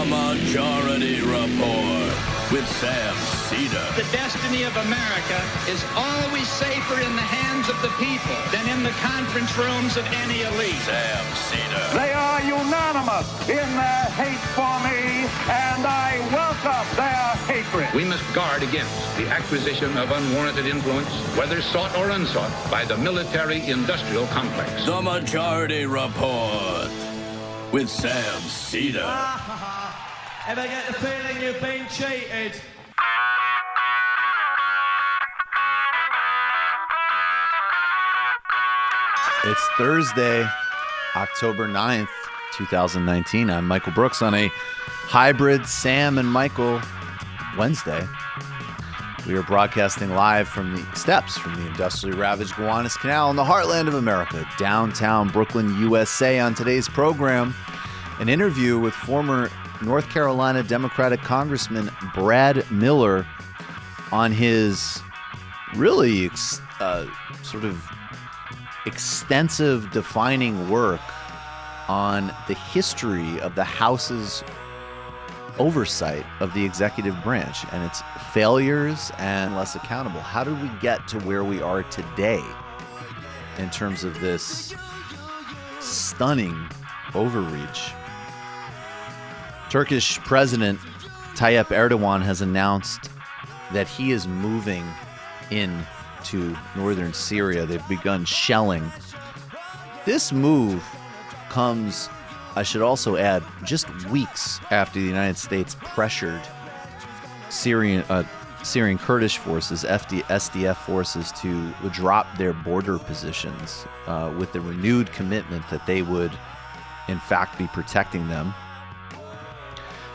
Majority Report with Sam Seder. The destiny of America is always safer in the hands of the people than in the conference rooms of any elite. Sam Seder. They are unanimous in their hate for me, and I welcome their hatred. We must guard against the acquisition of unwarranted influence, whether sought or unsought, by the military-industrial complex. The Majority Report with Sam Seder. Ever get the feeling you've been cheated? It's Thursday, October 9th, 2019. I'm Michael Brooks on a hybrid Sam and Michael Wednesday. We are broadcasting live from the steps from the industrially ravaged Gowanus Canal in the heartland of America, downtown Brooklyn, USA. On today's program, an interview with former North Carolina Democratic Congressman Brad Miller on his really sort of extensive defining work on the history of the House's oversight of the executive branch and its failures and less accountable. How did we get to where we are today in terms of this stunning overreach? Turkish President Tayyip Erdogan has announced that he is moving into northern Syria. They've begun shelling. This move comes, I should also add, just weeks after the United States pressured Syrian Kurdish forces, SDF forces, to drop their border positions with the renewed commitment that they would, in fact, be protecting them.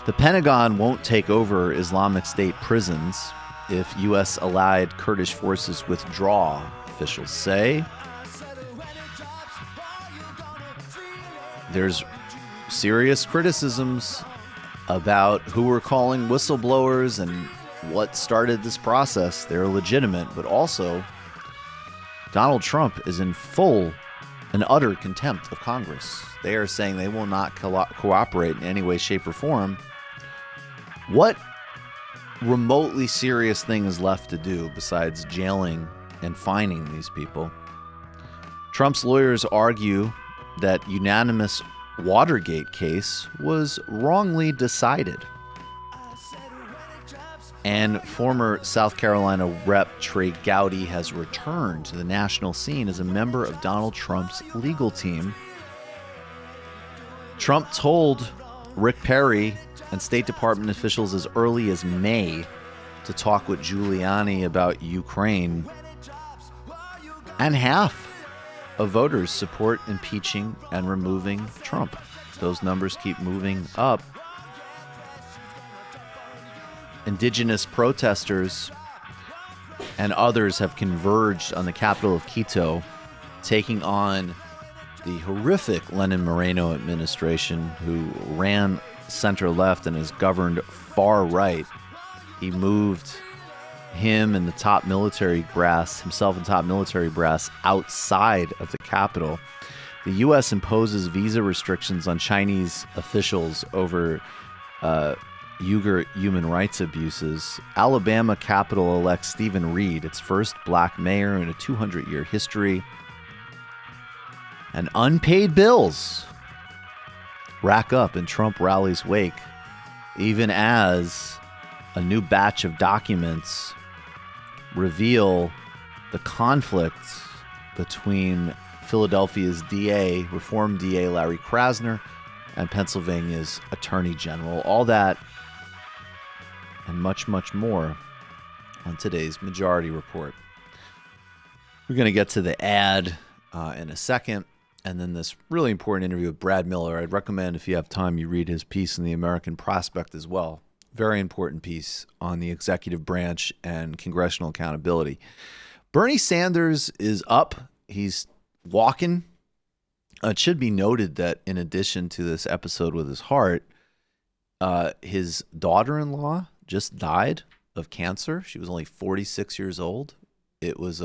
The Pentagon won't take over Islamic State prisons if U.S. allied Kurdish forces withdraw, officials say. There's serious criticisms about who we're calling whistleblowers and what started this process. They're legitimate, but also Donald Trump is in full and utter contempt of Congress. They are saying they will not cooperate in any way, shape, or form. What remotely serious thing is left to do besides jailing and fining these people? Trump's lawyers argue that unanimous Watergate case was wrongly decided. And former South Carolina Rep. Trey Gowdy has returned to the national scene as a member of Donald Trump's legal team. Trump told Rick Perry and State Department officials as early as May to talk with Giuliani about Ukraine. And half of voters support impeaching and removing Trump. Those numbers keep moving up. Indigenous protesters and others have converged on the capital of Quito, taking on the horrific Lenin Moreno administration, who ran center-left and is governed far-right. He moved himself and top military brass outside of the capital. The U.S. imposes visa restrictions on Chinese officials over Uyghur human rights abuses. Alabama Capitol elects Stephen Reed, its first black mayor in a 200-year history. And unpaid bills rack up in Trump rally's wake, even as a new batch of documents reveal the conflict between Philadelphia's DA, reform DA Larry Krasner, and Pennsylvania's Attorney General. All that and much, much more on today's Majority Report. We're going to get to the ad in a second, and then this really important interview with Brad Miller. I'd recommend, if you have time, you read his piece in the American Prospect as well. Very important piece on the executive branch and congressional accountability. Bernie Sanders is up. He's walking. It should be noted that in addition to this episode with his heart, his daughter-in-law just died of cancer. She was only 46 years old. It was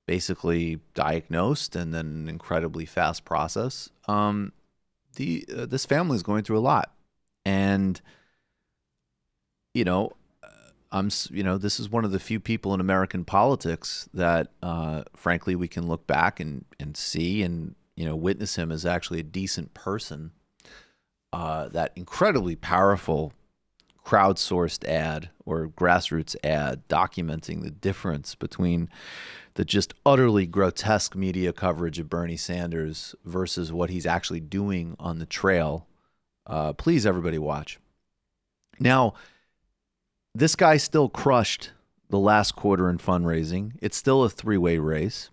basically diagnosed and then an incredibly fast process. This family is going through a lot. And, this is one of the few people in American politics that, frankly, we can look back and see and, witness him as actually a decent person. That incredibly powerful crowdsourced ad or grassroots ad documenting the difference between the just utterly grotesque media coverage of Bernie Sanders versus what he's actually doing on the trail. Please, everybody, watch. Now, this guy still crushed the last quarter in fundraising. It's still a three-way race,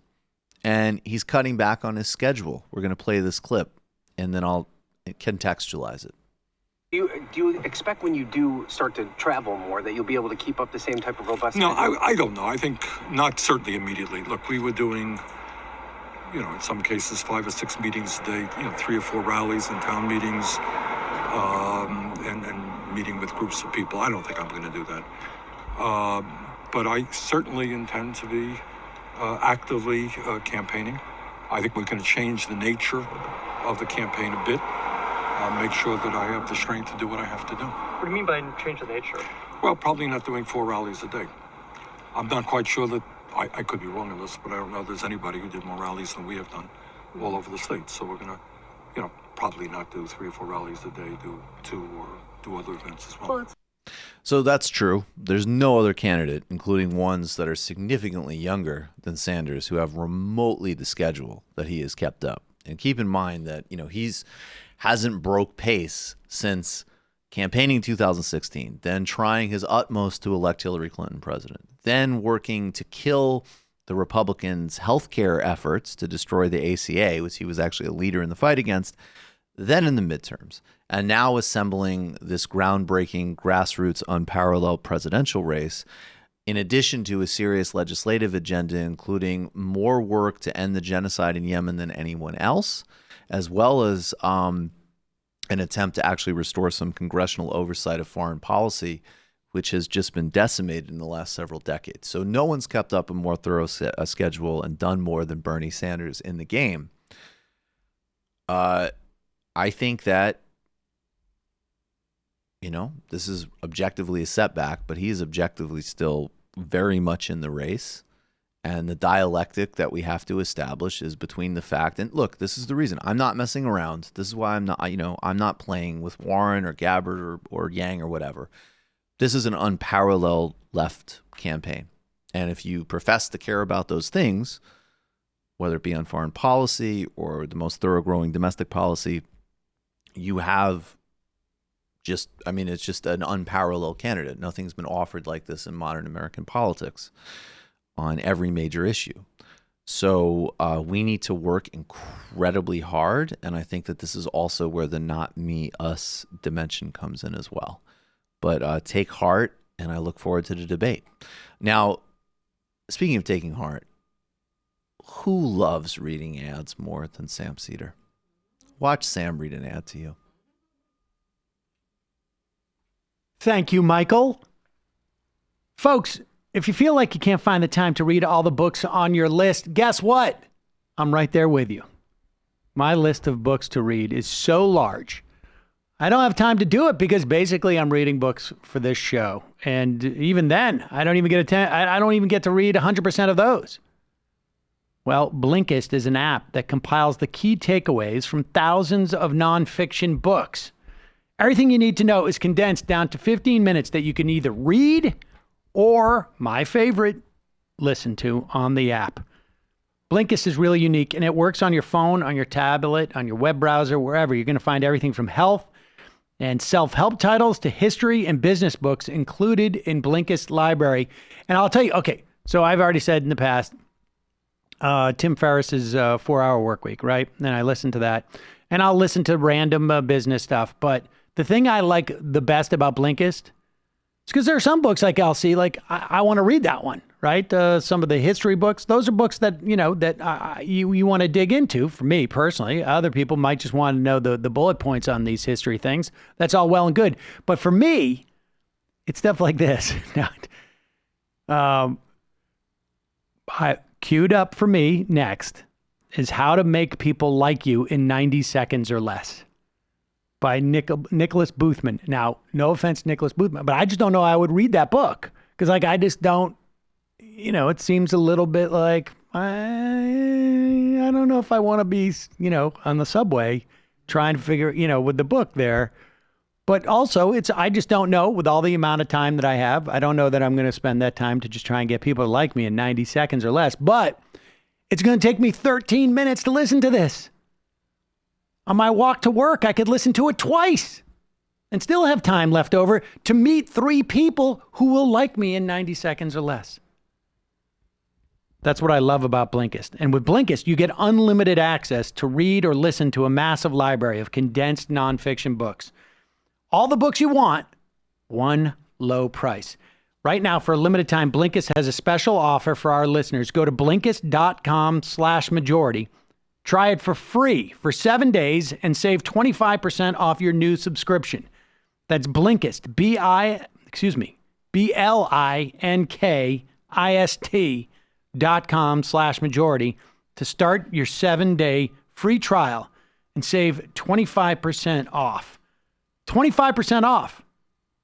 and he's cutting back on his schedule. We're going to play this clip, and then I'll contextualize it. Do you expect when you do start to travel more that you'll be able to keep up the same type of robust? No, I don't know. I think not certainly immediately. Look, we were doing, in some cases 5 or 6 meetings a day, 3 or 4 rallies and town meetings, and meeting with groups of people. I don't think I'm going to do that. But I certainly intend to be actively campaigning. I think we're going to change the nature of the campaign a bit. Make sure that I have the strength to do what I have to do. What do you mean by change the nature? Well, probably not doing 4 rallies a day. I'm not quite sure that, I could be wrong on this, but I don't know there's anybody who did more rallies than we have done all over the state. So we're going to, probably not do 3 or 4 rallies a day, do 2 or do other events as well. So that's true. There's no other candidate, including ones that are significantly younger than Sanders, who have remotely the schedule that he has kept up. And keep in mind that, he's hasn't broke pace since campaigning in 2016, then trying his utmost to elect Hillary Clinton president, then working to kill the Republicans' healthcare efforts to destroy the ACA, which he was actually a leader in the fight against, then in the midterms, and now assembling this groundbreaking, grassroots, unparalleled presidential race, in addition to a serious legislative agenda, including more work to end the genocide in Yemen than anyone else, as well as an attempt to actually restore some congressional oversight of foreign policy, which has just been decimated in the last several decades. So no one's kept up a more thorough schedule and done more than Bernie Sanders in the game. I think that, this is objectively a setback, but he is objectively still very much in the race. And the dialectic that we have to establish is between the fact, and look, this is the reason I'm not messing around. This is why I'm not playing with Warren or Gabbard or Yang or whatever. This is an unparalleled left campaign. And if you profess to care about those things, whether it be on foreign policy or the most thoroughgoing domestic policy, you have it's just an unparalleled candidate. Nothing's been offered like this in modern American politics on every major issue. So we need to work incredibly hard. And I think that this is also where the not me, us dimension comes in as well. But take heart, and I look forward to the debate. Now, speaking of taking heart, who loves reading ads more than Sam Seder? Watch Sam read an ad to you. Thank you, Michael. Folks, if you feel like you can't find the time to read all the books on your list, guess what? I'm right there with you. My list of books to read is so large. I don't have time to do it because basically I'm reading books for this show. And even then, I don't even get to read 100% of those. Well, Blinkist is an app that compiles the key takeaways from thousands of nonfiction books. Everything you need to know is condensed down to 15 minutes that you can either read or, my favorite, listen to on the app. Blinkist is really unique, and it works on your phone, on your tablet, on your web browser, wherever. You're going to find everything from health and self-help titles to history and business books included in Blinkist library. And I'll tell you, okay, so I've already said in the past, Tim Ferriss's 4-Hour Work Week, right? And I listen to that. And I'll listen to random business stuff. But the thing I like the best about Blinkist is because there are some books like I'll see, like I want to read that one, right? Some of the history books, those are books that, you want to dig into. For me personally, other people might just want to know the bullet points on these history things. That's all well and good. But for me, it's stuff like this. Queued up for me next is How to Make People Like You in 90 Seconds or Less. by Nicholas Boothman. Now, no offense, Nicholas Boothman, but I just don't know I would read that book because, like, I just don't. It seems a little bit like I don't know if I want to be, on the subway trying to figure, with the book there. But also, I just don't know with all the amount of time that I have. I don't know that I'm going to spend that time to just try and get people to like me in 90 seconds or less. But it's going to take me 13 minutes to listen to this. On my walk to work, I could listen to it twice and still have time left over to meet 3 people who will like me in 90 seconds or less. That's what I love about Blinkist. And with Blinkist, you get unlimited access to read or listen to a massive library of condensed nonfiction books. All the books you want, one low price. Right now, for a limited time, Blinkist has a special offer for our listeners. Go to Blinkist.com/majority. Try it for free for 7 days and save 25% off your new subscription. That's Blinkist, BLINKIST.com/majority to start your 7-day free trial and save 25% off. 25% off.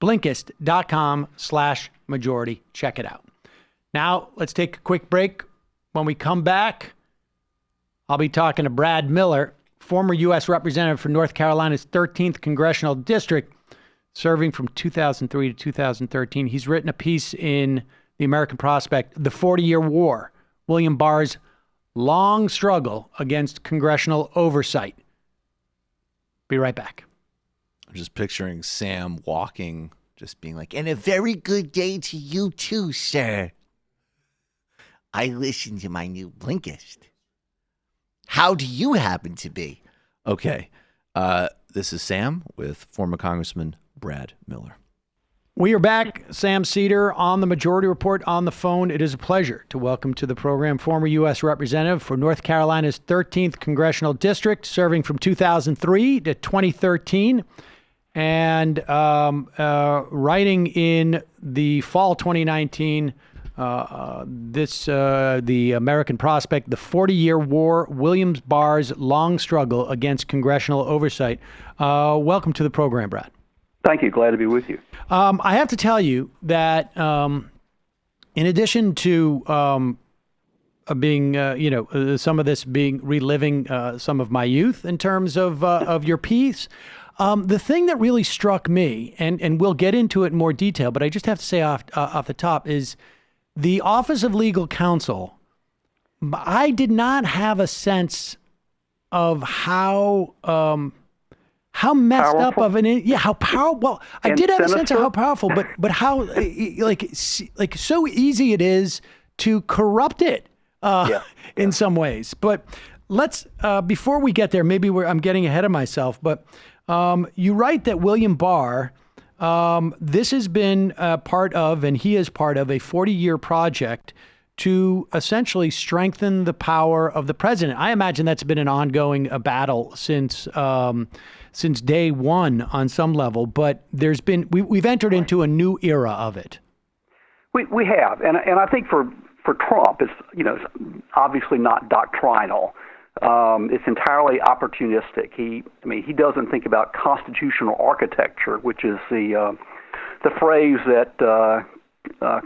Blinkist.com/majority. Check it out. Now, let's take a quick break. When we come back, I'll be talking to Brad Miller, former U.S. Representative for North Carolina's 13th Congressional District, serving from 2003 to 2013. He's written a piece in the American Prospect, The 40-Year War, William Barr's long struggle against congressional oversight. Be right back. I'm just picturing Sam walking, just being like, and a very good day to you too, sir. I listened to my new Blinkist. How do you happen to be? Okay. This is Sam with former Congressman Brad Miller. We are back. Sam Seder on the Majority Report on the phone. It is a pleasure to welcome to the program former U.S. Representative for North Carolina's 13th Congressional District, serving from 2003 to 2013. And writing in the fall 2019, the American Prospect, The 40-Year War, William Barr's long struggle against congressional oversight. Welcome to the program, Brad. Thank you. Glad to be with you. I have to tell you that in addition to being, some of this being reliving some of my youth in terms of your piece, the thing that really struck me, and we'll get into it in more detail, but I just have to say off the top, is the Office of Legal Counsel. I did not have a sense of how messed powerful? up of how powerful. Well, I did have a sense of how powerful, but how like so easy it is to corrupt it in some ways. But let's before we get there, maybe I'm getting ahead of myself, but you write that William Barr, this has been part of, and he is part of, a 40-year project to essentially strengthen the power of the president. I imagine that's been an ongoing battle since day one on some level, but we've entered into a new era of it. We have, and I think for Trump, it's obviously not doctrinal. It's entirely opportunistic. He doesn't think about constitutional architecture, which is the phrase that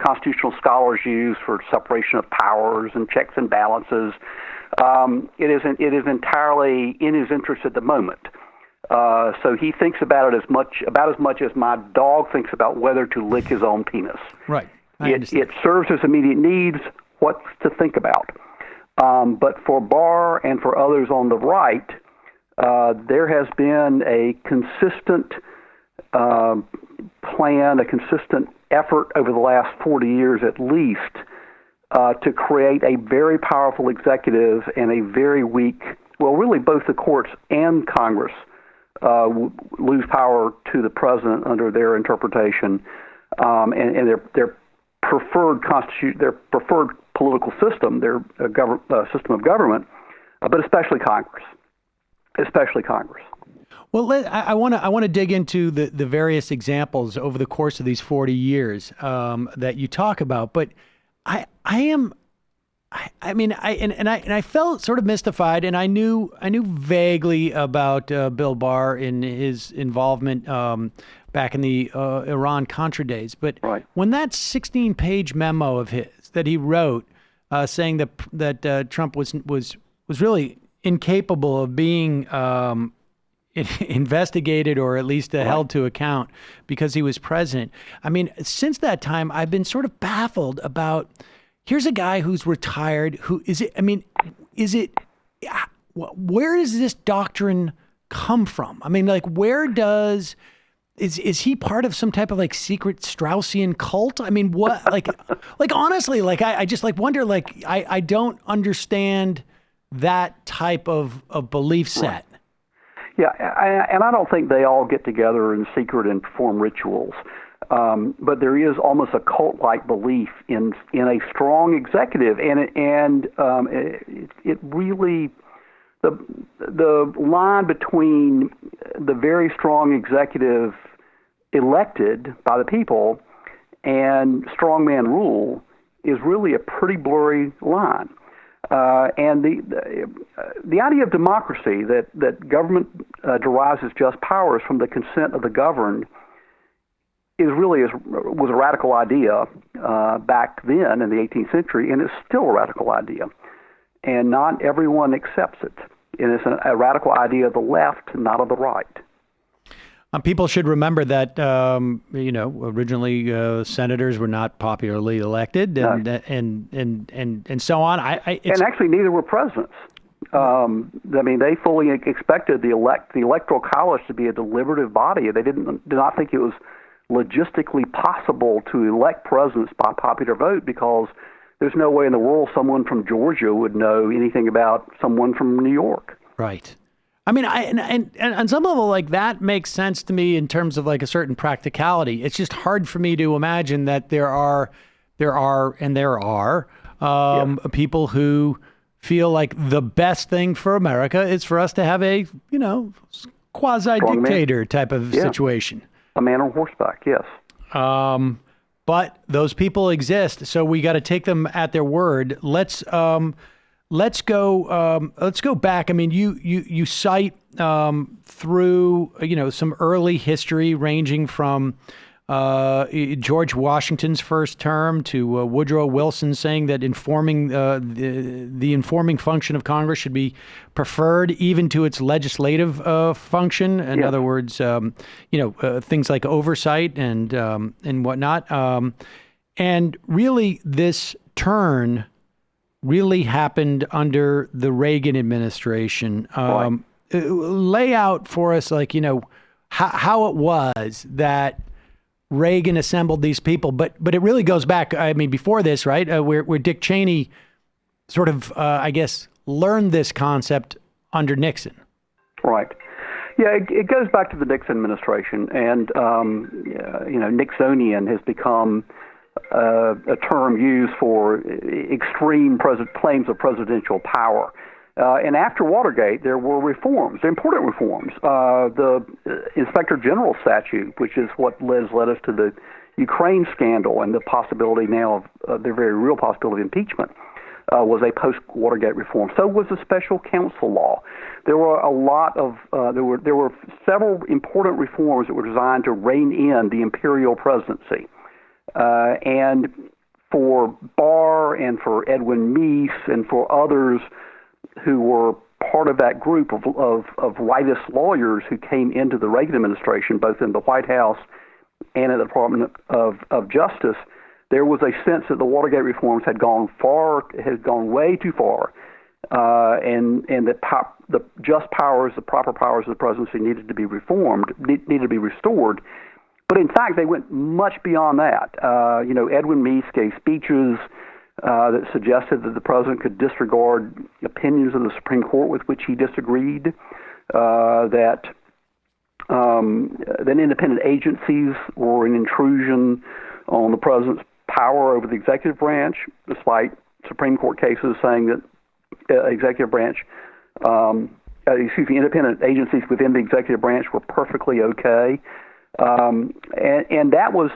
constitutional scholars use for separation of powers and checks and balances. It is entirely in his interest at the moment. So he thinks about it as much as my dog thinks about whether to lick his own penis. Right. It serves his immediate needs. What's to think about? But for Barr and for others on the right, there has been a consistent plan, a consistent effort over the last 40 years at least to create a very powerful executive and a very weak, well, really both the courts and Congress lose power to the president under their interpretation, and their preferred political system, their system of government, but especially Congress. Well, I want to dig into the various examples over the course of these 40 years that you talk about, but I am I felt sort of mystified, and I knew vaguely about Bill Barr in his involvement back in the Iran-Contra days. But when that 16-page memo of his that he wrote saying that Trump was really incapable of being investigated or at least held to account because he was president. I mean, since that time, I've been sort of baffled about. Here's a guy who's retired. Who is it? I mean, where does this doctrine come from? I mean, like, is he part of some type of like secret Straussian cult? I mean, what, like honestly, like, I just like wonder, like, I don't understand that type of belief set. Yeah. And I don't think they all get together in secret and perform rituals. But there is almost a cult-like belief in a strong executive, and it really the line between the very strong executive elected by the people and strongman rule is really a pretty blurry line. And the idea of democracy, that government derives its just powers from the consent of the governed, was a radical idea back then in the 18th century, and it's still a radical idea. And not everyone accepts it. And it's a radical idea of the left, not of the right. People should remember that, originally senators were not popularly elected, and so on. And actually, neither were presidents. They fully expected the electoral college to be a deliberative body. They did not think it was logistically possible to elect presidents by popular vote because there's no way in the world someone from Georgia would know anything about someone from New York. Right. I mean, and on some level, like, that makes sense to me in terms of like a certain practicality. It's just hard for me to imagine that there are people who feel like the best thing for America is for us to have a, quasi-dictator type of situation. A man on horseback, yes. But those people exist, so we got to take them at their word. Let's go back. I mean, you cite through some early history ranging from George Washington's first term to Woodrow Wilson saying that the informing function of Congress should be preferred even to its legislative function. In other words, things like oversight and whatnot. And really, this turn really happened under the Reagan administration. Lay out for us, how it was that Reagan assembled these people, but it really goes back. I mean, before this, right, where Dick Cheney sort of, learned this concept under Nixon. Right. Yeah, it goes back to the Nixon administration, and Nixonian has become a term used for extreme claims of presidential power. And after Watergate, there were reforms, important reforms. The Inspector General statute, which is what led us to the Ukraine scandal and the possibility now of the very real possibility of impeachment, was a post-Watergate reform. So was the special counsel law. There were there were several important reforms that were designed to rein in the imperial presidency. And for Barr and for Edwin Meese and for others who were part of that group of rightist lawyers who came into the Reagan administration, both in the White House and in the Department of Justice, there was a sense that the Watergate reforms had gone way too far, and that the just powers, the proper powers of the presidency needed to be needed to be restored. But in fact, they went much beyond that. Edwin Meese gave speeches that suggested that the president could disregard opinions of the Supreme Court with which he disagreed, that independent agencies were an intrusion on the president's power over the executive branch, despite Supreme Court cases saying that independent agencies within the executive branch were perfectly okay. And that was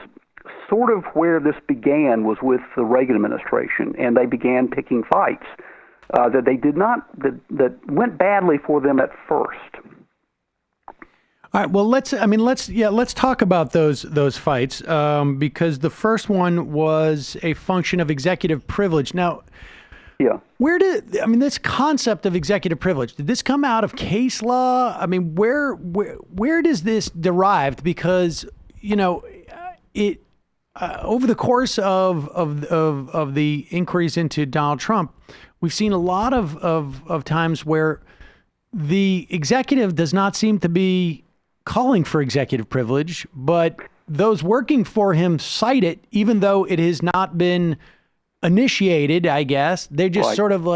sort of where this began was with the Reagan administration, and they began picking fights that they did not that went badly for them at first. All right. Well, let's talk about those fights because the first one was a function of executive privilege. Now, this concept of executive privilege, did this come out of case law? I mean, where does this derived? Because it over the course of the inquiries into Donald Trump, we've seen a lot of times where the executive does not seem to be calling for executive privilege, but those working for him cite it, even though it has not been initiated, I guess. They just sort of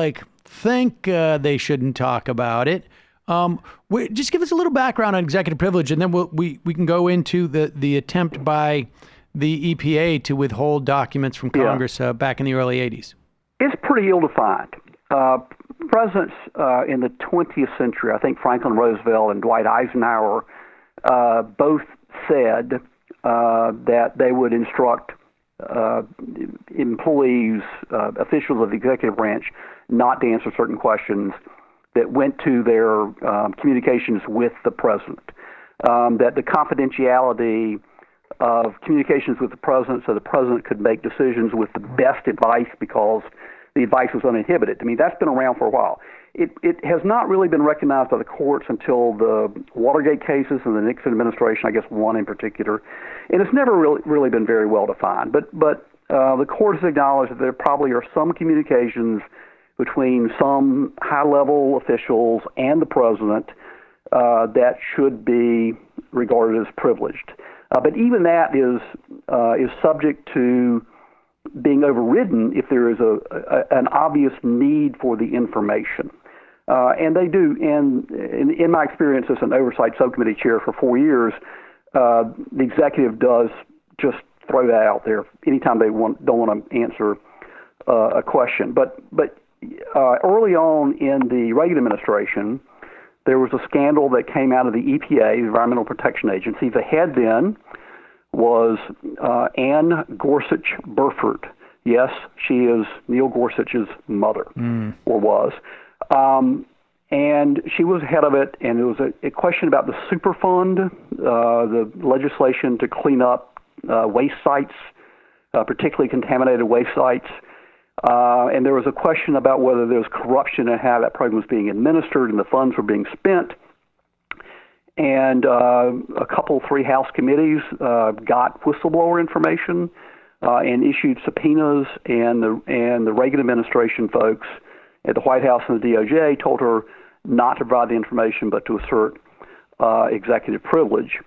think they shouldn't talk about it. Just give us a little background on executive privilege, and then we can go into the attempt by the EPA to withhold documents from Congress back in the early 80s. It's pretty ill-defined. Presidents in the 20th century, I think Franklin Roosevelt and Dwight Eisenhower, both said that they would instruct employees, officials of the executive branch, not to answer certain questions that went to their communications with the president. That the confidentiality of communications with the president, so the president could make decisions with the best advice because the advice was uninhibited. I mean, that's been around for a while. It has not really been recognized by the courts until the Watergate cases and the Nixon administration, I guess one in particular, and it's never really been very well defined. But the courts acknowledge that there probably are some communications between some high-level officials and the president that should be regarded as privileged. But even that is subject to being overridden if there is an obvious need for the information. And they do. And in my experience as an oversight subcommittee chair for 4 years, the executive does just throw that out there anytime they don't want to answer a question. But early on in the Reagan administration, there was a scandal that came out of the EPA, the Environmental Protection Agency. The head then was Ann Gorsuch Burford. Yes, she is Neil Gorsuch's mother, or was. And she was head of it, and it was a question about the Superfund, the legislation to clean up waste sites, particularly contaminated waste sites. And there was a question about whether there was corruption and how that program was being administered and the funds were being spent. And three House committees got whistleblower information and issued subpoenas, and the Reagan administration folks at the White House and the DOJ told her not to provide the information but to assert executive privilege.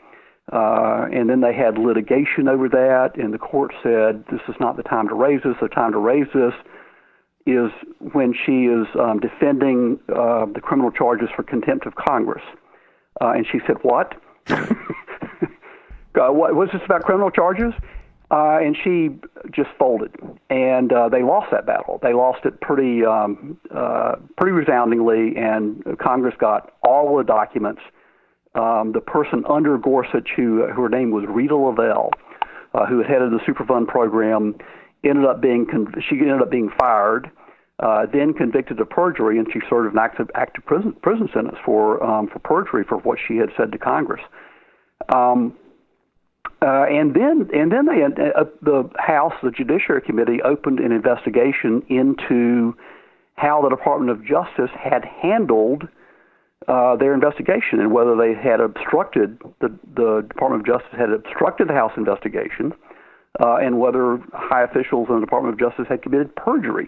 And then they had litigation over that, and the court said, this is not the time to raise this. The time to raise this is when she is defending the criminal charges for contempt of Congress. And she said, what? What was this about criminal charges? And she just folded, and they lost that battle. They lost it pretty resoundingly, and Congress got all the documents. The person under Gorsuch, her name was Rita Lavelle, who had headed the Superfund program, ended up being fired, then convicted of perjury, and she served an active prison sentence for perjury for what she had said to Congress. And then the House, the Judiciary Committee, opened an investigation into how the Department of Justice had handled their investigation and whether they had obstructed the Department of Justice had obstructed the House investigation, and whether high officials in the Department of Justice had committed perjury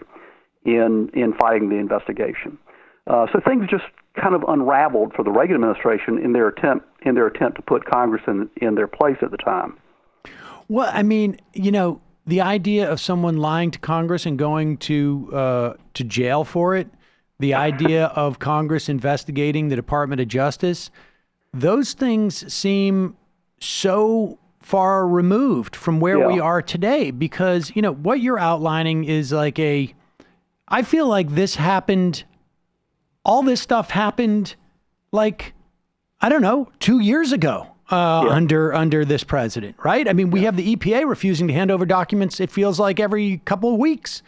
in fighting the investigation. So things just kind of unraveled for the Reagan administration in their attempt to put Congress in their place at the time. Well, I mean, the idea of someone lying to Congress and going to jail for it, the idea of Congress investigating the Department of Justice, those things seem so far removed from where we are today, because, what you're outlining is I feel like this happened. All this stuff happened 2 years ago. under this president, right? I mean, we have the EPA refusing to hand over documents. It feels like every couple of weeks.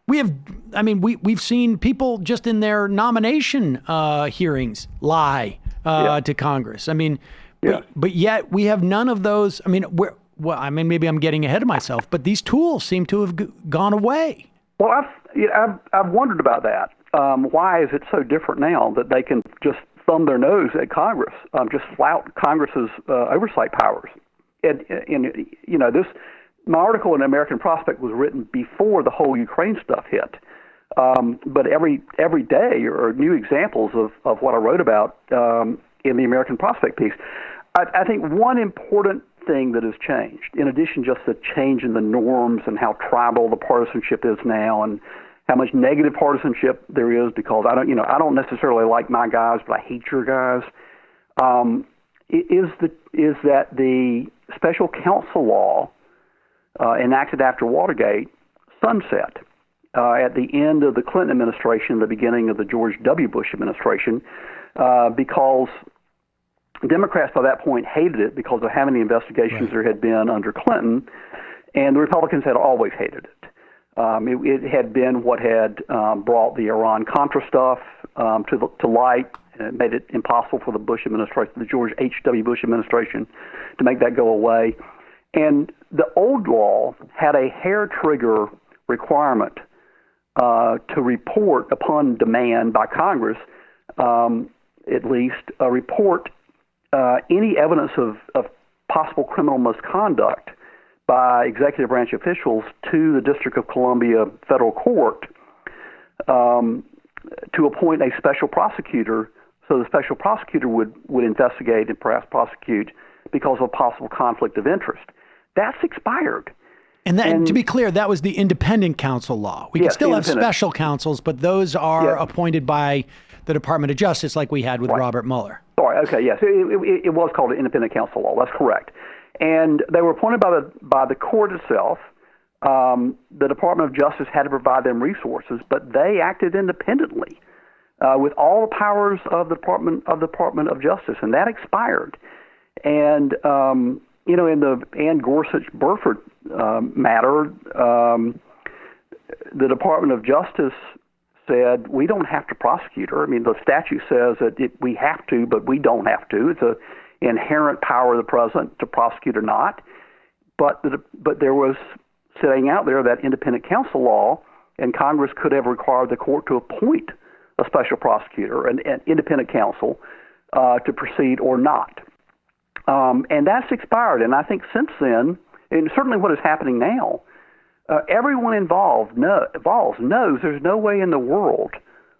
We've seen people just in their nomination hearings lie to Congress. I mean, but yet we have none of those. I mean, maybe I'm getting ahead of myself, but these tools seem to have gone away. Well, I've wondered about that. Why is it so different now that they can just thumb their nose at Congress, just flout Congress's oversight powers? And you know, my article in American Prospect was written before the whole Ukraine stuff hit. But every day are new examples of what I wrote about in the American Prospect piece. I think one important thing that has changed, in addition just the change in the norms and how tribal the partisanship is now, and how much negative partisanship there is, because I don't necessarily like my guys, but I hate your guys, is that the special counsel law enacted after Watergate sunset at the end of the Clinton administration, the beginning of the George W. Bush administration, because Democrats by that point hated it because of how many investigations there had been under Clinton, and the Republicans had always hated it. It had been what had brought the Iran-Contra stuff to light, and it made it impossible for the Bush administration, the George H.W. Bush administration, to make that go away. And the old law had a hair trigger requirement to report upon demand by Congress, at least, report any evidence of possible criminal misconduct by executive branch officials to the District of Columbia federal court to appoint a special prosecutor, so the special prosecutor would investigate and perhaps prosecute because of possible conflict of interest. That's expired. And to be clear, that was the independent counsel law. We can still have special counsels, but those are appointed by the Department of Justice, like we had with Robert Mueller. Sorry, okay, yes. It was called an independent counsel law. That's correct. And they were appointed by the court itself. The Department of Justice had to provide them resources, but they acted independently with all the powers of the Department of Justice, and that expired. And in the Ann Gorsuch-Burford matter, the Department of Justice said, we don't have to prosecute her. I mean, the statute says that we have to, but we don't have to. It's an inherent power of the president to prosecute or not. But there was sitting out there that independent counsel law, and Congress could have required the court to appoint a special prosecutor, an independent counsel, to proceed or not. And that's expired. And I think since then, and certainly what is happening now, everyone involved knows there's no way in the world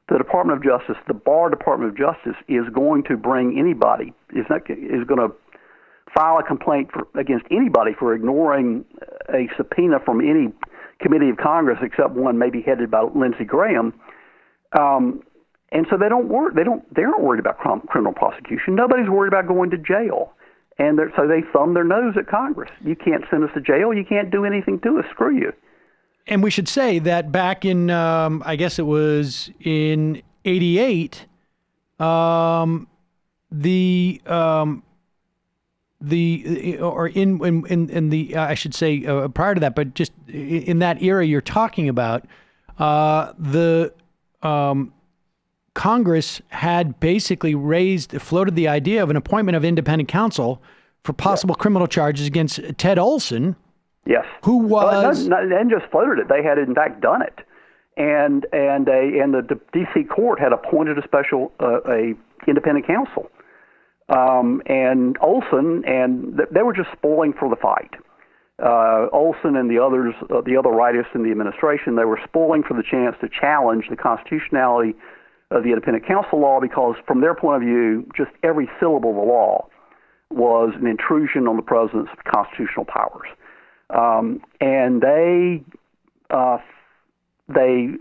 the Department of Justice, the Barr Department of Justice, is going to bring anybody, is going to file a complaint against anybody for ignoring a subpoena from any committee of Congress except one maybe headed by Lindsey Graham. And so they aren't worried about criminal prosecution. Nobody's worried about going to jail. And so they thumb their nose at Congress. You can't send us to jail. You can't do anything to us. Screw you. And we should say that back in, I guess it was in '88, prior to that, but just in that era you're talking about, the Congress had basically floated the idea of an appointment of independent counsel for possible criminal charges against Ted Olson. Yes. Who was... and just floated it. They had, in fact, done it. And the D.C. court had appointed a special, independent counsel. And Olson, and they were just spoiling for the fight. Olson and the others, the other rightists in the administration, they were spoiling for the chance to challenge the constitutionality of the independent counsel law, because from their point of view, just every syllable of the law was an intrusion on the president's constitutional powers. And they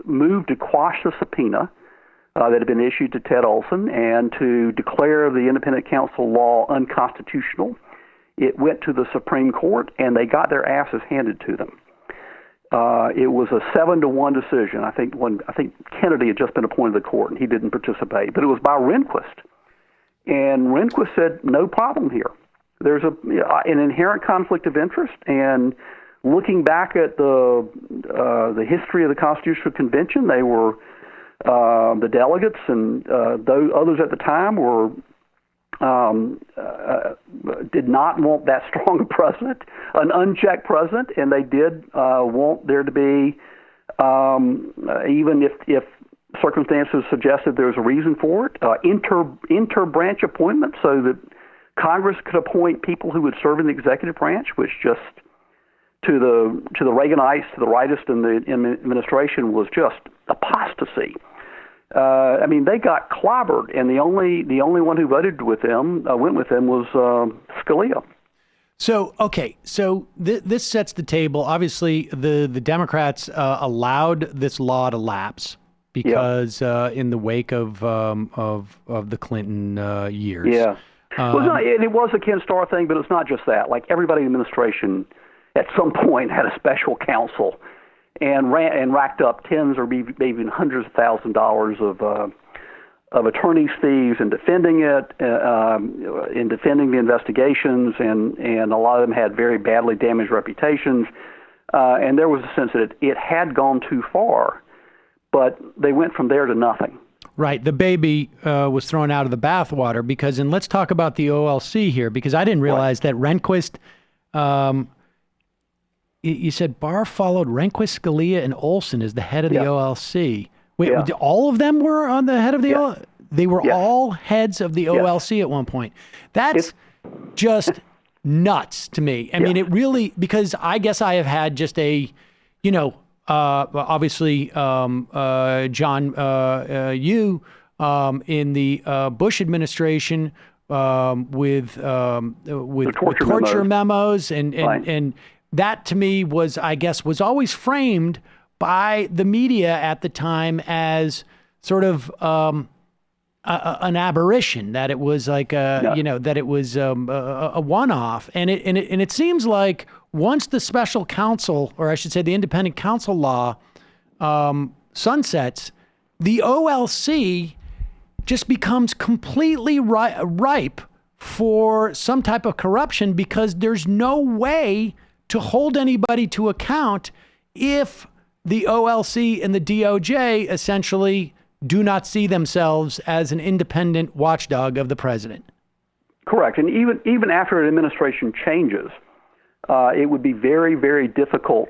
moved to quash the subpoena that had been issued to Ted Olson and to declare the independent counsel law unconstitutional. It went to the Supreme Court, and they got their asses handed to them. It was a 7-1 decision. I think Kennedy had just been appointed to the court, and he didn't participate. But it was by Rehnquist. And Rehnquist said, no problem here. There's an inherent conflict of interest, and looking back at the history of the Constitutional Convention, they were the delegates and those others at the time were did not want that strong a president, an unchecked president, and they did want there to be, even if circumstances suggested there's a reason for it, inter-branch appointments so that Congress could appoint people who would serve in the executive branch, which just to the Reaganites, to the rightists in the administration was just apostasy. I mean, they got clobbered, and the only one who voted with them, went with them, was Scalia. So, okay, so this sets the table. Obviously, the Democrats allowed this law to lapse because in the wake of the Clinton years. Yeah. Well, it was a Ken Starr thing, but it's not just that. Like, everybody in the administration at some point had a special counsel and racked up tens or maybe even hundreds of thousands of dollars of attorney's fees in defending it, in defending the investigations, and a lot of them had very badly damaged reputations. And there was a sense that it had gone too far, but they went from there to nothing. Right. The baby was thrown out of the bathwater because, and let's talk about the OLC here, because I didn't realize that Rehnquist, you said Barr followed Rehnquist, Scalia, and Olson as the head of the OLC. Wait, all of them were on the head of the OLC? They were all heads of the OLC at one point. That's just nuts to me. I mean, it really, because I guess I have had just a, obviously, John Yoo in the Bush administration with torture memos and that to me was, I guess, was always framed by the media at the time as sort of an aberration, that it was like that it was a one-off, and it seems like once the special counsel, or I should say the independent counsel law, sunsets, the OLC just becomes completely ripe for some type of corruption, because there's no way to hold anybody to account if the OLC and the DOJ essentially do not see themselves as an independent watchdog of the president. Correct. And even after an administration changes, it would be very, very difficult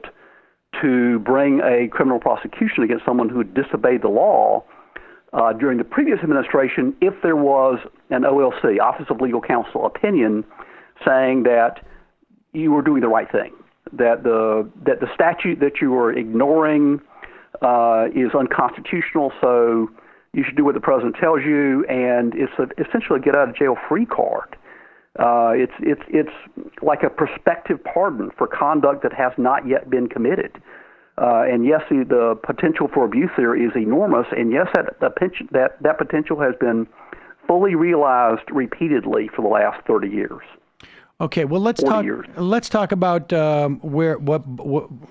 to bring a criminal prosecution against someone who had disobeyed the law during the previous administration if there was an OLC, Office of Legal Counsel, opinion saying that you were doing the right thing, that the statute that you were ignoring is unconstitutional, so you should do what the president tells you, and it's essentially a get out of jail free card. It's like a prospective pardon for conduct that has not yet been committed. And yes, the potential for abuse there is enormous, and yes, that potential has been fully realized repeatedly for the last 30 years. Okay, well, let's talk about what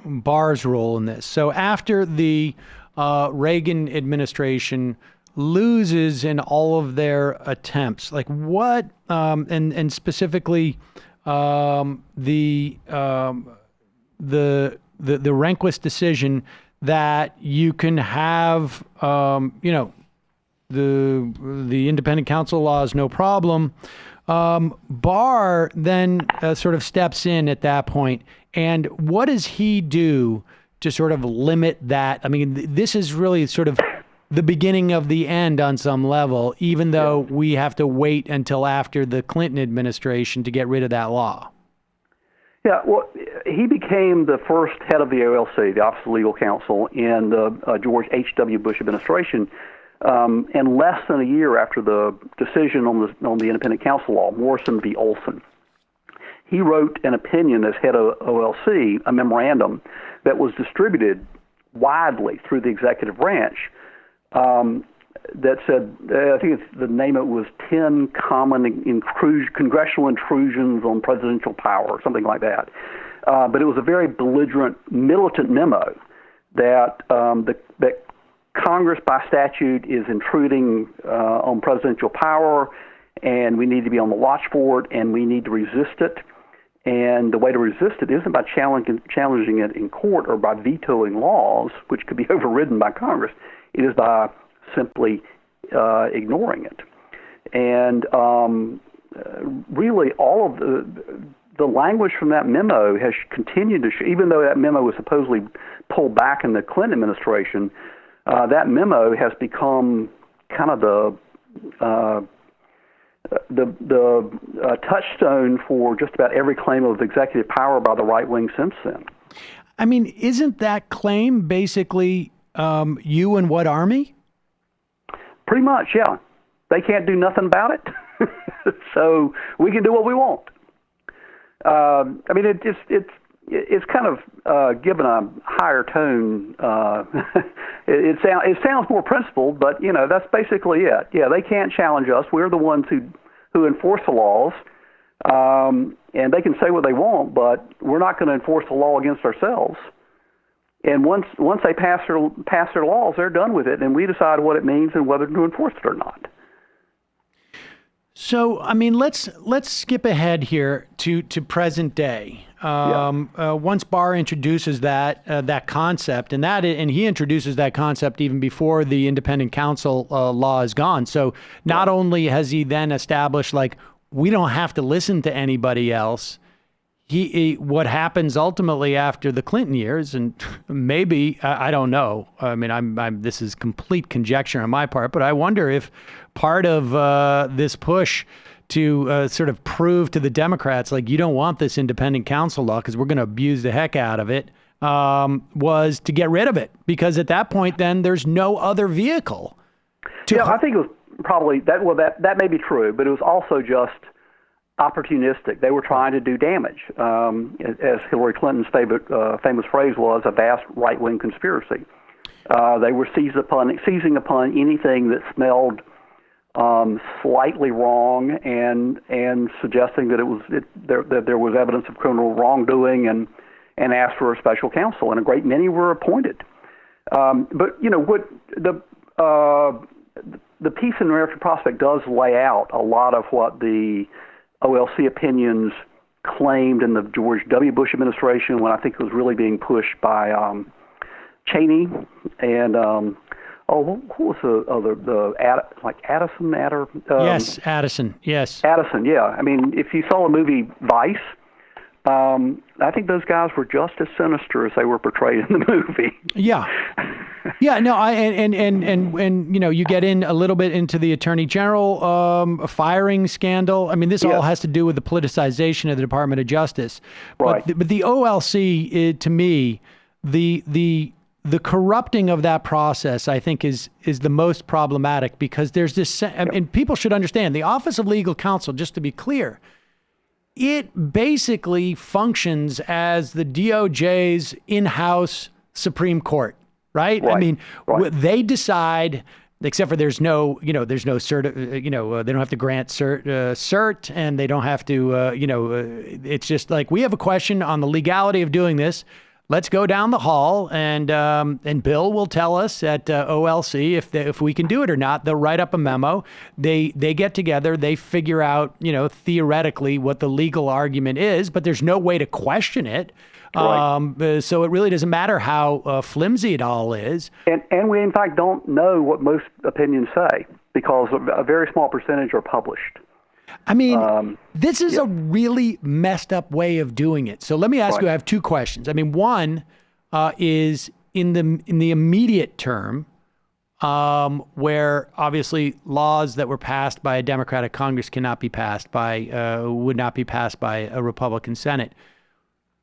Barr's role in this. So after the Reagan administration loses in all of their attempts, like what, and specifically the Rehnquist decision that you can have, the independent counsel law is no problem. Barr then sort of steps in at that point, and what does he do to sort of limit that? I mean, this is really sort of the beginning of the end on some level, even though we have to wait until after the Clinton administration to get rid of that law. Yeah, well, he became the first head of the OLC, the Office of Legal Counsel, in the George H.W. Bush administration. And less than a year after the decision on the independent counsel law, Morrison v. Olson, he wrote an opinion as head of OLC, a memorandum that was distributed widely through the executive branch that said, I think the name of it was 10 common congressional intrusions on presidential power, or something like that. But it was a very belligerent, militant memo that that Congress, by statute, is intruding on presidential power, and we need to be on the watch for it, and we need to resist it. And the way to resist it isn't by challenging it in court or by vetoing laws, which could be overridden by Congress. It is by simply ignoring it. And really, all of the language from that memo has continued to show, even though that memo was supposedly pulled back in the Clinton administration, that memo has become kind of the touchstone for just about every claim of executive power by the right wing since then. I mean, isn't that claim basically you and what army? Pretty much, yeah. They can't do nothing about it, so we can do what we want. I mean, it's kind of given a higher tone. It sounds more principled, but that's basically it. Yeah, they can't challenge us. We're the ones who enforce the laws, and they can say what they want, but we're not going to enforce the law against ourselves. And once they pass their laws, they're done with it, and we decide what it means and whether to enforce it or not. So, I mean, let's skip ahead here to present day. Once Barr introduces that concept, and he introduces that concept even before the independent counsel law is gone. So not only has he then established, like, we don't have to listen to anybody else. What happens ultimately after the Clinton years, and maybe, I don't know. I mean, this is complete conjecture on my part, but I wonder if part of this push to sort of prove to the Democrats, like, you don't want this independent counsel law because we're going to abuse the heck out of it, was to get rid of it. Because at that point, then there's no other vehicle. I think it was probably that. Well, that may be true, but it was also just opportunistic. They were trying to do damage. As Hillary Clinton's famous phrase was, a vast right-wing conspiracy. They were seizing upon anything that smelled slightly wrong and suggesting that there was evidence of criminal wrongdoing and asked for a special counsel, and a great many were appointed. But what the piece in American Prospect does lay out a lot of what the OLC opinions claimed in the George W. Bush administration, when I think it was really being pushed by Cheney and what was the other, Addison? Yes, Addison. Yes, Addison. Yeah, I mean, if you saw the movie Vice, I think those guys were just as sinister as they were portrayed in the movie. Yeah. Yeah, no, and you get in a little bit into the Attorney General firing scandal. I mean, this all has to do with the politicization of the Department of Justice. Right. But the OLC, to me, the corrupting of that process, I think, is the most problematic, because there's this, and people should understand, the Office of Legal Counsel, just to be clear, it basically functions as the DOJ's in-house Supreme Court. Right? I mean, they decide, except for there's no cert, they don't have to grant cert, and they don't have to, it's just like, we have a question on the legality of doing this. Let's go down the hall, and Bill will tell us at OLC if we can do it or not. They'll write up a memo. They get together. They figure out, theoretically what the legal argument is, but there's no way to question it. Right. So it really doesn't matter how flimsy it all is. And we, in fact, don't know what most opinions say, because a very small percentage are published. I mean, this is a really messed up way of doing it. So let me ask you, I have two questions. I mean, one is in the immediate term, where obviously laws that were passed by a Democratic Congress would not be passed by a Republican Senate.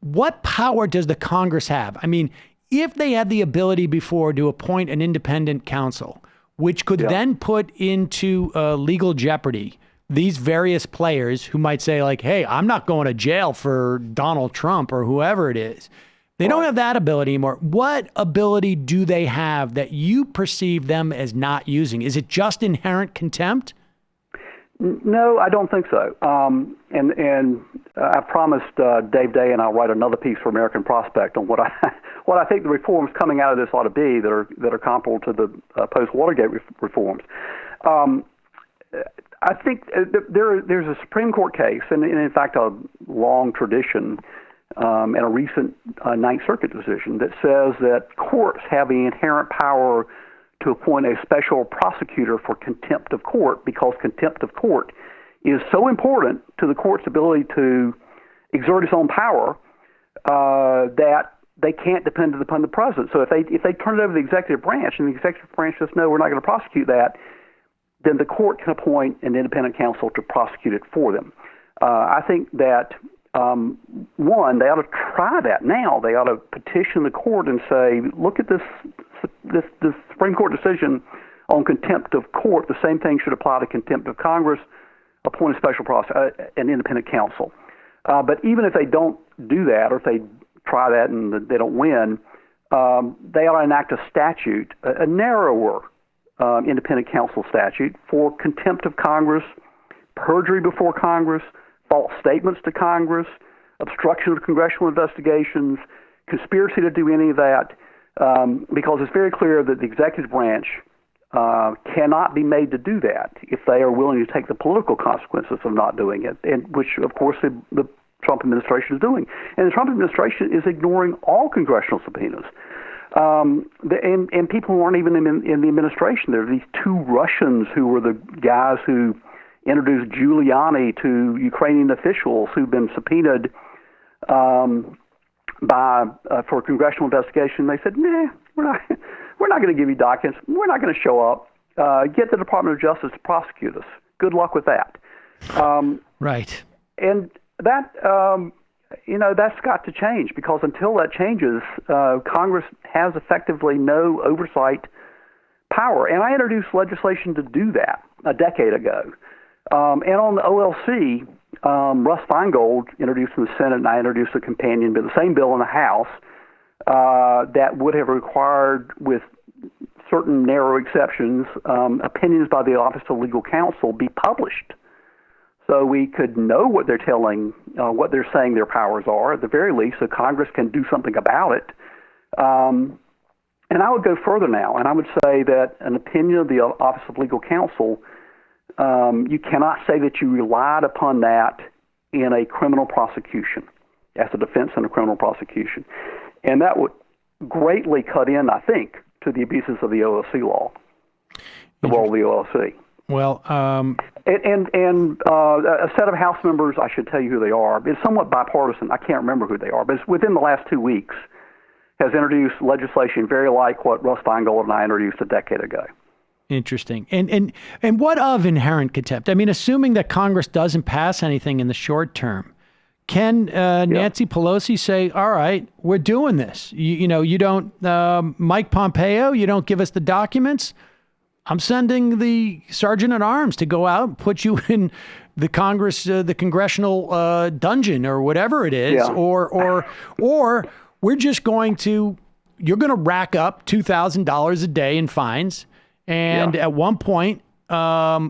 What power does the Congress have? I mean, if they had the ability before to appoint an independent counsel, which could then put into legal jeopardy these various players who might say, like, hey, I'm not going to jail for Donald Trump or whoever it is. They don't have that ability anymore. What ability do they have that you perceive them as not using? Is it just inherent contempt? No, I don't think so. And I promised Dave Day and I'll write another piece for American Prospect on what I think the reforms coming out of this ought to be that are comparable to the post-Watergate reforms. I think there's a Supreme Court case, and in fact a long tradition, and a recent Ninth Circuit decision that says that courts have the inherent power to appoint a special prosecutor for contempt of court, because contempt of court is so important to the court's ability to exert its own power that they can't depend upon the president. So if they turn it over to the executive branch, and the executive branch says, no, we're not going to prosecute that, then the court can appoint an independent counsel to prosecute it for them. I think that, one, they ought to try that now. They ought to petition the court and say, look at this Supreme Court decision on contempt of court. The same thing should apply to contempt of Congress. Appoint a special an independent counsel. But even if they don't do that, or if they try that and they don't win, they ought to enact a statute, a narrower independent counsel statute for contempt of Congress, perjury before Congress, false statements to Congress, obstruction of congressional investigations, conspiracy to do any of that, because it's very clear that the executive branch cannot be made to do that if they are willing to take the political consequences of not doing it, and which, of course, the Trump administration is doing. And the Trump administration is ignoring all congressional subpoenas. And people who aren't even in the administration. There are these two Russians who were the guys who introduced Giuliani to Ukrainian officials who've been subpoenaed for congressional investigation. They said, nah, we're not going to give you documents. We're not going to show up. Get the Department of Justice to prosecute us. Good luck with that. Right. And that, that's got to change, because until that changes, Congress has effectively no oversight power. And I introduced legislation to do that a decade ago. And on the OLC, Russ Feingold introduced in the Senate, and I introduced a companion, but the same bill in the House that would have required, with certain narrow exceptions, opinions by the Office of Legal Counsel be published, so we could know what they're telling, what they're saying their powers are, at the very least, so Congress can do something about it. And I would go further now, and I would say that an opinion of the Office of Legal Counsel, you cannot say that you relied upon that in a criminal prosecution, as a defense in a criminal prosecution. And that would greatly cut in, I think, to the abuses of the OLC law, the role of the OLC. Well, and a set of House members, I should tell you who they are. It's somewhat bipartisan. I can't remember who they are, but it's within the last 2 weeks, has introduced legislation very like what Russ Feingold and I introduced a decade ago. Interesting. And what of inherent contempt? I mean, assuming that Congress doesn't pass anything in the short term, can Nancy Pelosi say, all right, we're doing this? You don't, Mike Pompeo, you don't give us the documents? I'm sending the sergeant at arms to go out and put you in the congressional dungeon or whatever it is, or we're just going to, you're going to rack up $2,000 a day in fines, and at one point, we're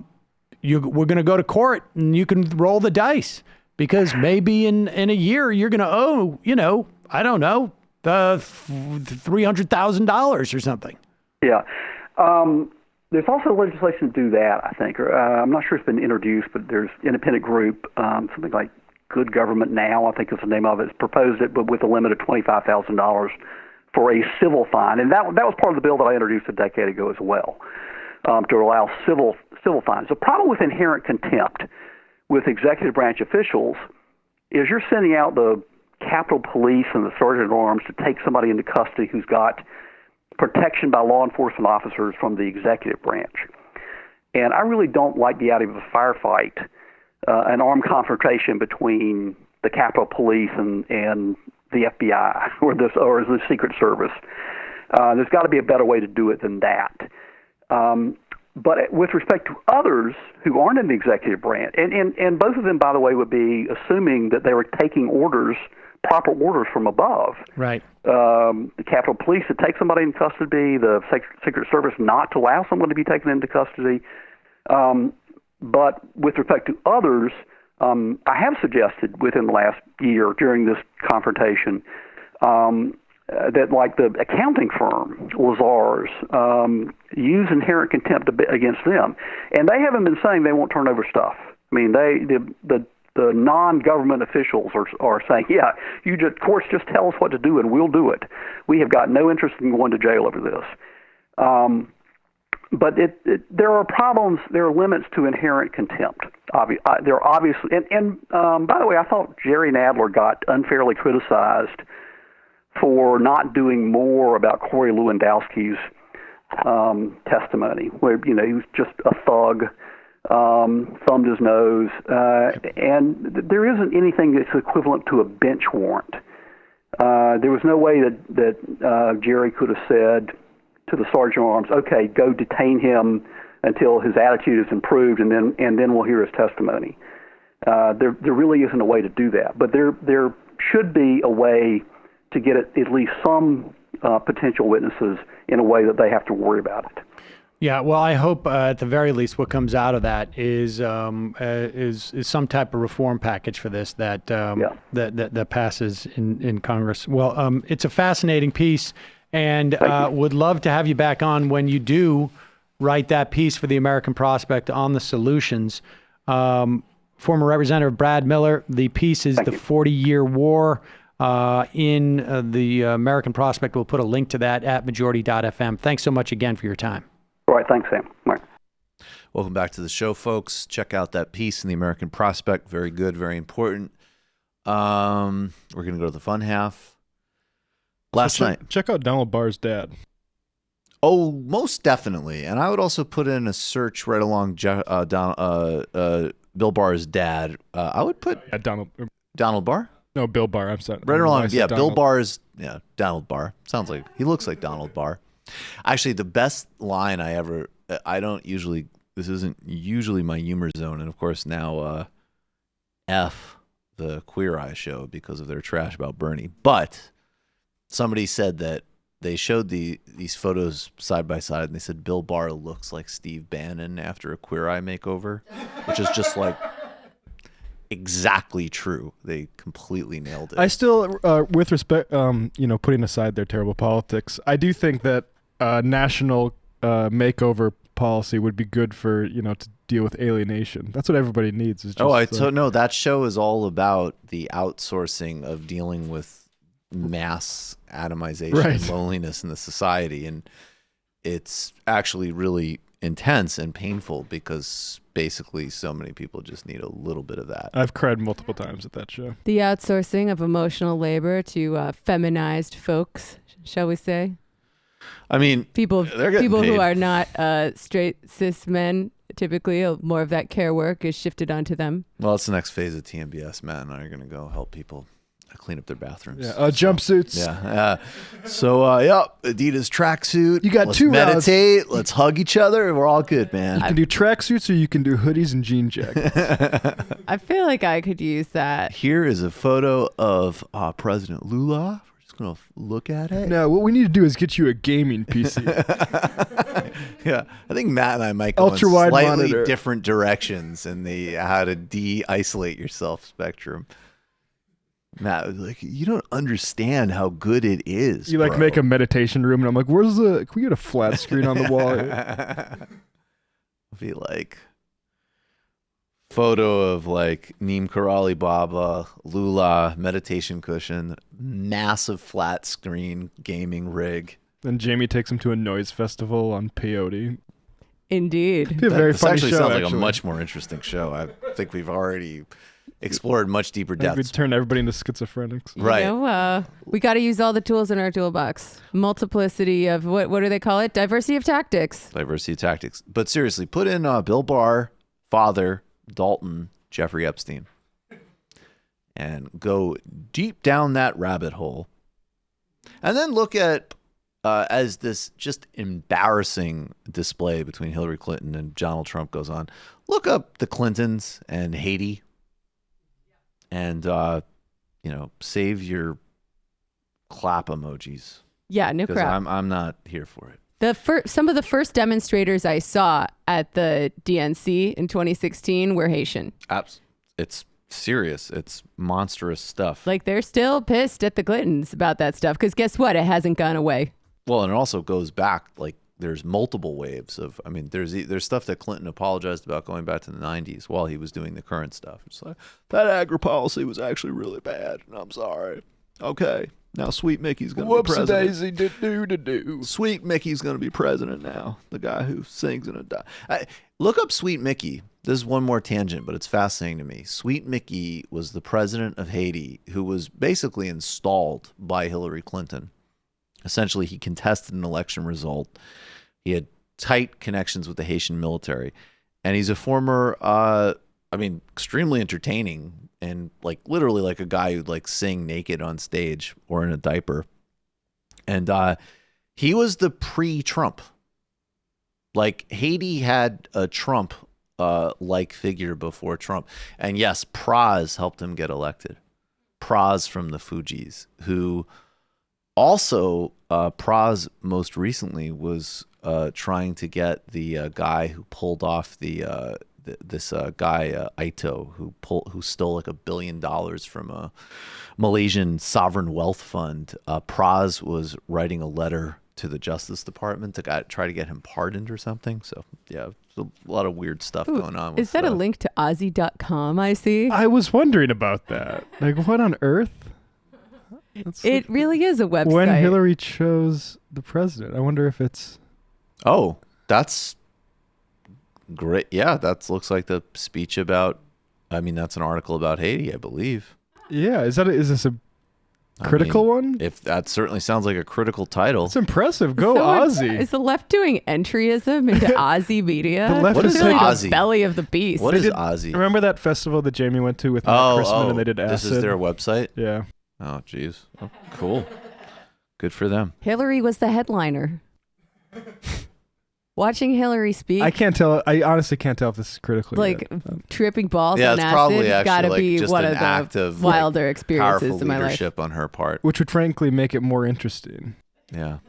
going to go to court and you can roll the dice, because maybe in a year you're going to owe, I don't know, $300,000 or something. Yeah. There's also legislation to do that, I think. I'm not sure it's been introduced, but there's an independent group, something like Good Government Now, I think is the name of it, has proposed it, but with a limit of $25,000 for a civil fine. And that was part of the bill that I introduced a decade ago as well, to allow civil fines. The problem with inherent contempt with executive branch officials is you're sending out the Capitol Police and the Sergeant at Arms to take somebody into custody who's got protection by law enforcement officers from the executive branch. And I really don't like the idea of a firefight, an armed confrontation between the Capitol Police and the FBI or the Secret Service. There's got to be a better way to do it than that. But with respect to others who aren't in the executive branch, and both of them, by the way, would be assuming that they were taking proper orders from above. Right. The Capitol Police to take somebody in custody, the Secret Service not to allow someone to be taken into custody. But with respect to others, I have suggested within the last year during this confrontation that like the accounting firm, Lazar's, use inherent contempt against them. And they haven't been saying they won't turn over stuff. I mean, the non-government officials are saying, yeah, of course, just tell us what to do and we'll do it. We have got no interest in going to jail over this. But there are problems, there are limits to inherent contempt. There are obviously, and by the way, I thought Jerry Nadler got unfairly criticized for not doing more about Corey Lewandowski's testimony, where, he was just a thug, thumbed his nose, and there isn't anything that's equivalent to a bench warrant. There was no way that Jerry could have said to the sergeant at arms, okay, go detain him until his attitude is improved, and then we'll hear his testimony. There really isn't a way to do that, but there should be a way to get at least some potential witnesses in a way that they have to worry about it. Yeah, well, I hope at the very least what comes out of that is some type of reform package for this that passes in Congress. Well, it's a fascinating piece, and would love to have you back on when you do write that piece for the American Prospect on the solutions. Former Representative Brad Miller, the piece is The 40-Year War. In the American Prospect, we'll put a link to that at majority.fm. Thanks so much again for your time. All right, thanks, Sam. All right. Welcome back to the show, folks. Check out that piece in the American Prospect. Very good, very important. We're going to go to the fun half. Last night. Check out Donald Barr's dad. Oh, most definitely. And I would also put in a search right along Bill Barr's dad. I would put Donald Barr? No, Bill Barr. I'm sorry. Right along, yeah. Bill Barr's, Donald Barr. Sounds like he looks like Donald Barr. Actually, the best line this isn't usually my humor zone, and of course now F the Queer Eye show because of their trash about Bernie. But somebody said that they showed these photos side by side, and they said Bill Barr looks like Steve Bannon after a Queer Eye makeover, which is just like exactly true. They completely nailed it. I still, with respect, putting aside their terrible politics, I do think that national makeover policy would be good for, to deal with alienation. That's what everybody needs. Is just, no, that show is all about the outsourcing of dealing with mass atomization and loneliness in the society. And it's actually really intense and painful because basically so many people just need a little bit of that. I've cried multiple times at that show. The outsourcing of emotional labor to feminized folks, shall we say? I mean, people who are not straight cis men, typically more of that care work is shifted onto them. Well, it's the next phase of TMBS. Matt and I are going to go help people clean up their bathrooms. Yeah, jumpsuits. Yeah. Adidas tracksuit. You got Let's two meditate. routes. Let's hug each other, and we're all good, man. You can do tracksuits or you can do hoodies and jean jackets. I feel like I could use that. Here is a photo of President Lula. We're just going to look at it. No, what we need to do is get you a gaming PC. Yeah, I think Matt and I might go in slightly different directions in the how to de-isolate yourself spectrum. Matt was like, you don't understand how good it is. You bro. Make a meditation room, and I'm like, can we get a flat screen on the wall? Be like photo of like Neem Karali Baba, Lula, meditation cushion, massive flat screen gaming rig. Then Jamie takes him to a noise festival on peyote. Indeed. It'd be a very funny show. Sounds like a much more interesting show. I think we've already explored much deeper depths. We'd turn everybody into schizophrenics. Right. We got to use all the tools in our toolbox. Multiplicity of, what do they call it? Diversity of tactics. Diversity of tactics. But seriously, put in Bill Barr, father, Dalton, Jeffrey Epstein, and go deep down that rabbit hole. And then look at, as this just embarrassing display between Hillary Clinton and Donald Trump goes on, look up the Clintons and Haiti. And, save your clap emojis. Yeah, no crap. I'm not here for it. Some of the first demonstrators I saw at the DNC in 2016 were Haitian. It's serious. It's monstrous stuff. Like, they're still pissed at the Clintons about that stuff because guess what? It hasn't gone away. Well, and it also goes back, like, there's multiple waves of, I mean, there's stuff that Clinton apologized about going back to the 90s while he was doing the current stuff. It's like, that agri-policy was actually really bad, and I'm sorry. Okay, now Sweet Mickey's going to be president. Whoopsie daisy, do. Sweet Mickey's going to be president now, the guy who sings in a look up Sweet Mickey. This is one more tangent, but it's fascinating to me. Sweet Mickey was the president of Haiti who was basically installed by Hillary Clinton. Essentially, he contested an election result. He had tight connections with the Haitian military. And he's a former, extremely entertaining and like literally like a guy who'd like sing naked on stage or in a diaper. And he was the pre-Trump. Like Haiti had a Trump like figure before Trump. And yes, Praz helped him get elected. Praz from the Fugees, who also Praz most recently was trying to get the guy who pulled off this guy Aito who stole like $1 billion from a Malaysian sovereign wealth fund. Praz was writing a letter to the Justice Department to try to get him pardoned or something. So yeah, a lot of weird stuff going on. Is that a link to Aussie.com? I see. I was wondering about that. Like, what on earth? It really is a website. When Hillary chose the president, I wonder if it's. Oh, that's great. Yeah, that looks like the speech about. I mean, that's an article about Haiti, I believe. Yeah, is this a critical one? If that certainly sounds like a critical title. It's impressive. Go Aussie. Is the left doing entryism into Aussie media? The left what is really Aussie? The belly of the beast. What is Aussie? Remember that festival that Jamie went to with Matt Christman and they did acid? This is their website? Yeah. Oh, geez. Oh, cool. Good for them. Hillary was the headliner. Watching Hillary speak. I can't tell. I honestly can't tell if this is critical. Like yet. Tripping balls yeah, on it's acid. probably Got to like be just one an of the act of wilder experiences powerful in my life. leadership on her part. Which would frankly make it more interesting. Yeah.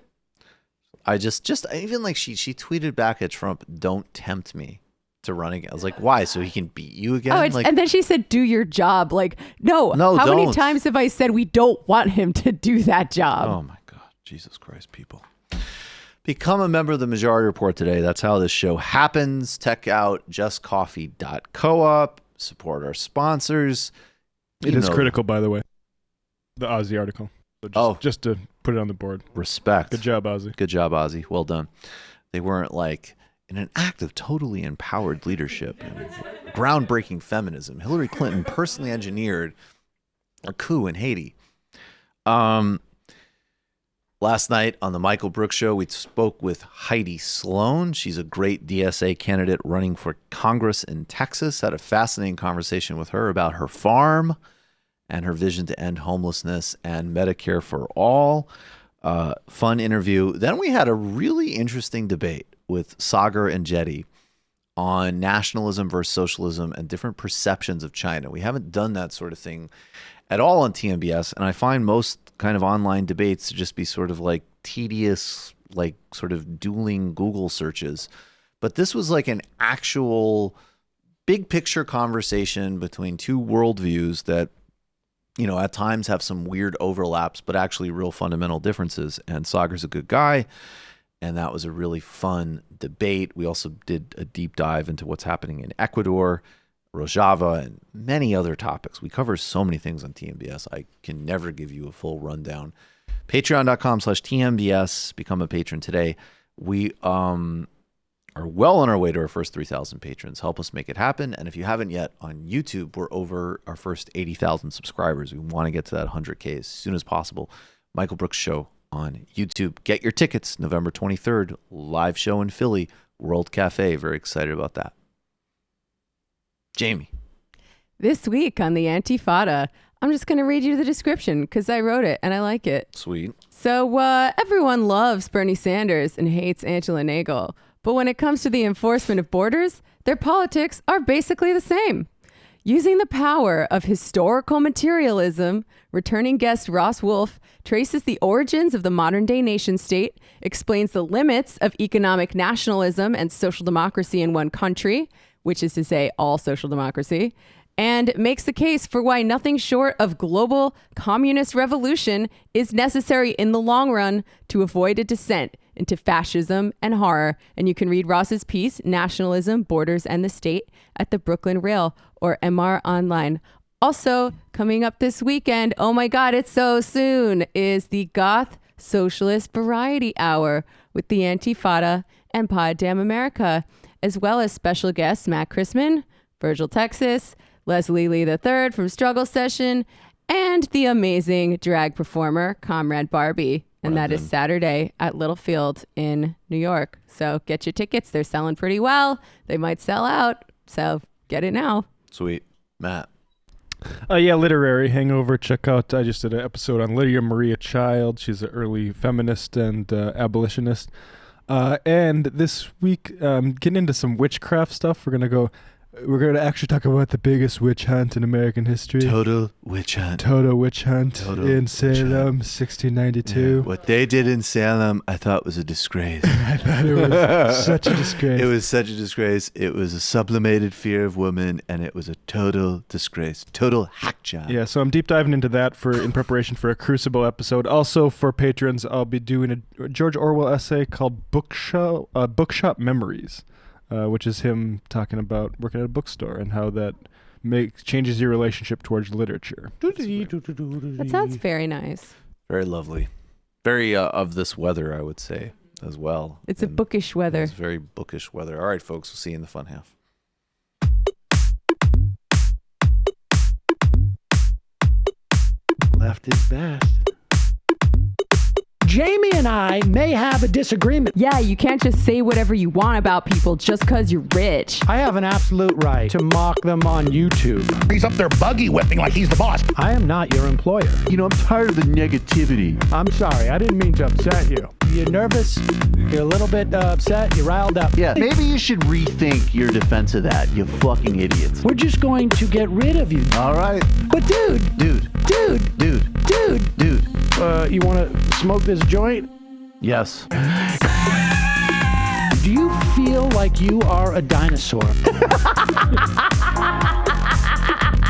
I just even like she tweeted back at Trump, "Don't tempt me to run again." I was like, why? So he can beat you again? Oh, like, and then she said, "Do your job." Like, no. No, How many don't. times have I said we don't want him to do that job? Oh my God, Jesus Christ, people! Become a member of the Majority Report today. That's how this show happens. Check out justcoffee.coop. Support our sponsors. It is critical, by the way. The Aussie article. So just to put it on the board. Respect. Good job, Ozzy. Good job, Ozzy. Well done. They weren't like, in an act of totally empowered leadership and groundbreaking feminism, Hillary Clinton personally engineered a coup in Haiti. Last night on the Michael Brooks Show, we spoke with Heidi Sloan. She's a great DSA candidate running for Congress in Texas. Had a fascinating conversation with her about her farm and her vision to end homelessness and Medicare for all. Fun interview. Then we had a really interesting debate with Sagar and Jetty on nationalism versus socialism and different perceptions of China. We haven't done that sort of thing at all on TMBS, and I find most kind of online debates to just be sort of like tedious, like sort of dueling Google searches. But this was like an actual big picture conversation between two worldviews that, you know, at times have some weird overlaps, but actually real fundamental differences. And Sagar's a good guy, and that was a really fun debate. We also did a deep dive into what's happening in Ecuador, Rojava, and many other topics. We cover so many things on TMBS. I can never give you a full rundown. Patreon.com/TMBS. Become a patron today. We are well on our way to our first 3,000 patrons. Help us make it happen. And if you haven't yet, on YouTube, we're over our first 80,000 subscribers. We want to get to that 100K as soon as possible. Michael Brooks Show on YouTube. Get your tickets. November 23rd, live show in Philly, World Cafe. Very excited about that. Jamie. This week on the Antifada, I'm just going to read you the description because I wrote it and I like it. Sweet. So everyone loves Bernie Sanders and hates Angela Nagel. But when it comes to the enforcement of borders, their politics are basically the same. Using the power of historical materialism, returning guest Ross Wolf traces the origins of the modern-day nation-state, explains the limits of economic nationalism and social democracy in one country, which is to say all social democracy, and makes the case for why nothing short of global communist revolution is necessary in the long run to avoid a descent into fascism and horror. And you can read Ross's piece, Nationalism, Borders, and the State, at the Brooklyn Rail or MR Online. Also, coming up this weekend, oh my God, it's so soon, is the Goth Socialist Variety Hour with the Antifada and Pod Damn America, as well as special guests Matt Christman, Virgil Texas, Leslie Lee III from Struggle Session, and the amazing drag performer Comrade Barbie. And that is Saturday at Littlefield in New York. So get your tickets. They're selling pretty well. They might sell out. So get it now. Sweet. Matt. Yeah, Literary Hangover. Check out, I just did an episode on Lydia Maria Child. She's an early feminist and abolitionist. And this week, getting into some witchcraft stuff. We're going to actually talk about the biggest witch hunt in American history. Total witch hunt In Salem, 1692. Yeah, what they did in Salem, I thought was a disgrace. I thought it was such a disgrace. It was such a disgrace. It was a sublimated fear of women, and it was a total disgrace. Total hack job. Yeah, so I'm deep diving into that in preparation for a Crucible episode. Also, for patrons, I'll be doing a George Orwell essay called Bookshop Memories. Which is him talking about working at a bookstore and how that changes your relationship towards literature. That sounds very nice. Very lovely. Very of this weather, I would say, as well. It's a bookish weather. It's very bookish weather. All right, folks, we'll see you in the fun half. Left is best. Jamie and I may have a disagreement. Yeah, you can't just say whatever you want about people just because you're rich. I have an absolute right to mock them on YouTube. He's up there buggy whipping like he's the boss. I am not your employer. You know, I'm tired of the negativity. I'm sorry, I didn't mean to upset you. You're nervous, you're a little bit upset, you're riled up. Yeah, maybe you should rethink your defense of that, you fucking idiots. We're just going to get rid of you. All right. But dude, you want to smoke this joint? Yes. Do you feel like you are a dinosaur?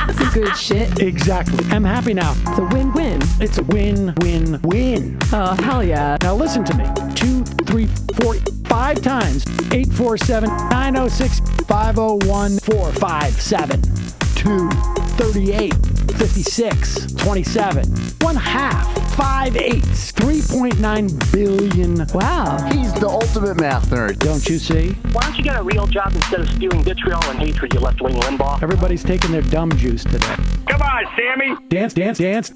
That's some good shit. Exactly. I'm happy now. It's a win-win. It's a win-win-win. Oh, hell yeah. Now listen to me. 2, 3, 4, 5 times. 847-906-501-457. 2, 38, 56, 27. 1/2. 5 eighths. 3.9 billion. Wow. He's the ultimate math nerd. Don't you see? Why don't you get a real job instead of spewing vitriol and hatred, you left-wing Limbaugh? Everybody's taking their dumb juice today. Come on, Sammy. Dance, dance, dance.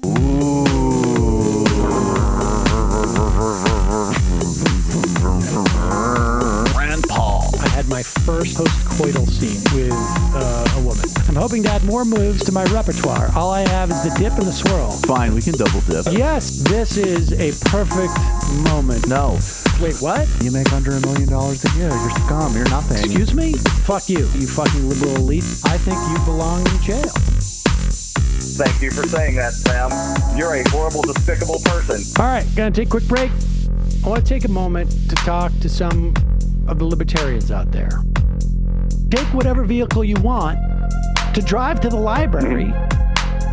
Paul. I had my first post-coital scene with a woman. I'm hoping to add more moves to my repertoire. All I have is the dip and the swirl. Fine, we can double dip. Yes, this is a perfect moment. No. Wait, what? You make under $1 million a year. You're scum. You're nothing. Excuse me? Fuck you, you fucking liberal elite. I think you belong in jail. Thank you for saying that, Sam. You're a horrible, despicable person. All right, gonna take a quick break. I want to take a moment to talk to some of the libertarians out there. Take whatever vehicle you want to drive to the library.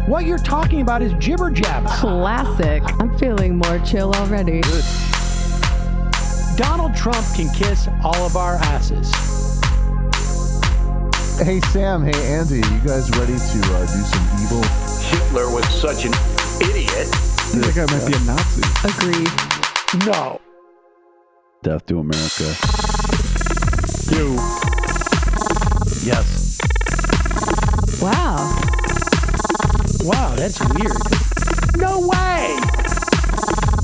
What you're talking about is jibber jabber. Classic. I'm feeling more chill already. Good. Donald Trump can kiss all of our asses. Hey Sam, hey Andy, you guys ready to do some evil? Hitler was such an idiot. That guy might be a Nazi. Agreed. No. Death to America. You. Yes. Wow. Wow, that's weird. No way!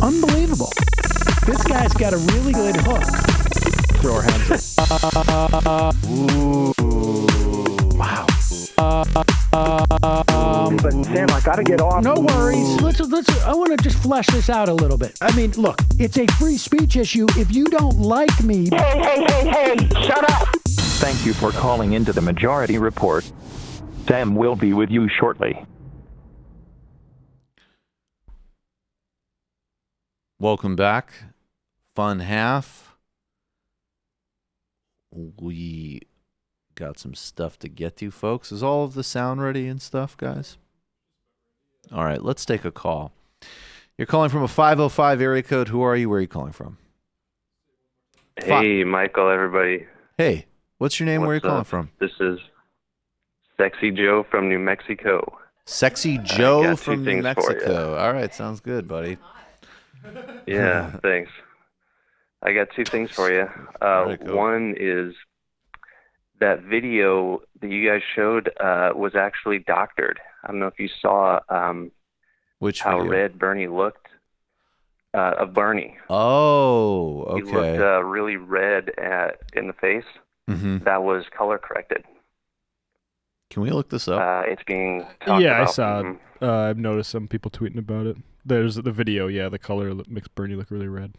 Unbelievable. This guy's got a really good hook. Throw our hands up. Ooh. Wow. But Sam, I gotta get off. No worries. Let's. I want to just flesh this out a little bit. I mean, look, it's a free speech issue. If you don't like me, Hey! Shut up! Thank you for calling into the Majority Report. Sam will be with you shortly. Welcome back. Fun half. We got some stuff to get to, folks. Is all of the sound ready and stuff, guys? All right, let's take a call. You're calling from a 505 area code. Who are you? Where are you calling from? Hey, Michael, everybody. Hey, what's your name? Where are you calling from? This is Sexy Joe from New Mexico. Sexy Joe from New Mexico. All right, sounds good, buddy. Yeah, thanks. I got two things for you. One is that video that you guys showed was actually doctored. I don't know if you saw how red Bernie looked. Of Bernie. Oh, okay. He looked really red in the face. Mm-hmm. That was color corrected. Can we look this up? It's being talked about. Yeah, I saw it. I've noticed some people tweeting about it. There's the video. Yeah, the color makes Bernie look really red.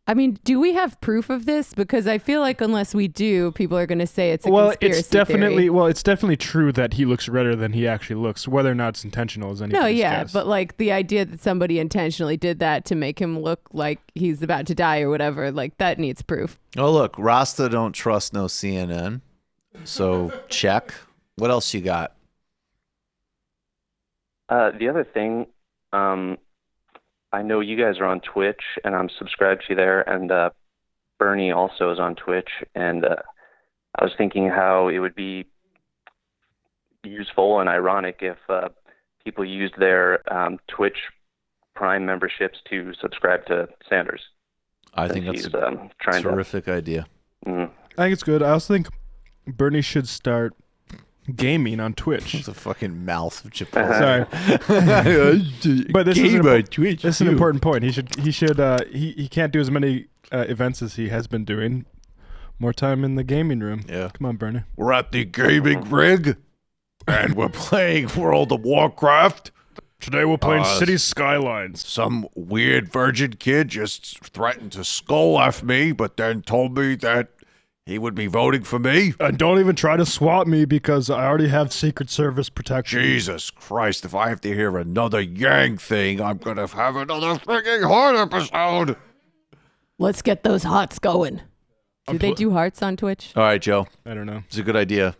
I mean, do we have proof of this? Because I feel like unless we do, people are going to say it's a conspiracy theory. It's definitely true that he looks redder than he actually looks. Whether or not it's intentional is anybody's guess. But like the idea that somebody intentionally did that to make him look like he's about to die or whatever, like that needs proof. Oh, look, Rasta don't trust no CNN. So check. What else you got? The other thing, I know you guys are on Twitch, and I'm subscribed to you there, and Bernie also is on Twitch, and I was thinking how it would be useful and ironic if people used their Twitch Prime memberships to subscribe to Sanders. I think that's a terrific idea. Mm. I think it's good. I also think Bernie should start gaming on Twitch. It's a fucking mouth of Chipotle. Sorry. But this is an important point. He can't do as many events as he has been doing. More time in the gaming room. Yeah. Come on, Bernie. We're at the gaming rig, and we're playing World of Warcraft. Today we're playing Cities Skylines. Some weird virgin kid just threatened to skull F me, but then told me that he would be voting for me. And don't even try to swat me because I already have Secret Service protection. Jesus Christ, if I have to hear another Yang thing, I'm going to have another freaking heart episode. Let's get those hearts going. Do they do hearts on Twitch? All right, Joe. I don't know. It's a good idea.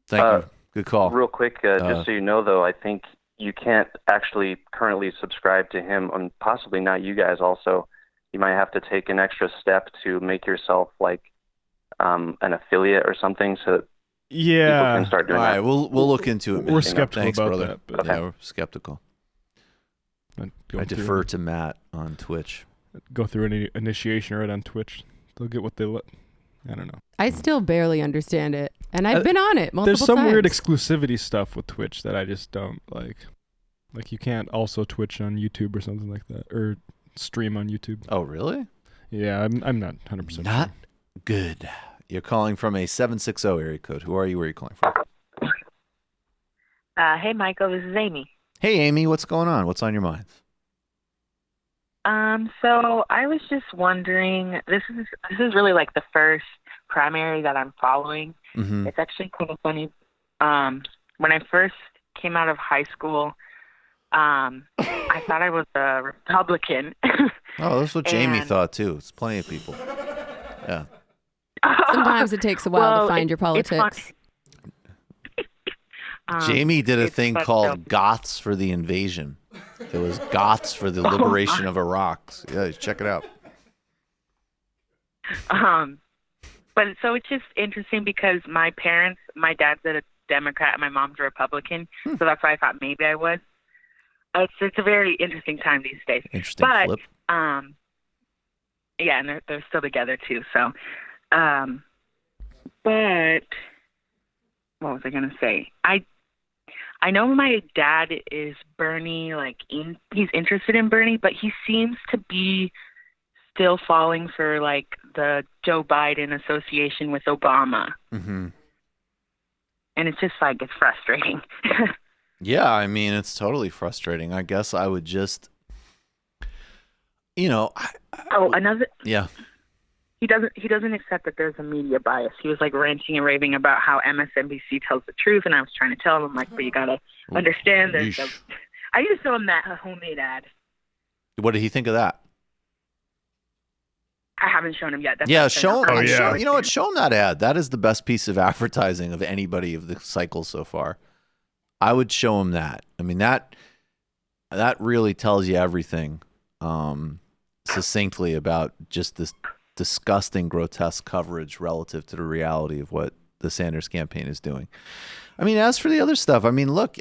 Thank you. Good call. Real quick, just so you know, though, I think you can't actually currently subscribe to him, and possibly not you guys also. You might have to take an extra step to make yourself like an affiliate or something, so people can start doing that. All right, we'll look into it. We're skeptical Thanks, about brother. that. But Yeah, we're skeptical. I defer to Matt on Twitch. Go through any initiation right on Twitch. They'll get what they let. I don't know. I still barely understand it, and I've been on it multiple times. There's some times. weird exclusivity stuff with Twitch that I just don't like. Like you can't also Twitch on YouTube or something like that, or stream on YouTube. Oh, really? Yeah, I'm not 100%. Not good. You're calling from a 760 area code. Who are you? Where are you calling from? Hey, Michael. This is Amy. Hey, Amy. What's going on? What's on your mind? So I was just wondering. This is really like the first primary that I'm following. Mm-hmm. It's actually kind of funny. When I first came out of high school, I thought I was a Republican. Oh, that's what Jamie thought too. It's plenty of people. Yeah. Sometimes it takes a while to find your politics. Jamie did a thing called Goths for the Invasion. It was Goths for the Liberation of Iraq. Yeah, check it out. But so it's just interesting because my dad's a Democrat and my mom's a Republican, so that's why I thought maybe I was. It's a very interesting time these days. Interesting flip. Yeah, and they're still together too. So, but what was I gonna say? I know my dad is Bernie, he's interested in Bernie, but he seems to be still falling for like the Joe Biden association with Obama. Mm-hmm. And it's just like, it's frustrating. Yeah, I mean, it's totally frustrating. I guess I would just, another. Yeah. He doesn't accept that there's a media bias. He was like ranting and raving about how MSNBC tells the truth, and I was trying to tell him, but you gotta understand there's I need to show him that homemade ad. What did he think of that? I haven't shown him yet. That's Yeah, what I'm saying. show him. You know what? Show him that ad. That is the best piece of advertising of anybody of the cycle so far. I would show him that. I mean, that really tells you everything succinctly about just this disgusting, grotesque coverage relative to the reality of what the Sanders campaign is doing. I mean, as for the other stuff, I mean, look,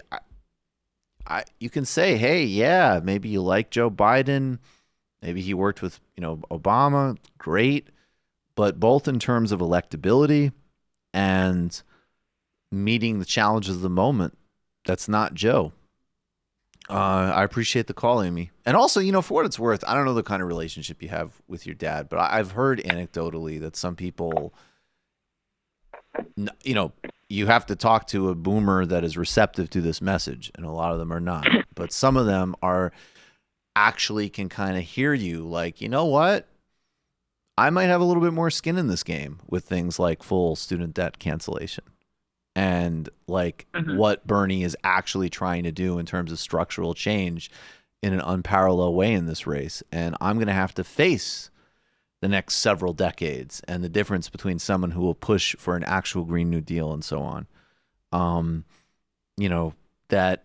you can say, hey, yeah, maybe you like Joe Biden. Maybe he worked with, Obama. Great. But both in terms of electability and meeting the challenges of the moment, that's not Joe. I appreciate the call, Amy. And also, for what it's worth, I don't know the kind of relationship you have with your dad, but I've heard anecdotally that some people, you have to talk to a boomer that is receptive to this message, and a lot of them are not. But some of them are actually can kind of hear you like, you know what? I might have a little bit more skin in this game with things like full student debt cancellation and like what Bernie is actually trying to do in terms of structural change in an unparalleled way in this race. And I'm going to have to face the next several decades and the difference between someone who will push for an actual Green New Deal and so on. That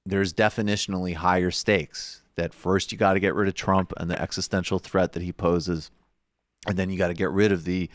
there's definitionally higher stakes. That first you got to get rid of Trump and the existential threat that he poses. And then you got to get rid of the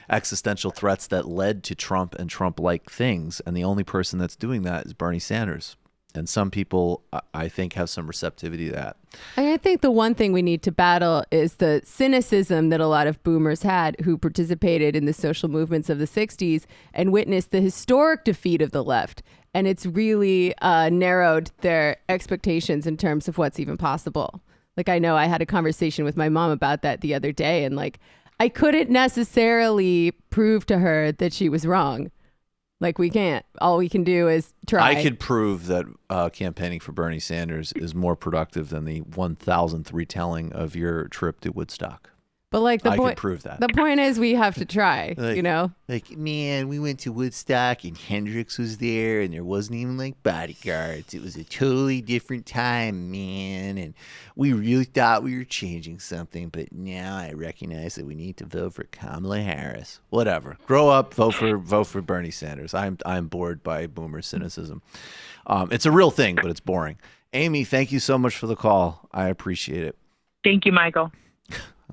existential threats that led to Trump and Trump-like things. And the only person that's doing that is Bernie Sanders. And some people, I think, have some receptivity to that. I think the one thing we need to battle is the cynicism that a lot of boomers had who participated in the social movements of the 60s and witnessed the historic defeat of the left. And it's really narrowed their expectations in terms of what's even possible. Like, I know I had a conversation with my mom about that the other day, and like, I couldn't necessarily prove to her that she was wrong. Like, we can't. All we can do is try. I could prove that campaigning for Bernie Sanders is more productive than the 1,000th retelling of your trip to Woodstock. But like I could prove that. The point is we have to try, Like, man, we went to Woodstock and Hendrix was there and there wasn't even like bodyguards. It was a totally different time, man. And we really thought we were changing something, but now I recognize that we need to vote for Kamala Harris. Whatever. Grow up, vote for Bernie Sanders. I'm bored by boomer cynicism. It's a real thing, but it's boring. Amy, thank you so much for the call. I appreciate it. Thank you, Michael.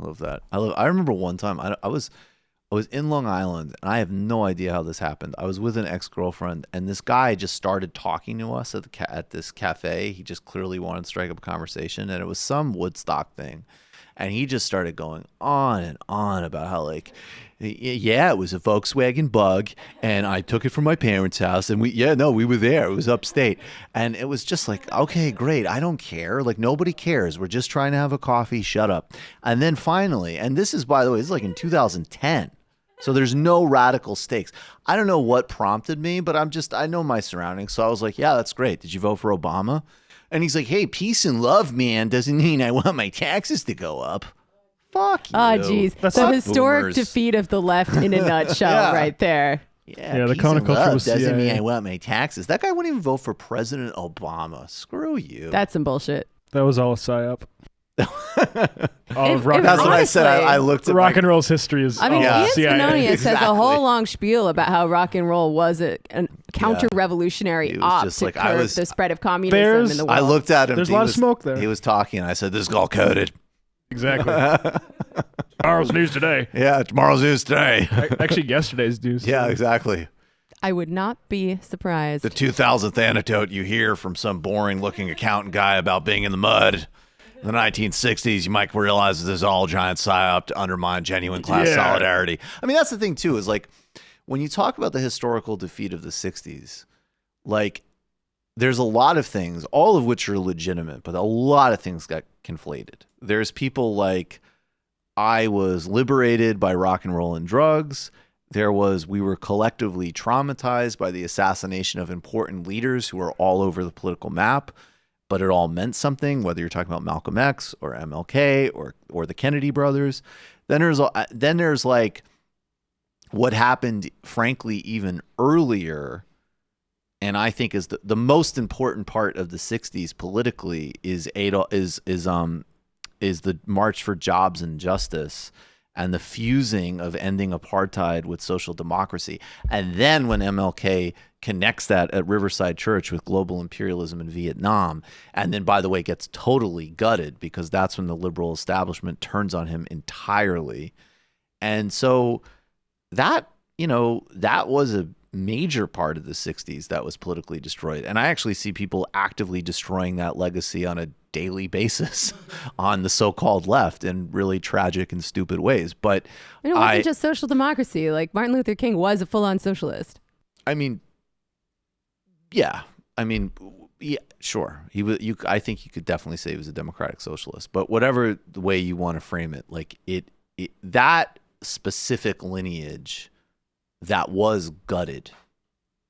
I love that. I remember one time I was in Long Island and I have no idea how this happened. I was with an ex-girlfriend and this guy just started talking to us at this cafe. He just clearly wanted to strike up a conversation and it was some Woodstock thing. And he just started going on and on about how like, yeah, it was a Volkswagen Bug and I took it from my parents' house and we were there. It was upstate. And it was just like, okay, great. I don't care. Like nobody cares. We're just trying to have a coffee. Shut up. And then finally, and this is, by the way, this is like in 2010. So there's no radical stakes. I don't know what prompted me, but I know my surroundings. So I was like, yeah, that's great. Did you vote for Obama? And he's like, hey, peace and love, man, doesn't mean I want my taxes to go up. Fuck you. Oh, geez. The historic boomers. Defeat of the left in a nutshell right there. Yeah, the counterculture was doesn't CIA. mean I want my taxes. That guy wouldn't even vote for President Obama. Screw you. That's some bullshit. That was all a psyop. That's what I said. I looked at rock and roll's history is. I mean, Ian CIA. Spinonius has a whole long spiel about how rock and roll was a counter-revolutionary op just to like, curb the spread of communism in the world. I looked at him. There's a lot of smoke there. He was talking. And I said, "This is all coded." Exactly. Tomorrow's news today. Yeah, tomorrow's news today. Actually, yesterday's news. Yeah, exactly. I would not be surprised. The 2000th anecdote you hear from some boring-looking accountant guy about being in the mud. In the 1960s, you might realize this is all a giant psyop to undermine genuine class solidarity. I mean, that's the thing, too, is like when you talk about the historical defeat of the 60s, like there's a lot of things, all of which are legitimate, but a lot of things got conflated. There's people like, I was liberated by rock and roll and drugs. We were collectively traumatized by the assassination of important leaders who are all over the political map. But it all meant something, whether you're talking about Malcolm X or MLK or the Kennedy brothers. Then there's like what happened, frankly, even earlier, and I think is the most important part of the 60s politically is the March for Jobs and Justice and the fusing of ending apartheid with social democracy. And then when MLK connects that at Riverside Church with global imperialism in Vietnam, and then, by the way, gets totally gutted because that's when the liberal establishment turns on him entirely. And so that, that was a major part of the 60s that was politically destroyed. And I actually see people actively destroying that legacy on a daily basis on the so-called left in really tragic and stupid ways. But it wasn't just social democracy. Like Martin Luther King was a full-on socialist. I mean, yeah, sure. He was. I think you could definitely say he was a democratic socialist. But whatever the way you want to frame it, like that specific lineage that was gutted,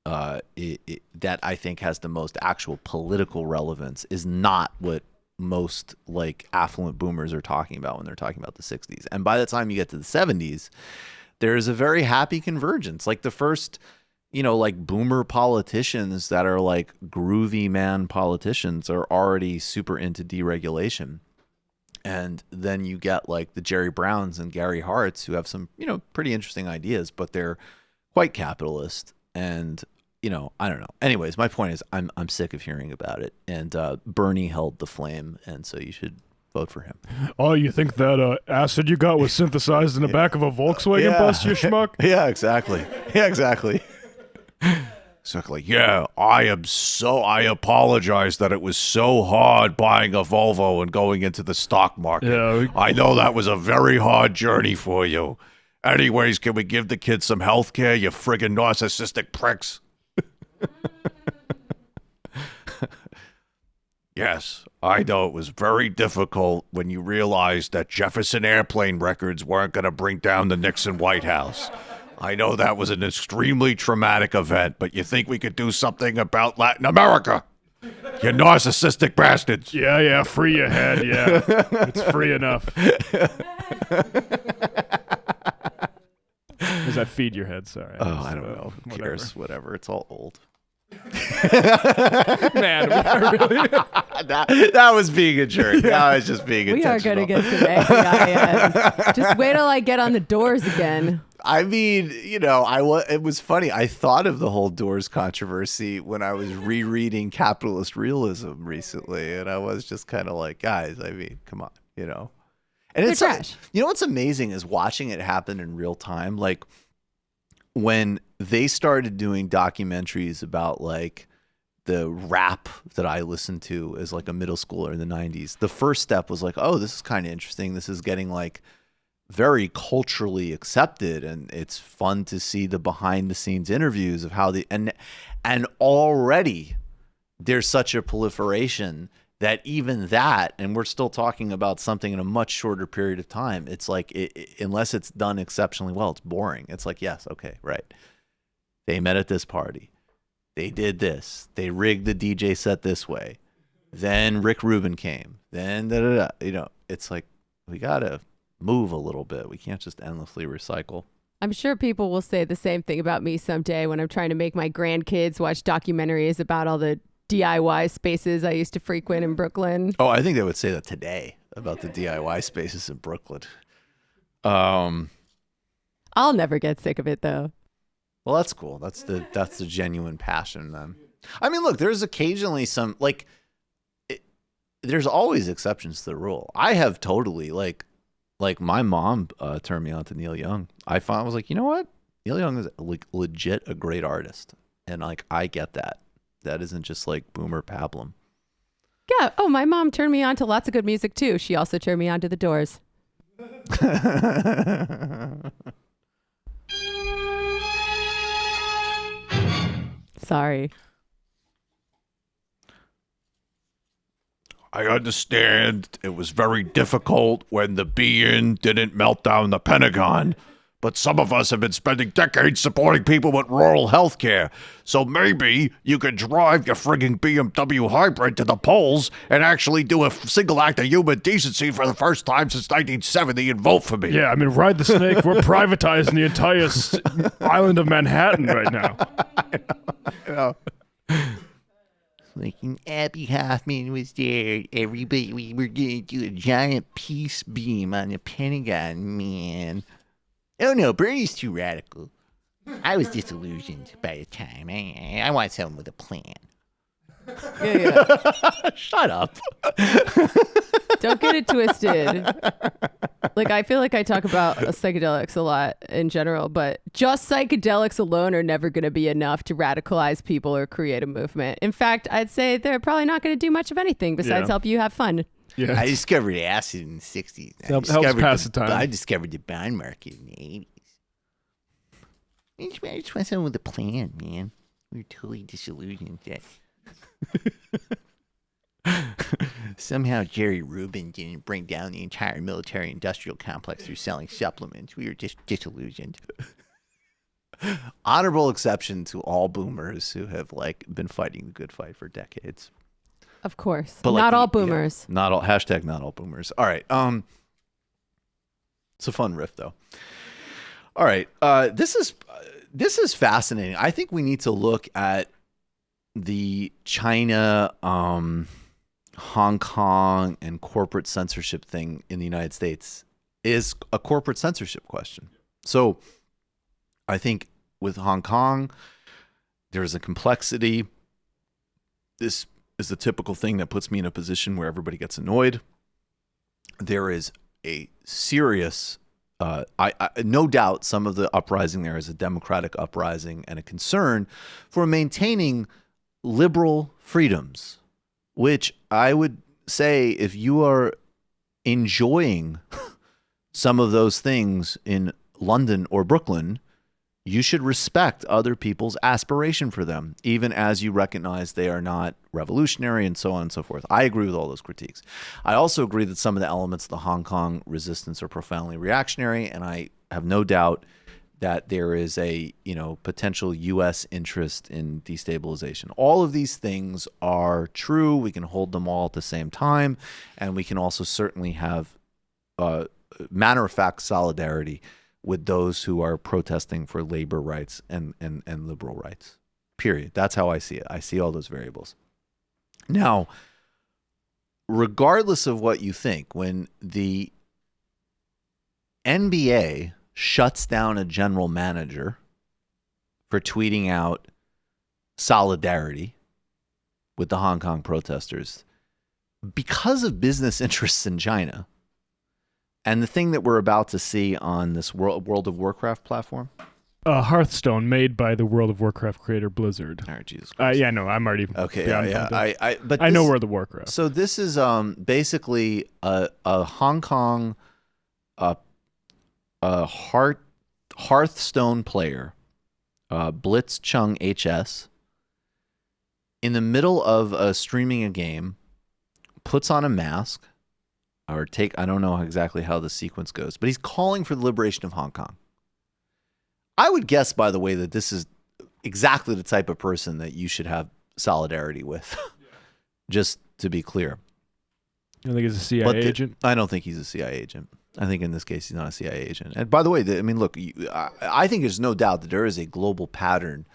that I think has the most actual political relevance is not what most like affluent boomers are talking about when they're talking about the 60s. And by the time you get to the 70s, there's a very happy convergence. Like the first, like boomer politicians that are like groovy man politicians are already super into deregulation. And then you get like the Jerry Browns and Gary Harts who have some, pretty interesting ideas, but they're quite capitalist. And, I don't know. Anyways, my point is I'm sick of hearing about it. And Bernie held the flame. And so you should vote for him. Oh, you think that acid you got was synthesized in the back of a Volkswagen bus, you schmuck? Yeah, exactly. Yeah, exactly. So like, I apologize that it was so hard buying a Volvo and going into the stock market. Yeah, I know that was a very hard journey for you. Anyways, can we give the kids some health care, you friggin' narcissistic pricks? Yes, I know it was very difficult when you realized that Jefferson Airplane records weren't going to bring down the Nixon White House. I know that was an extremely traumatic event, but you think we could do something about Latin America? You narcissistic bastards. Yeah, free your head, yeah. It's free enough. Does that feed your head? Sorry. I don't know. Who cares? Whatever. It's all old. Man, really? that was being a jerk. That was just being intentional. We are going to get some AIS. Just wait till I get on the doors again. I mean, it was funny. I thought of the whole Doors controversy when I was rereading Capitalist Realism recently, and I was just kind of like, guys, I mean, come on, And it's trash. What's amazing is watching it happen in real time. Like when they started doing documentaries about like the rap that I listened to as like a middle schooler in the 90s, the first step was like, oh, this is kind of interesting. This is getting like very culturally accepted, and it's fun to see the behind the scenes interviews of how and already there's such a proliferation that even that, and we're still talking about something in a much shorter period of time, it's like unless it's done exceptionally well, it's boring. It's like, yes, okay, right. They met at this party. They did this. They rigged the DJ set this way. Then Rick Rubin came. Then it's like we gotta move a little bit. We can't just endlessly recycle. I'm sure people will say the same thing about me someday when I'm trying to make my grandkids watch documentaries about all the DIY spaces I used to frequent in Brooklyn. Oh, I think they would say that today about the DIY spaces in Brooklyn. I'll never get sick of it though. Well, that's cool. That's the genuine passion then. I mean, look, there's occasionally some there's always exceptions to the rule. I have totally like my mom turned me on to Neil Young. I was like, you know what? Neil Young is like legit a great artist. And like, I get that. That isn't just like boomer pablum. Yeah. Oh, my mom turned me on to lots of good music too. She also turned me on to the Doors. Sorry. I understand it was very difficult when the be-in didn't melt down the Pentagon, but some of us have been spending decades supporting people with rural health care. So maybe you could drive your frigging BMW hybrid to the polls and actually do a single act of human decency for the first time since 1970 and vote for me. Yeah, I mean, ride the snake. We're privatizing the entire island of Manhattan right now. I know. Like, Abby Hoffman was there. Everybody, we were going to do a giant peace beam on the Pentagon, man. Oh, no, Bernie's too radical. I was disillusioned by the time. I want someone with a plan. Yeah. Shut up. Don't get it twisted. Like, I feel like I talk about psychedelics a lot in general, but just psychedelics alone are never going to be enough to radicalize people or create a movement. In fact, I'd say they're probably not going to do much of anything besides help you have fun. Yeah. I discovered acid in the 60s. Helps pass the time. I discovered the bond market in the 80s. I just want someone with a plan, man. We were totally disillusioned that somehow Jerry Rubin didn't bring down the entire military-industrial complex through selling supplements. We were just disillusioned. Honorable exception to all boomers who have been fighting the good fight for decades. Of course. But not all boomers. Yeah, not all. Hashtag not all boomers. All right. It's a fun riff, though. All right. This is fascinating. I think we need to look at the China, Hong Kong, and corporate censorship thing in the United States is a corporate censorship question. So I think with Hong Kong, there's a complexity. This is the typical thing that puts me in a position where everybody gets annoyed. There is a serious, no doubt some of the uprising there is a democratic uprising and a concern for maintaining liberal freedoms, which I would say if you are enjoying some of those things in London or Brooklyn, you should respect other people's aspiration for them, even as you recognize they are not revolutionary and so on and so forth. I agree with all those critiques. I also agree that some of the elements of the Hong Kong resistance are profoundly reactionary, and I have no doubt that there is a potential U.S. interest in destabilization. All of these things are true. We can hold them all at the same time, and we can also certainly have matter-of-fact solidarity with those who are protesting for labor rights and liberal rights. Period. That's how I see it. I see all those variables. Now, regardless of what you think, when the NBA shuts down a general manager for tweeting out solidarity with the Hong Kong protesters because of business interests in China, and the thing that we're about to see on this World of Warcraft platform? Hearthstone, made by the World of Warcraft creator Blizzard. All right, Jesus Christ. Yeah, no, I'm already... Okay, yeah. But I know World of Warcraft. So this is basically a Hong Kong Hearthstone player, Blitz Chung HS, in the middle of streaming a game, puts on a mask, I don't know exactly how the sequence goes, but he's calling for the liberation of Hong Kong. I would guess, by the way, that this is exactly the type of person that you should have solidarity with, just to be clear. You think he's a CIA agent? I don't think he's a CIA agent. I think in this case, he's not a CIA agent. And by the way, look, I think there's no doubt that there is a global pattern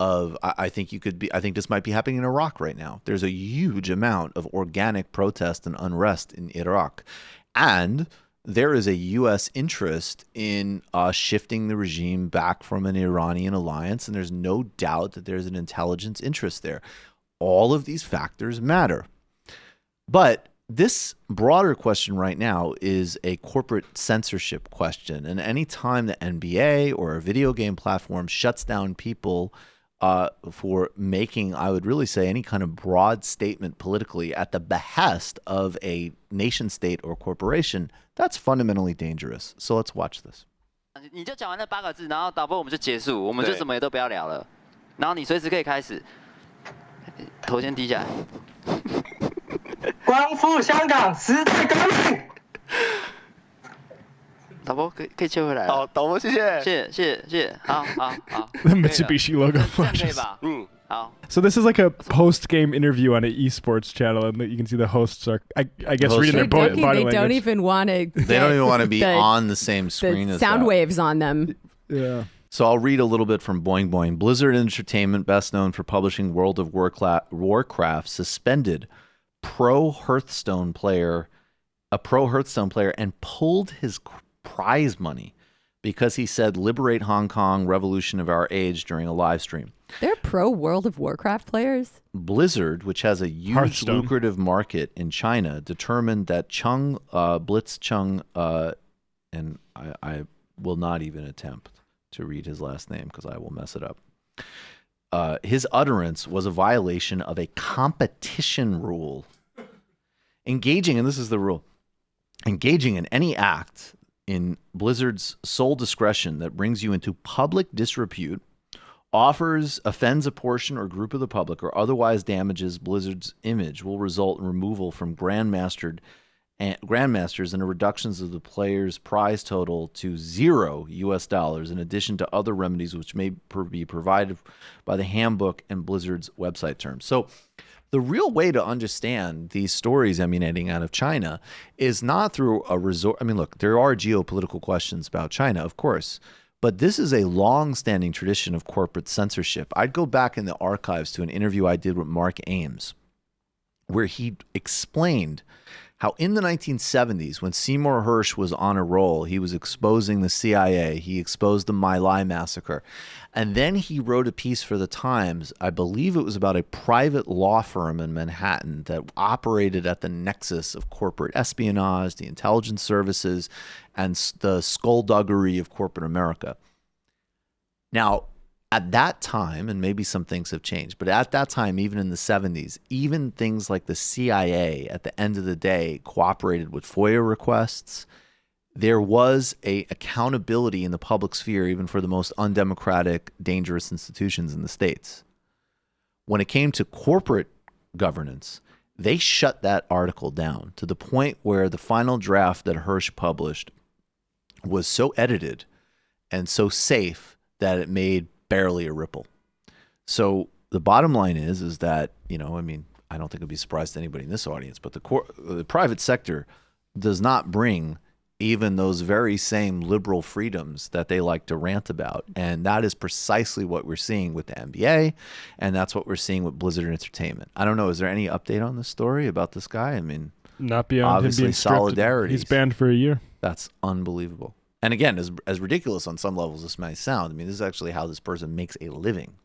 of, I think this might be happening in Iraq right now. There's a huge amount of organic protest and unrest in Iraq. And there is a U.S. interest in shifting the regime back from an Iranian alliance. And there's no doubt that there's an intelligence interest there. All of these factors matter. But this broader question right now is a corporate censorship question. And any time the NBA or a video game platform shuts down people for making, I would really say, any kind of broad statement politically at the behest of a nation state or corporation, that's fundamentally dangerous. So let's watch this. 你就讲完那8个字，然后导播我们就结束，我们就什么也都不要聊了。然后你随时可以开始，头先低下来。光复香港，时代革命。导播可以切回来。好，导播谢谢，好。The Mitsubishi logo flashes. 好。 So this is like a post-game interview on an esports channel, and you can see the hosts are, I guess, reading their body language. They don't even want to. They don't even want to be on the same screen as sound that. waves on them. Yeah. So I'll read a little bit from Boing Boing. Blizzard Entertainment, best known for publishing World of Warcraft, suspended a pro Hearthstone player, and pulled his prize money because he said "Liberate Hong Kong, Revolution of Our Age" during a live stream. They're pro World of Warcraft players? Blizzard, which has a huge lucrative market in China, determined that Blitzchung, and I will not even attempt to read his last name because I will mess it up. His utterance was a violation of a competition rule. Engaging, and this is the rule, engaging in any act in Blizzard's sole discretion that brings you into public disrepute, offends a portion or group of the public, or otherwise damages Blizzard's image will result in removal from grandmasters and a reductions of the player's prize total to $0 in addition to other remedies which may be provided by the handbook and Blizzard's website terms. So the real way to understand these stories emanating out of China is not through a resort. I mean, look, there are geopolitical questions about China, of course, but this is a long-standing tradition of corporate censorship. I'd go back in the archives to an interview I did with Mark Ames, where he explained how in the 1970s, when Seymour Hersh was on a roll, he was exposing the CIA, he exposed the My Lai massacre, and then he wrote a piece for the Times, I believe it was about a private law firm in Manhattan that operated at the nexus of corporate espionage, the intelligence services, and the skullduggery of corporate America. Now, at that time, and maybe some things have changed, but at that time, even in the 70s, even things like the CIA at the end of the day cooperated with FOIA requests. There was a accountability in the public sphere, even for the most undemocratic, dangerous institutions in the States. When it came to corporate governance, they shut that article down to the point where the final draft that Hersh published was so edited and so safe that it made barely a ripple. So the bottom line is that, I don't think it'd be a surprise to anybody in this audience, but the private sector does not bring even those very same liberal freedoms that they like to rant about. And that is precisely what we're seeing with the NBA, and that's what we're seeing with Blizzard Entertainment. I don't know, is there any update on this story about this guy? I mean, not beyond obviously him being solidarity. He's banned for a year. That's unbelievable. And again, as ridiculous on some levels this might sound, I mean, this is actually how this person makes a living.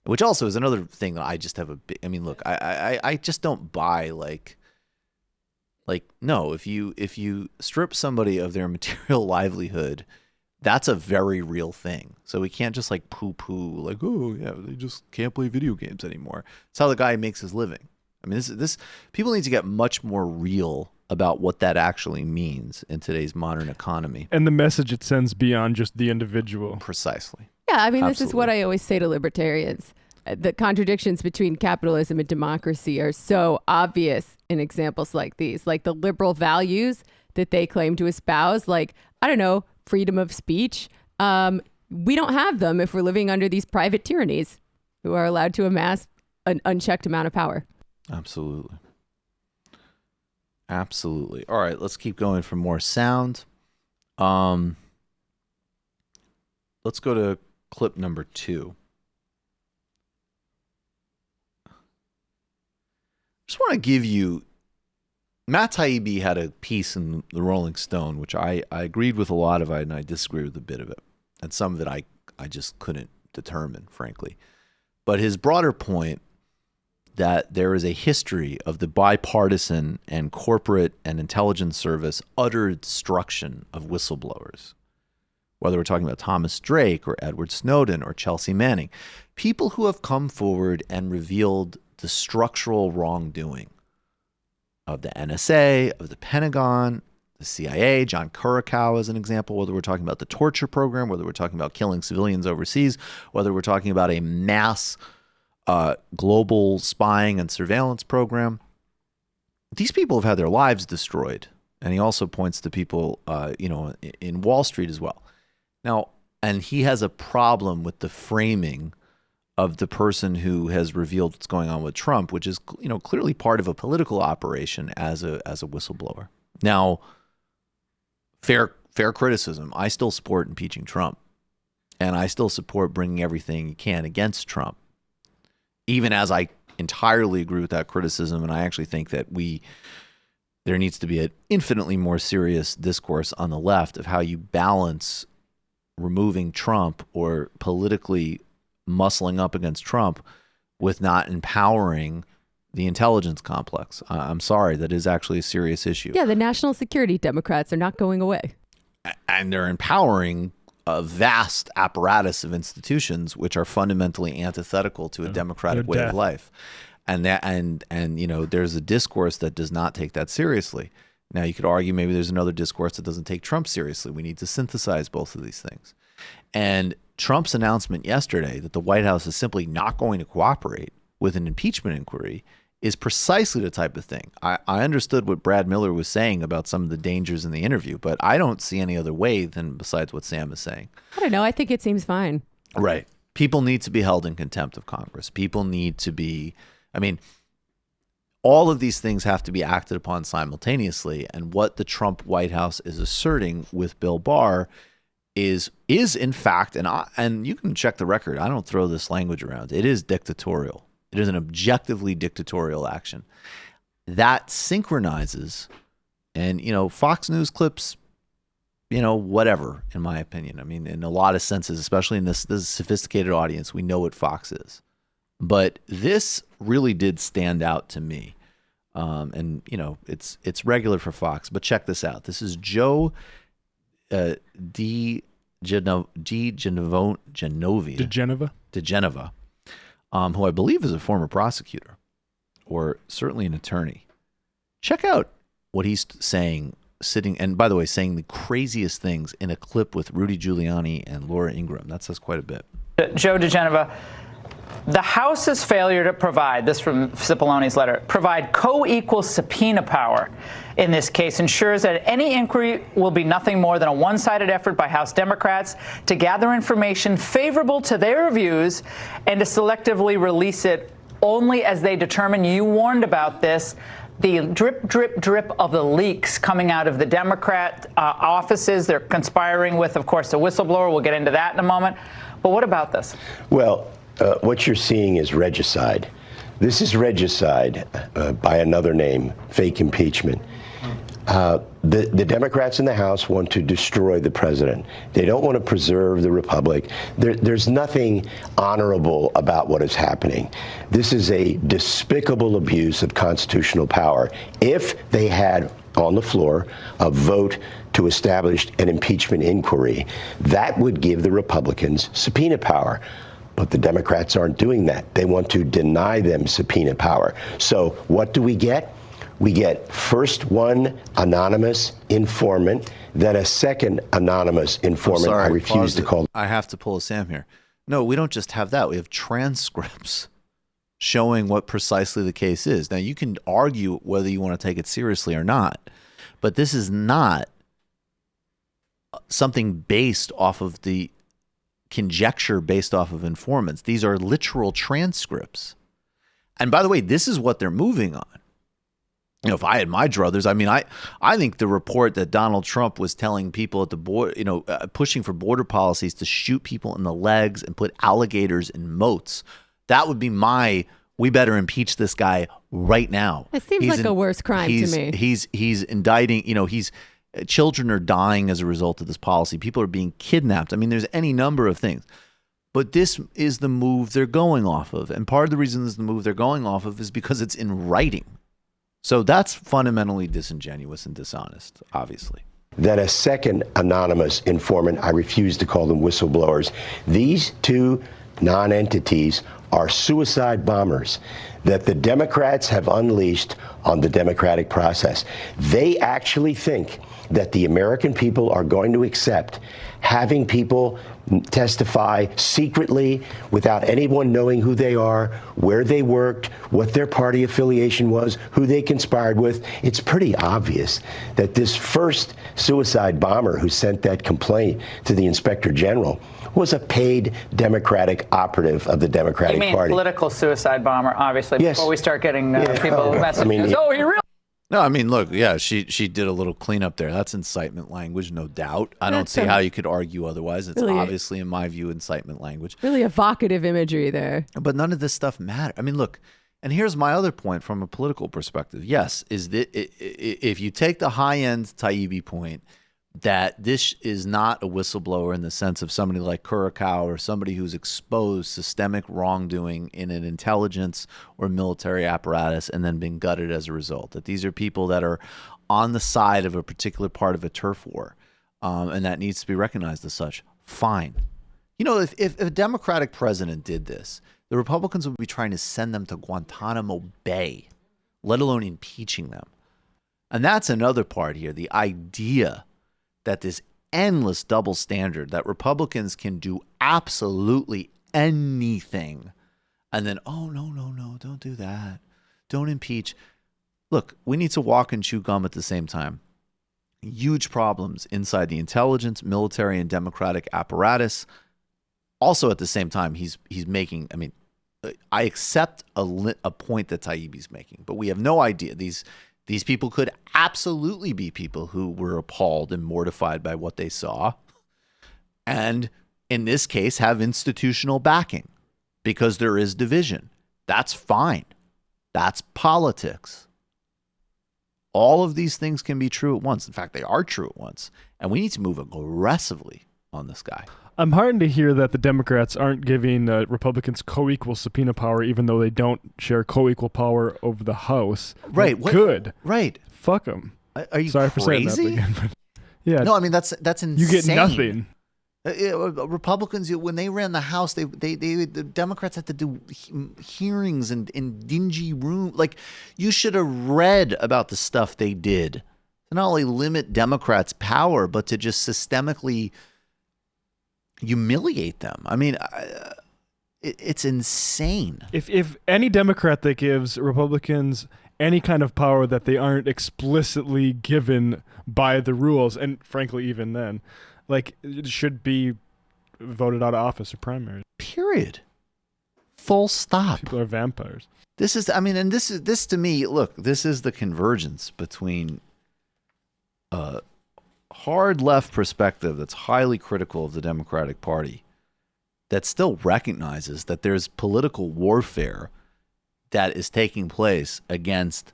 Which also is another thing that I just have look, I just don't buy no, if you strip somebody of their material livelihood, that's a very real thing. So we can't just poo-poo, oh yeah, they just can't play video games anymore. It's how the guy makes his living. I mean, this people need to get much more real about what that actually means in today's modern economy. And the message it sends beyond just the individual. Precisely. Yeah, I mean, this is what I always say to libertarians. The contradictions between capitalism and democracy are so obvious in examples like these, like the liberal values that they claim to espouse, freedom of speech. We don't have them if we're living under these private tyrannies who are allowed to amass an unchecked amount of power. Absolutely. Absolutely. All right, let's keep going for more sound. Let's go to clip number 2. Just want to give you, Matt Taibbi had a piece in the Rolling Stone, which I agreed with a lot of it, and I disagreed with a bit of it. And some of it I just couldn't determine, frankly. But his broader point that there is a history of the bipartisan and corporate and intelligence service utter destruction of whistleblowers, whether we're talking about Thomas Drake or Edward Snowden or Chelsea Manning, people who have come forward and revealed the structural wrongdoing of the NSA, of the Pentagon, the CIA. John Kurokawa is an example, whether we're talking about the torture program, whether we're talking about killing civilians overseas, whether we're talking about a mass global spying and surveillance program. These people have had their lives destroyed. And he also points to people, in Wall Street as well. Now, and he has a problem with the framing of the person who has revealed what's going on with Trump, which is, clearly part of a political operation as a whistleblower. Now, fair criticism. I still support impeaching Trump. And I still support bringing everything you can against Trump, even as I entirely agree with that criticism. And I actually think that there needs to be an infinitely more serious discourse on the left of how you balance removing Trump or politically muscling up against Trump with not empowering the intelligence complex. I'm sorry, that is actually a serious issue. Yeah, the national security Democrats are not going away. And they're empowering a vast apparatus of institutions which are fundamentally antithetical to a democratic way of life. And there's a discourse that does not take that seriously. Now, you could argue maybe there's another discourse that doesn't take Trump seriously. We need to synthesize both of these things. And Trump's announcement yesterday that the White House is simply not going to cooperate with an impeachment inquiry is precisely the type of thing. I understood what Brad Miller was saying about some of the dangers in the interview, but I don't see any other way than besides what Sam is saying. I don't know. I think it seems fine. Right. People need to be held in contempt of Congress. People need to be, all of these things have to be acted upon simultaneously. And what the Trump White House is asserting with Bill Barr is in fact, and you can check the record, I don't throw this language around, it is dictatorial. It is an objectively dictatorial action that synchronizes, and Fox News clips, whatever, in my opinion. In a lot of senses, especially in this sophisticated audience, we know what Fox is. But this really did stand out to me. And it's regular for Fox, but check this out. This is Joe DeGenova, who I believe is a former prosecutor or certainly an attorney. Check out what he's saying, and by the way, saying the craziest things in a clip with Rudy Giuliani and Laura Ingraham. That says quite a bit. Joe DeGenova, the House's failure to provide, this from Cipolloni's letter, provide co-equal subpoena power in this case ensures that any inquiry will be nothing more than a one-sided effort by House Democrats to gather information favorable to their views and to selectively release it only as they determine. You warned about this. The drip, drip, drip of the leaks coming out of the Democrat offices. They're conspiring with, of course, the whistleblower. We'll get into that in a moment. But what about this? Well, what you're seeing is regicide. This is regicide by another name, fake impeachment. The Democrats in the House want to destroy the president. They don't want to preserve the republic. There's nothing honorable about what is happening. This is a despicable abuse of constitutional power. If they had on the floor a vote to establish an impeachment inquiry, that would give the Republicans subpoena power. But the Democrats aren't doing that. They want to deny them subpoena power. So what do we get? We get first one anonymous informant, then a second anonymous informant. Sorry, I refuse to call. I have to pull a Sam here. No, we don't just have that. We have transcripts showing what precisely the case is. Now, you can argue whether you want to take it seriously or not, but this is not something based off of the conjecture based off of informants. These are literal transcripts. And by the way, this is what they're moving on. If I had my druthers, I think the report that Donald Trump was telling people at the border, pushing for border policies to shoot people in the legs and put alligators in moats, that would be we better impeach this guy right now. It seems like a worse crime to me. He's indicting, children are dying as a result of this policy. People are being kidnapped. There's any number of things. But this is the move they're going off of. And part of the reason this is the move they're going off of is because it's in writing. So that's fundamentally disingenuous and dishonest, obviously. Then a second anonymous informant. I refuse to call them whistleblowers. These two non-entities are suicide bombers that the Democrats have unleashed on the democratic process. They actually think that the American people are going to accept having people testify secretly without anyone knowing who they are, where they worked, what their party affiliation was, who they conspired with. It's pretty obvious that this first suicide bomber who sent that complaint to the Inspector General was a paid Democratic operative of the Democratic Party. You mean political suicide bomber, obviously, yes. Before we start getting people messages. he He really... No, I mean, look, yeah, she did a little cleanup there. That's incitement language, no doubt. I don't see how you could argue otherwise. It's really, obviously, in my view, incitement language. Really evocative imagery there. But none of this stuff matters. I mean, look, and here's my other point from a political perspective. Yes, is that if you take the high-end Taibbi point, that this is not a whistleblower in the sense of somebody like Curacao or somebody who's exposed systemic wrongdoing in an intelligence or military apparatus and then been gutted as a result. That these are people that are on the side of a particular part of a turf war, and that needs to be recognized as such. Fine. You know, if a Democratic president did this, the Republicans would be trying to send them to Guantanamo Bay, let alone impeaching them. And that's another part here, the idea that this endless double standard that Republicans can do absolutely anything and then, oh, no, don't do that. Don't impeach. Look, we need to walk and chew gum at the same time. Huge problems inside the intelligence, military, and democratic apparatus. Also, at the same time, he's making, I mean, I accept a point that Taibbi's making, but we have no idea. These people could absolutely be people who were appalled and mortified by what they saw. And in this case, have institutional backing because there is division. That's fine. That's politics. All of these things can be true at once. In fact, they are true at once. And we need to move aggressively on this guy. I'm heartened to hear that the Democrats aren't giving Republicans co-equal subpoena power, even though they don't share co-equal power over the House. Right. Good. Right. Fuck them. Are you Sorry crazy? For saying that again. Yeah. No, I mean, that's insane. You get nothing. Republicans, when they ran the House, the Democrats had to do hearings in dingy rooms. Like, you should have read about the stuff they did to not only limit Democrats' power, but to just systemically humiliate them. I mean, it's insane. If any Democrat that gives Republicans any kind of power that they aren't explicitly given by the rules, and frankly, even then, like, it should be voted out of office or primary. Period. Full stop. People are vampires. This is, I mean, and this to me, look, this is the convergence between hard left perspective that's highly critical of the Democratic Party that still recognizes that there's political warfare that is taking place against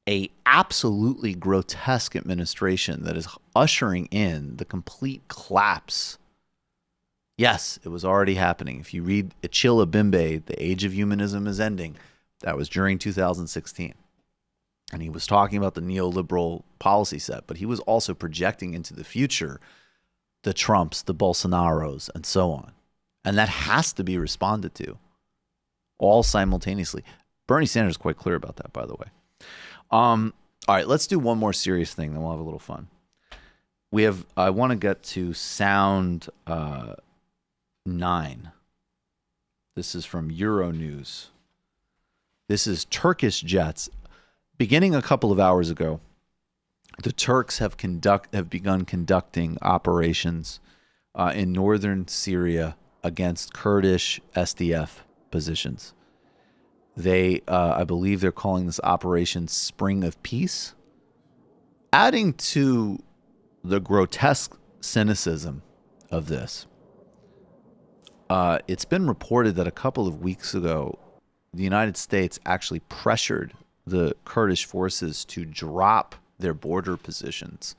a absolutely grotesque administration that is ushering in the complete collapse. Yes, it was already happening. If you read Achille Mbembe, The Age of Humanism is Ending, that was during 2016. And he was talking about the neoliberal policy set, but he was also projecting into the future the Trumps, the Bolsonaros, and so on. And that has to be responded to all simultaneously. Bernie Sanders is quite clear about that, by the way. All right, let's do one more serious thing, then we'll have a little fun. I want to get to sound 9. This is from Euronews. This is Turkish jets. Beginning a couple of hours ago, the Turks have begun conducting operations in northern Syria against Kurdish SDF positions. They, I believe they're calling this Operation Spring of Peace. Adding to the grotesque cynicism of this, it's been reported that a couple of weeks ago, the United States actually pressured the Kurdish forces to drop their border positions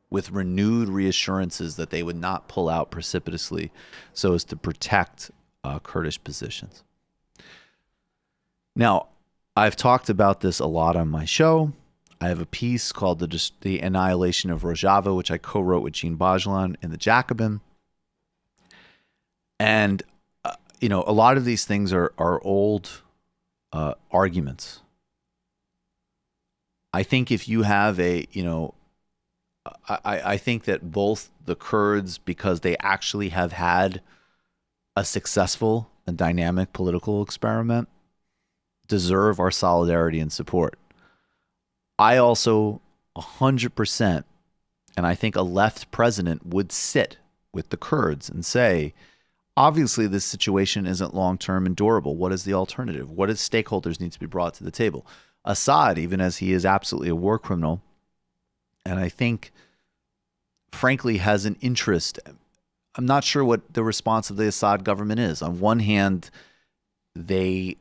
with renewed reassurances that they would not pull out precipitously so as to protect Kurdish positions. Now, I've talked about this a lot on my show. I have a piece called The Annihilation of Rojava, which I co-wrote with Jean Vigeland in the Jacobin. And, a lot of these things are old arguments. I think if you have I think that both the Kurds, because they actually have had a successful and dynamic political experiment, deserve our solidarity and support. I also 100%, and I think a left president would sit with the Kurds and say, obviously this situation isn't long-term and durable. What is the alternative? What stakeholders need to be brought to the table? Assad, even as he is absolutely a war criminal. And I think, frankly, has an interest. I'm not sure what the response of the Assad government is. On one hand, they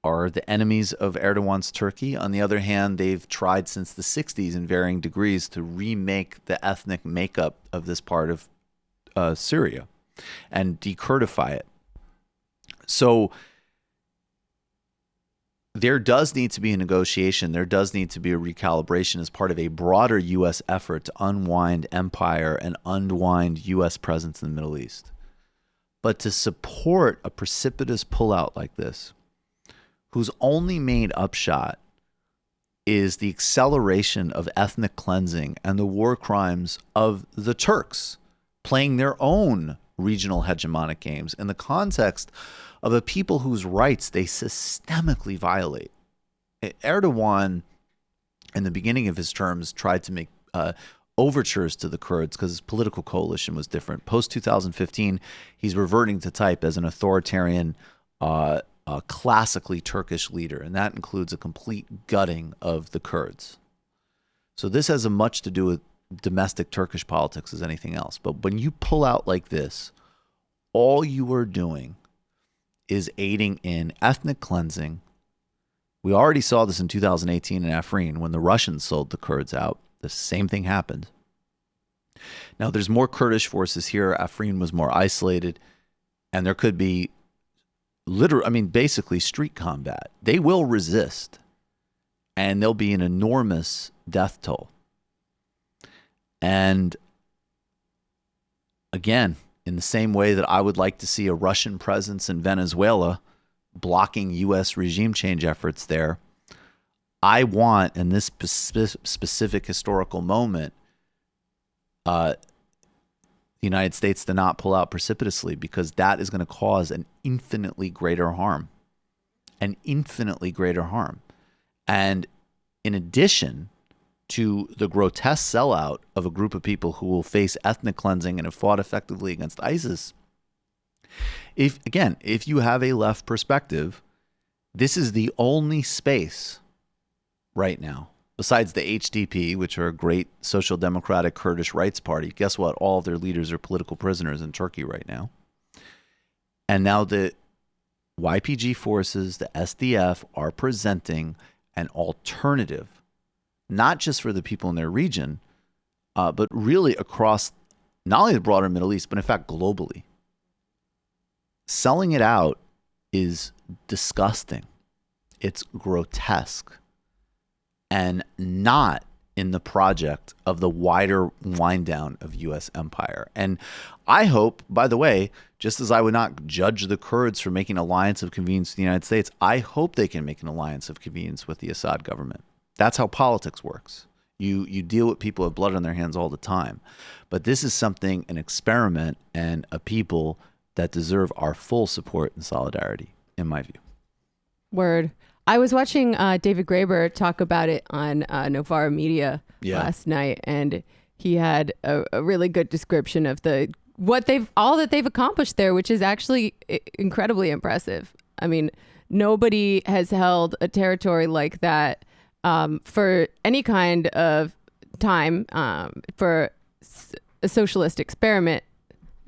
are the enemies of Erdogan's Turkey. On the other hand, they've tried since the 60s in varying degrees to remake the ethnic makeup of this part of Syria and decurdify it. So there does need to be a negotiation. There does need to be a recalibration as part of a broader U.S. effort to unwind empire and unwind U.S. presence in the Middle East. But to support a precipitous pullout like this, whose only main upshot is the acceleration of ethnic cleansing and the war crimes of the Turks playing their own regional hegemonic games in the context of a people whose rights they systemically violate. Erdogan, in the beginning of his terms, tried to make overtures to the Kurds because his political coalition was different. Post-2015, he's reverting to type as an authoritarian, classically Turkish leader, and that includes a complete gutting of the Kurds. So this has as much to do with domestic Turkish politics as anything else. But when you pull out like this, all you are doing is aiding in ethnic cleansing. We already saw this in 2018 in Afrin when the Russians sold the Kurds out. The same thing happened. Now, there's more Kurdish forces here. Afrin was more isolated, and there could be basically street combat. They will resist, and there'll be an enormous death toll. And again, in the same way that I would like to see a Russian presence in Venezuela blocking U.S. regime change efforts there, I want, in this specific historical moment, the United States to not pull out precipitously, because that is going to cause an infinitely greater harm. And in addition to the grotesque sellout of a group of people who will face ethnic cleansing and have fought effectively against ISIS, if you have a left perspective, this is the only space right now, besides the HDP, which are a great social democratic Kurdish rights party. Guess what? All of their leaders are political prisoners in Turkey right now. And now the YPG forces, the SDF, are presenting an alternative, not just for the people in their region, but really across not only the broader Middle East, but in fact globally. Selling it out is disgusting. It's grotesque, and not in the project of the wider wind down of U.S. empire. And I hope, by the way, just as I would not judge the Kurds for making an alliance of convenience with the United States, I hope they can make an alliance of convenience with the Assad government. That's how politics works. You deal with people with blood on their hands all the time. But this is something, an experiment, and a people that deserve our full support and solidarity, in my view. Word. I was watching David Graeber talk about it on Novara Media last night, and he had a really good description of all that they've accomplished there, which is actually incredibly impressive. I mean, nobody has held a territory like that for any kind of time, for a socialist experiment,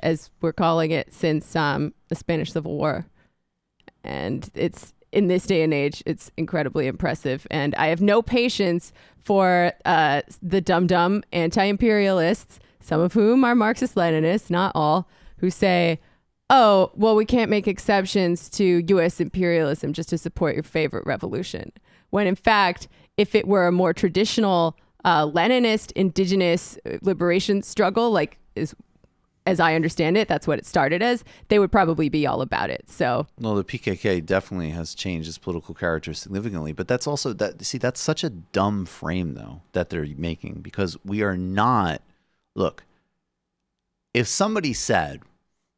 as we're calling it, since the Spanish Civil War. And it's, in this day and age, it's incredibly impressive. And I have no patience for the dumb anti-imperialists, some of whom are Marxist-Leninists, not all, who say, oh, well, we can't make exceptions to U.S. imperialism just to support your favorite revolution. When in fact, if it were a more traditional Leninist indigenous liberation struggle, like as I understand it, that's what it started as, they would probably be all about it. So, no, the PKK definitely has changed its political character significantly, but that's also that's such a dumb frame though that they're making, because we are not. Look, if somebody said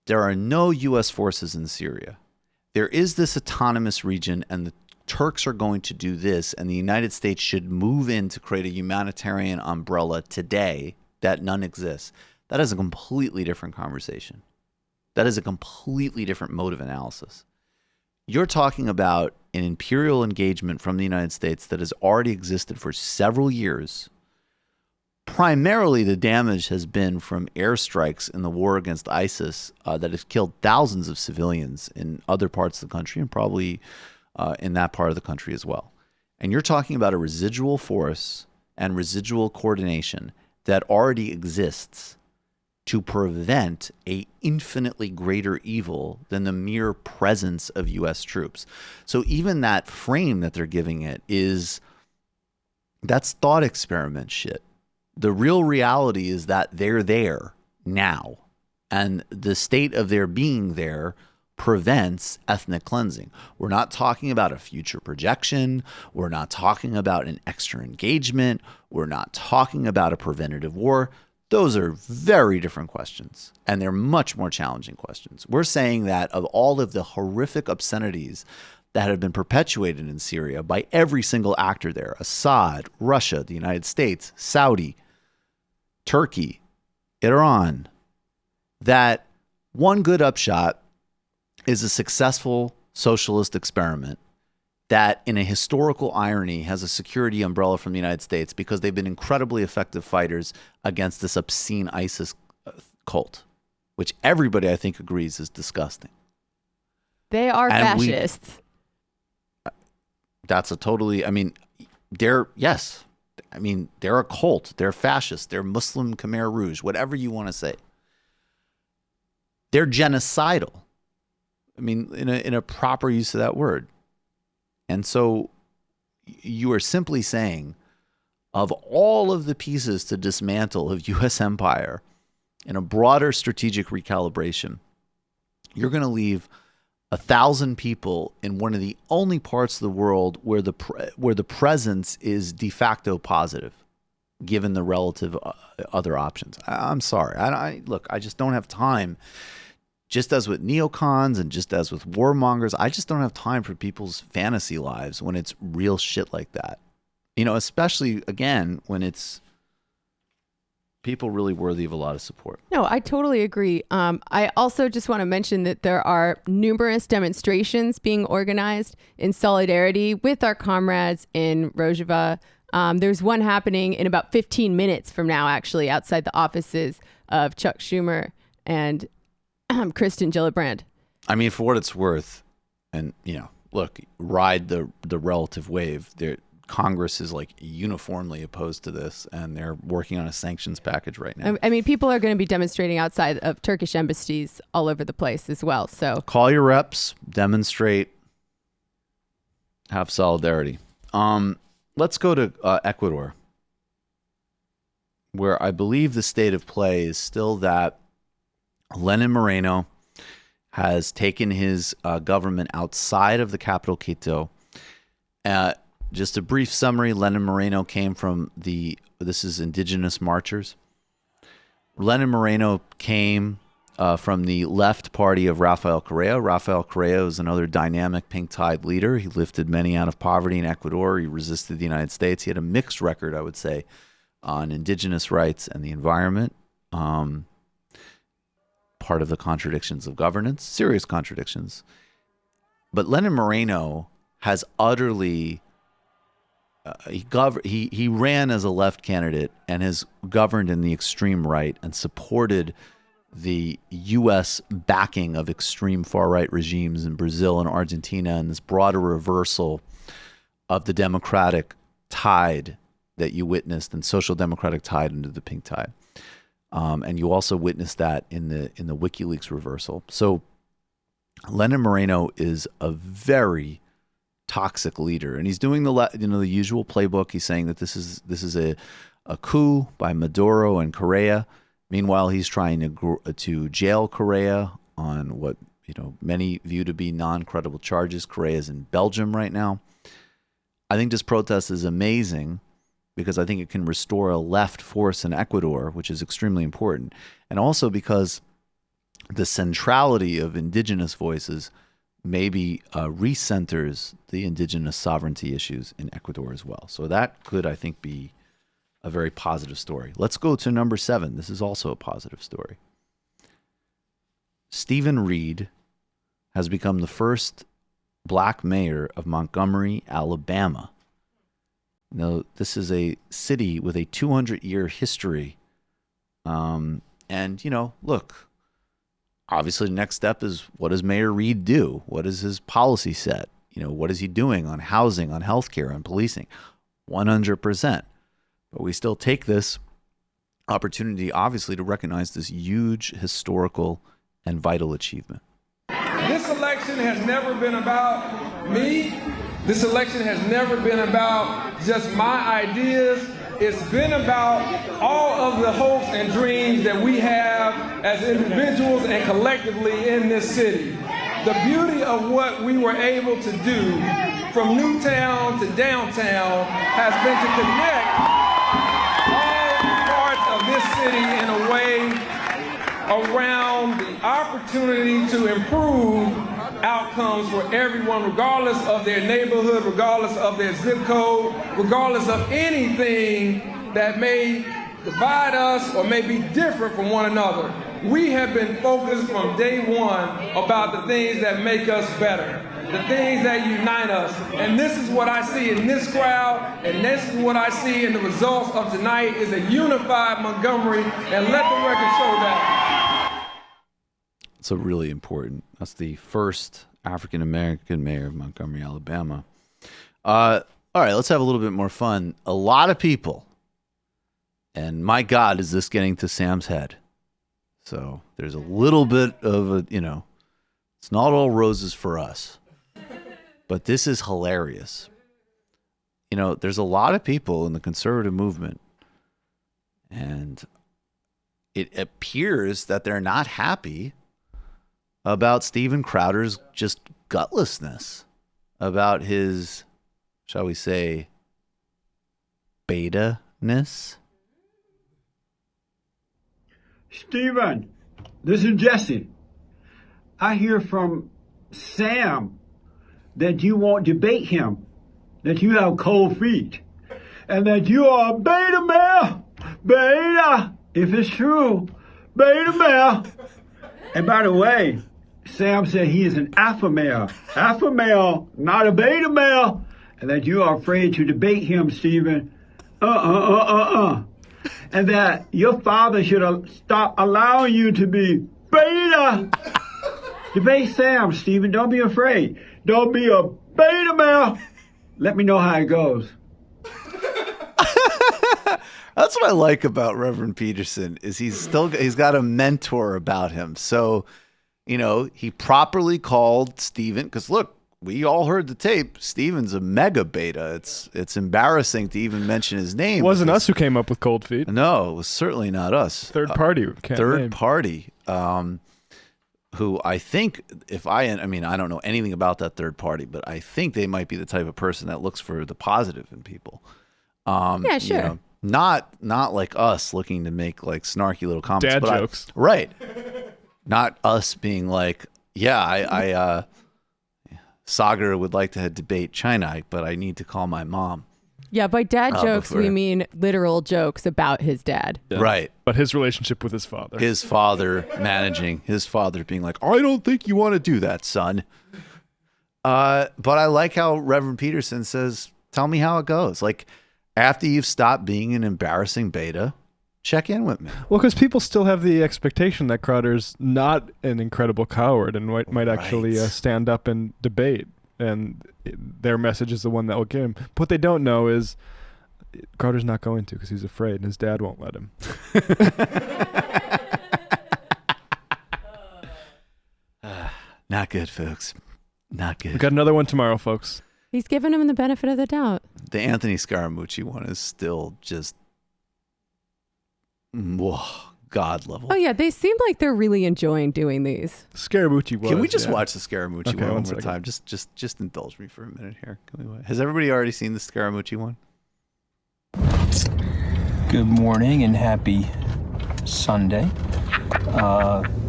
there are no U.S. forces in Syria, there is this autonomous region, and the Turks are going to do this, and the United States should move in to create a humanitarian umbrella today that none exists. That is a completely different conversation. That is a completely different mode of analysis. You're talking about an imperial engagement from the United States that has already existed for several years. Primarily, the damage has been from airstrikes in the war against ISIS that has killed thousands of civilians in other parts of the country and probably in that part of the country as well. And you're talking about a residual force and residual coordination that already exists to prevent a infinitely greater evil than the mere presence of U.S. troops. So even that frame that they're giving it that's thought experiment shit. The real reality is that they're there now, and the state of their being there prevents ethnic cleansing. We're not talking about a future projection. We're not talking about an extra engagement. We're not talking about a preventative war. Those are very different questions, and they're much more challenging questions. We're saying that of all of the horrific obscenities that have been perpetuated in Syria by every single actor there, Assad, Russia, the United States, Saudi, Turkey, Iran, that one good upshot is a successful socialist experiment that, in a historical irony, has a security umbrella from the United States because they've been incredibly effective fighters against this obscene ISIS cult, which everybody, I think, agrees is disgusting. They are fascists. That's a totally, they're a cult. They're fascist. They're Muslim Khmer Rouge, whatever you want to say. They're genocidal. In a proper use of that word. And so you are simply saying, of all of the pieces to dismantle of U.S. empire in a broader strategic recalibration, you're going to leave 1,000 people in one of the only parts of the world where the presence is de facto positive, given the relative other options. I'm sorry. I just don't have time. Just as with neocons and just as with warmongers, I just don't have time for people's fantasy lives when it's real shit like that. Especially, again, when it's people really worthy of a lot of support. No, I totally agree. I also just want to mention that there are numerous demonstrations being organized in solidarity with our comrades in Rojava. There's one happening in about 15 minutes from now, actually, outside the offices of Chuck Schumer and Kristen Gillibrand. For what it's worth, and look, ride the relative wave. Congress is uniformly opposed to this, and they're working on a sanctions package right now. People are going to be demonstrating outside of Turkish embassies all over the place as well. So call your reps, demonstrate, have solidarity. Let's go to Ecuador, where I believe the state of play is still that Lenin Moreno has taken his government outside of the capital, Quito. Just a brief summary, Lenin Moreno came from this is indigenous marchers. Lenin Moreno came from the left party of Rafael Correa. Rafael Correa is another dynamic pink tide leader. He lifted many out of poverty in Ecuador. He resisted the United States. He had a mixed record, I would say, on indigenous rights and the environment. Part of the contradictions of governance, serious contradictions. But Lenin Moreno has utterly, he ran as a left candidate and has governed in the extreme right and supported the U.S. backing of extreme far-right regimes in Brazil and Argentina, and this broader reversal of the democratic tide that you witnessed and social democratic tide into the pink tide. And you also witnessed that in the WikiLeaks reversal. So Lenin Moreno is a very toxic leader, and he's doing the usual playbook. He's saying that this is a coup by Maduro and Correa. Meanwhile, he's trying to jail Correa on what many view to be non-credible charges. Correa is in Belgium right now. I think this protest is amazing, because I think it can restore a left force in Ecuador, which is extremely important. And also because the centrality of indigenous voices maybe recenters the indigenous sovereignty issues in Ecuador as well. So that could, I think, be a very positive story. Let's go to number 7. This is also a positive story. Stephen Reed has become the first black mayor of Montgomery, Alabama. Now, this is a city with a 200-year history. And, look, obviously the next step is, what does Mayor Reed do? What is his policy set? What is he doing on housing, on healthcare, on policing? 100%. But we still take this opportunity, obviously, to recognize this huge historical and vital achievement. This election has never been about me. This election has never been about just my ideas. It's been about all of the hopes and dreams that we have as individuals and collectively in this city. The beauty of what we were able to do from Newtown to downtown has been to connect all parts of this city in a way around the opportunity to improve outcomes for everyone, regardless of their neighborhood, regardless of their zip code, regardless of anything that may divide us or may be different from one another. We have been focused from day one about the things that make us better, the things that unite us. And this is what I see in this crowd, and this is what I see in the results of tonight is a unified Montgomery, and let the record show that. It's a really important. That's the first African-American mayor of Montgomery, Alabama. All right, let's have a little bit more fun. A lot of people, and my God, is this getting to Sam's head? So there's a little bit of a, it's not all roses for us, but this is hilarious. There's a lot of people in the conservative movement, and it appears that they're not happy about Steven Crowder's just gutlessness, about his, shall we say, beta-ness. Steven, this is Jesse. I hear from Sam that you won't debate him, that you have cold feet, and that you are a beta male. Beta, if it's true, beta male. And by the way, Sam said he is an alpha male. Alpha male, not a beta male. And that you are afraid to debate him, Steven. And that your father should stop allowing you to be beta. Debate Sam, Steven. Don't be afraid. Don't be a beta male. Let me know how it goes. That's what I like about Reverend Peterson is he's got a mentor about him. So, he properly called Steven, because look, we all heard the tape. Steven's a mega beta. It's embarrassing to even mention his name. It wasn't us who came up with cold feet. No, it was certainly not us. Third party. Third party. Who I think, I don't know anything about that third party, but I think they might be the type of person that looks for the positive in people. Yeah, sure. Not like us looking to make like snarky little comments. Dad jokes. Right. Not us being like, I Sagar would like to debate China, but I need to call my mom. Yeah, by dad jokes, we mean literal jokes about his dad. Yeah. Right. But his relationship with his father. His father managing, his father being like, I don't think you want to do that, son. But I like how Reverend Peterson says, tell me how it goes. Like, after you've stopped being an embarrassing beta, check in with me. Well, because people still have the expectation that Crowder's not an incredible coward and might actually stand up and debate. And their message is the one that will get him. What they don't know is Crowder's not going to because he's afraid and his dad won't let him. Not good, folks. Not good. We got another one tomorrow, folks. He's giving him the benefit of the doubt. The Anthony Scaramucci one is still just God level. Oh, yeah. They seem like they're really enjoying doing these. Scaramucci was. Can we just watch the Scaramucci Okay, one more time? Just indulge me for a minute here. Has everybody already seen the Scaramucci one? Good morning and happy Sunday.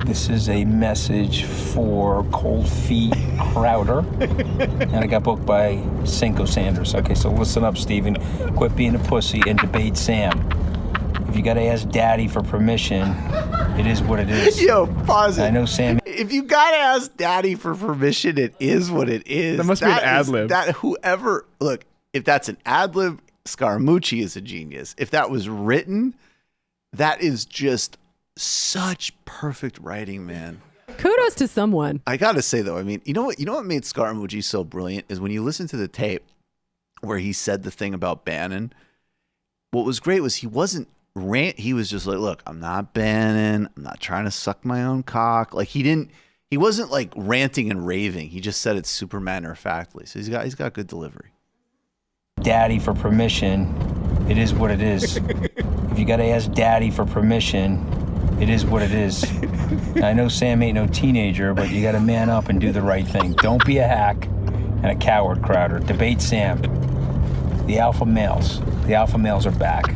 This is a message for Cold Feet Crowder. And I got booked by Cinco Sanders. Okay, so listen up, Steven. Quit being a pussy and debate Sam. If you got to ask Daddy for permission, it is what it is. Yo, pause it. I know Sam. if you gotta ask Daddy for permission, it is what it is. That must be an ad lib. That whoever look, if that's an ad lib, Scaramucci is a genius. If that was written, that is just such perfect writing, man. Kudos to someone. I gotta say though, I mean, you know what made Scaramucci so brilliant is when you listen to the tape where he said the thing about Bannon. What was great was he wasn't he was just like, look, I'm not Bannon. I'm not trying to suck my own cock. Like he wasn't like ranting and raving. He just said it super matter-of-factly. So he's got good delivery. Daddy for permission. It is what it is. If you got to ask Daddy for permission, it is what it is. I know Sam ain't no teenager, but you got to man up and do the right thing. Don't be a hack and a coward, Crowder. Debate Sam. The alpha males. The alpha males are back.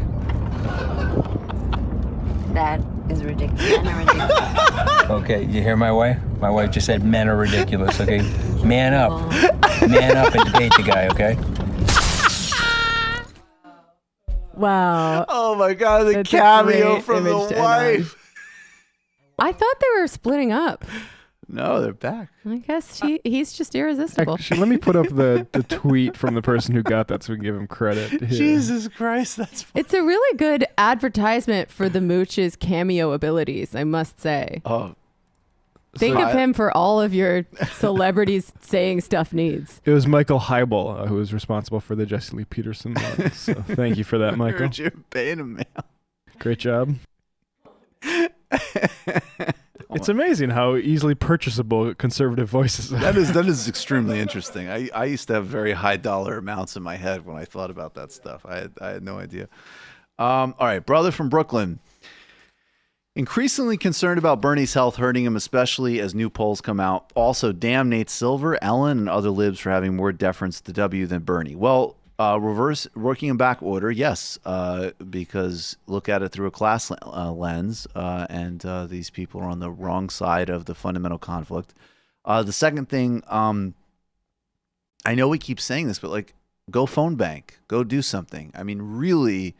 That is ridiculous. Men are ridiculous. Okay, you hear my wife? My wife just said men are ridiculous, okay? Man up. Man up and debate the guy, okay? Wow. Oh my God, the That's a cameo great from the image to end wife. I thought they were splitting up. No, they're back. I guess he's just irresistible. Actually, let me put up the tweet from the person who got that so we can give him credit. Here. Jesus Christ, that's funny. It's a really good advertisement for the Mooch's cameo abilities, I must say. Oh. Think of him for all of your celebrities saying stuff needs. It was Michael Heibel who was responsible for the Jesse Lee Peterson one. So thank you for that, Michael. Heard you're paying him, man. Great job. It's amazing how easily purchasable conservative voices are. That is extremely interesting. I used to have very high dollar amounts in my head when I thought about that stuff. I had no idea. All right, brother from Brooklyn. Increasingly concerned about Bernie's health hurting him, especially as new polls come out. Also, damn Nate Silver, Ellen, and other libs for having more deference to W than Bernie. Well, reverse working in back order, yes, because look at it through a class lens, and these people are on the wrong side of the fundamental conflict. The second thing, I know we keep saying this, but like, go phone bank, go do something. I mean, really,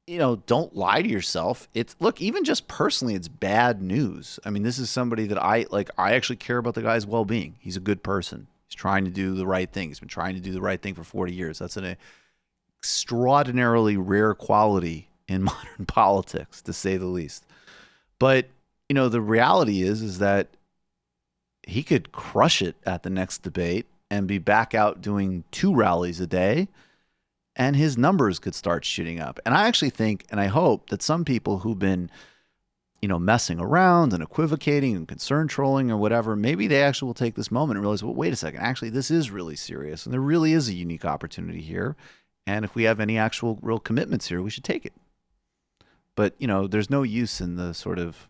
don't lie to yourself. Look, even just personally, it's bad news. I mean, this is somebody that I actually care about the guy's well-being. He's a good person. He's trying to do the right thing. He's been trying to do the right thing for 40 years. That's an extraordinarily rare quality in modern politics, to say the least. But, the reality is that he could crush it at the next debate and be back out doing 2 rallies a day, and his numbers could start shooting up. And I actually think, and I hope, that some people who've been messing around and equivocating and concern trolling or whatever, maybe they actually will take this moment and realize, well, wait a second, actually, this is really serious. And there really is a unique opportunity here. And if we have any actual real commitments here, we should take it. But, there's no use in the sort of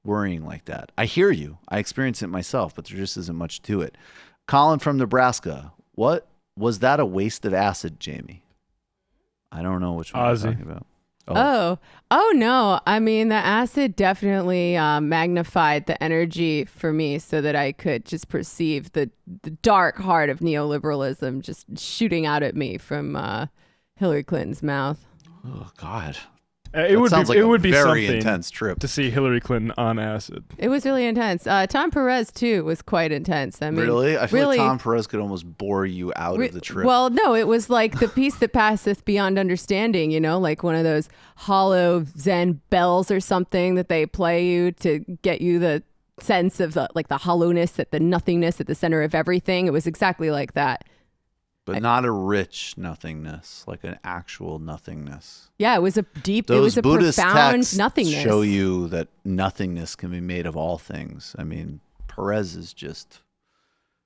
worrying like that. I hear you. I experience it myself, but there just isn't much to it. Colin from Nebraska. What was that, a waste of acid, Jamie? I don't know which one you're talking about. Oh no. I mean, the acid definitely magnified the energy for me so that I could just perceive the dark heart of neoliberalism just shooting out at me from Hillary Clinton's mouth. Oh, God. It would be very something intense trip to see Hillary Clinton on acid. It was really intense. Tom Perez too was quite intense. I mean, really, I feel like Tom Perez could almost bore you out of the trip. Well, no, it was like the peace that passeth beyond understanding. Like one of those hollow Zen bells or something that they play you to get you the sense of the hollowness, the nothingness at the center of everything. It was exactly like that. But not a rich nothingness, like an actual nothingness. Yeah, it was a deep, Those it was a Buddhist profound texts nothingness. show you that nothingness can be made of all things. I mean, Perez is just,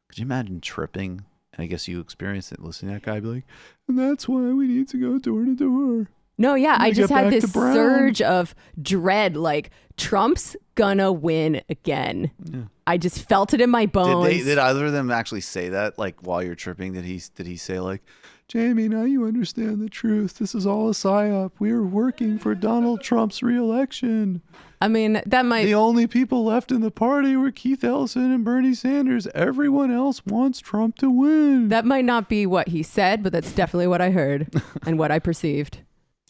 could you imagine tripping? And I guess you experienced it listening to that guy be like, and that's why we need to go door to door. No, yeah, I just had this Brown. surge of dread, like Trump's gonna win again. Yeah. I just felt it in my bones. Did either of them actually say that, like, while you're tripping? Did he say, like, Jamie, now you understand the truth. This is all a psyop. We're working for Donald Trump's reelection. I mean, that might... The only people left in the party were Keith Ellison and Bernie Sanders. Everyone else wants Trump to win. That might not be what he said, but that's definitely what I heard and what I perceived.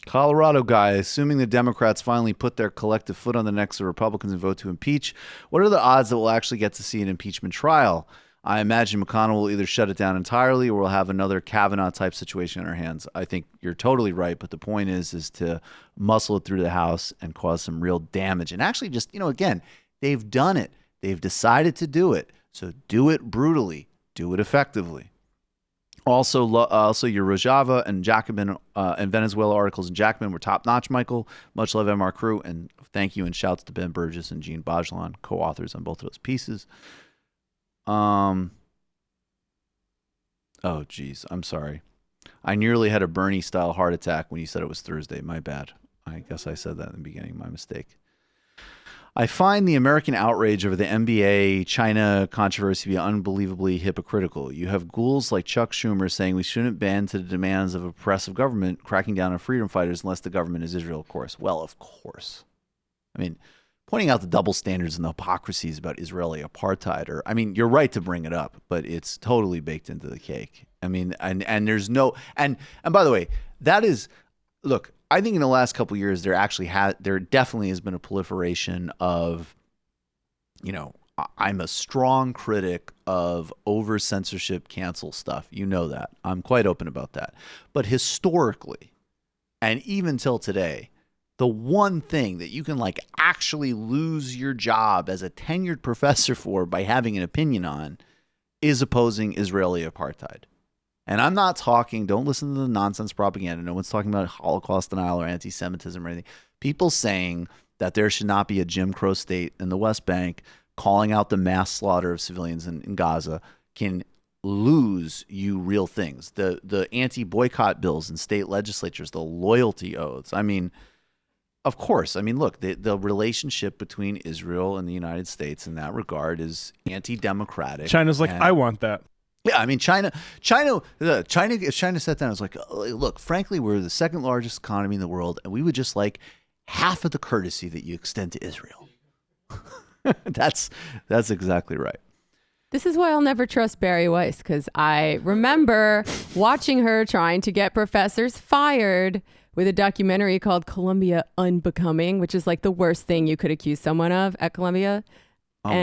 Colorado guy, assuming the Democrats finally put their collective foot on the necks of Republicans and vote to impeach, what are the odds that we'll actually get to see an impeachment trial? I imagine McConnell will either shut it down entirely or we'll have another Kavanaugh-type situation in our hands. I think you're totally right, but the point is to muscle it through the House and cause some real damage. And actually just, again, they've done it. They've decided to do it. So do it brutally. Do it effectively. Also your Rojava and Jacobin and Venezuela articles in Jacobin were top-notch, Michael. Much love, MR Crew. And thank you and shouts to Ben Burgess and Gene Bajlan, co-authors on both of those pieces. Oh, geez. I'm sorry. I nearly had a Bernie-style heart attack when you said it was Thursday. My bad. I guess I said that in the beginning. My mistake. I find the American outrage over the NBA China controversy to be unbelievably hypocritical. You have ghouls like Chuck Schumer saying we shouldn't bend to the demands of a oppressive government cracking down on freedom fighters unless the government is Israel, of course. Well, of course. I mean, pointing out the double standards and the hypocrisies about Israeli apartheid, you're right to bring it up, but it's totally baked into the cake. I mean, and there's no, and by the way, that is, look, I think in the last couple of years, there definitely has been a proliferation of, I'm a strong critic of over censorship cancel stuff. You know that. I'm quite open about that. But historically, and even till today, the one thing that you can actually lose your job as a tenured professor for by having an opinion on is opposing Israeli apartheid. And I'm not talking, don't listen to the nonsense propaganda. No one's talking about Holocaust denial or anti-Semitism or anything. People saying that there should not be a Jim Crow state in the West Bank, calling out the mass slaughter of civilians in Gaza, can lose you real things. The anti-boycott bills in state legislatures, the loyalty oaths. Of course. Look, the relationship between Israel and the United States in that regard is anti-democratic. China's I want that. Yeah, China, if China sat down, it's look, frankly, we're the second largest economy in the world, and we would just like half of the courtesy that you extend to Israel. That's exactly right. This is why I'll never trust Barry Weiss, because I remember watching her trying to get professors fired with a documentary called Columbia Unbecoming, which is the worst thing you could accuse someone of at Columbia. Oh my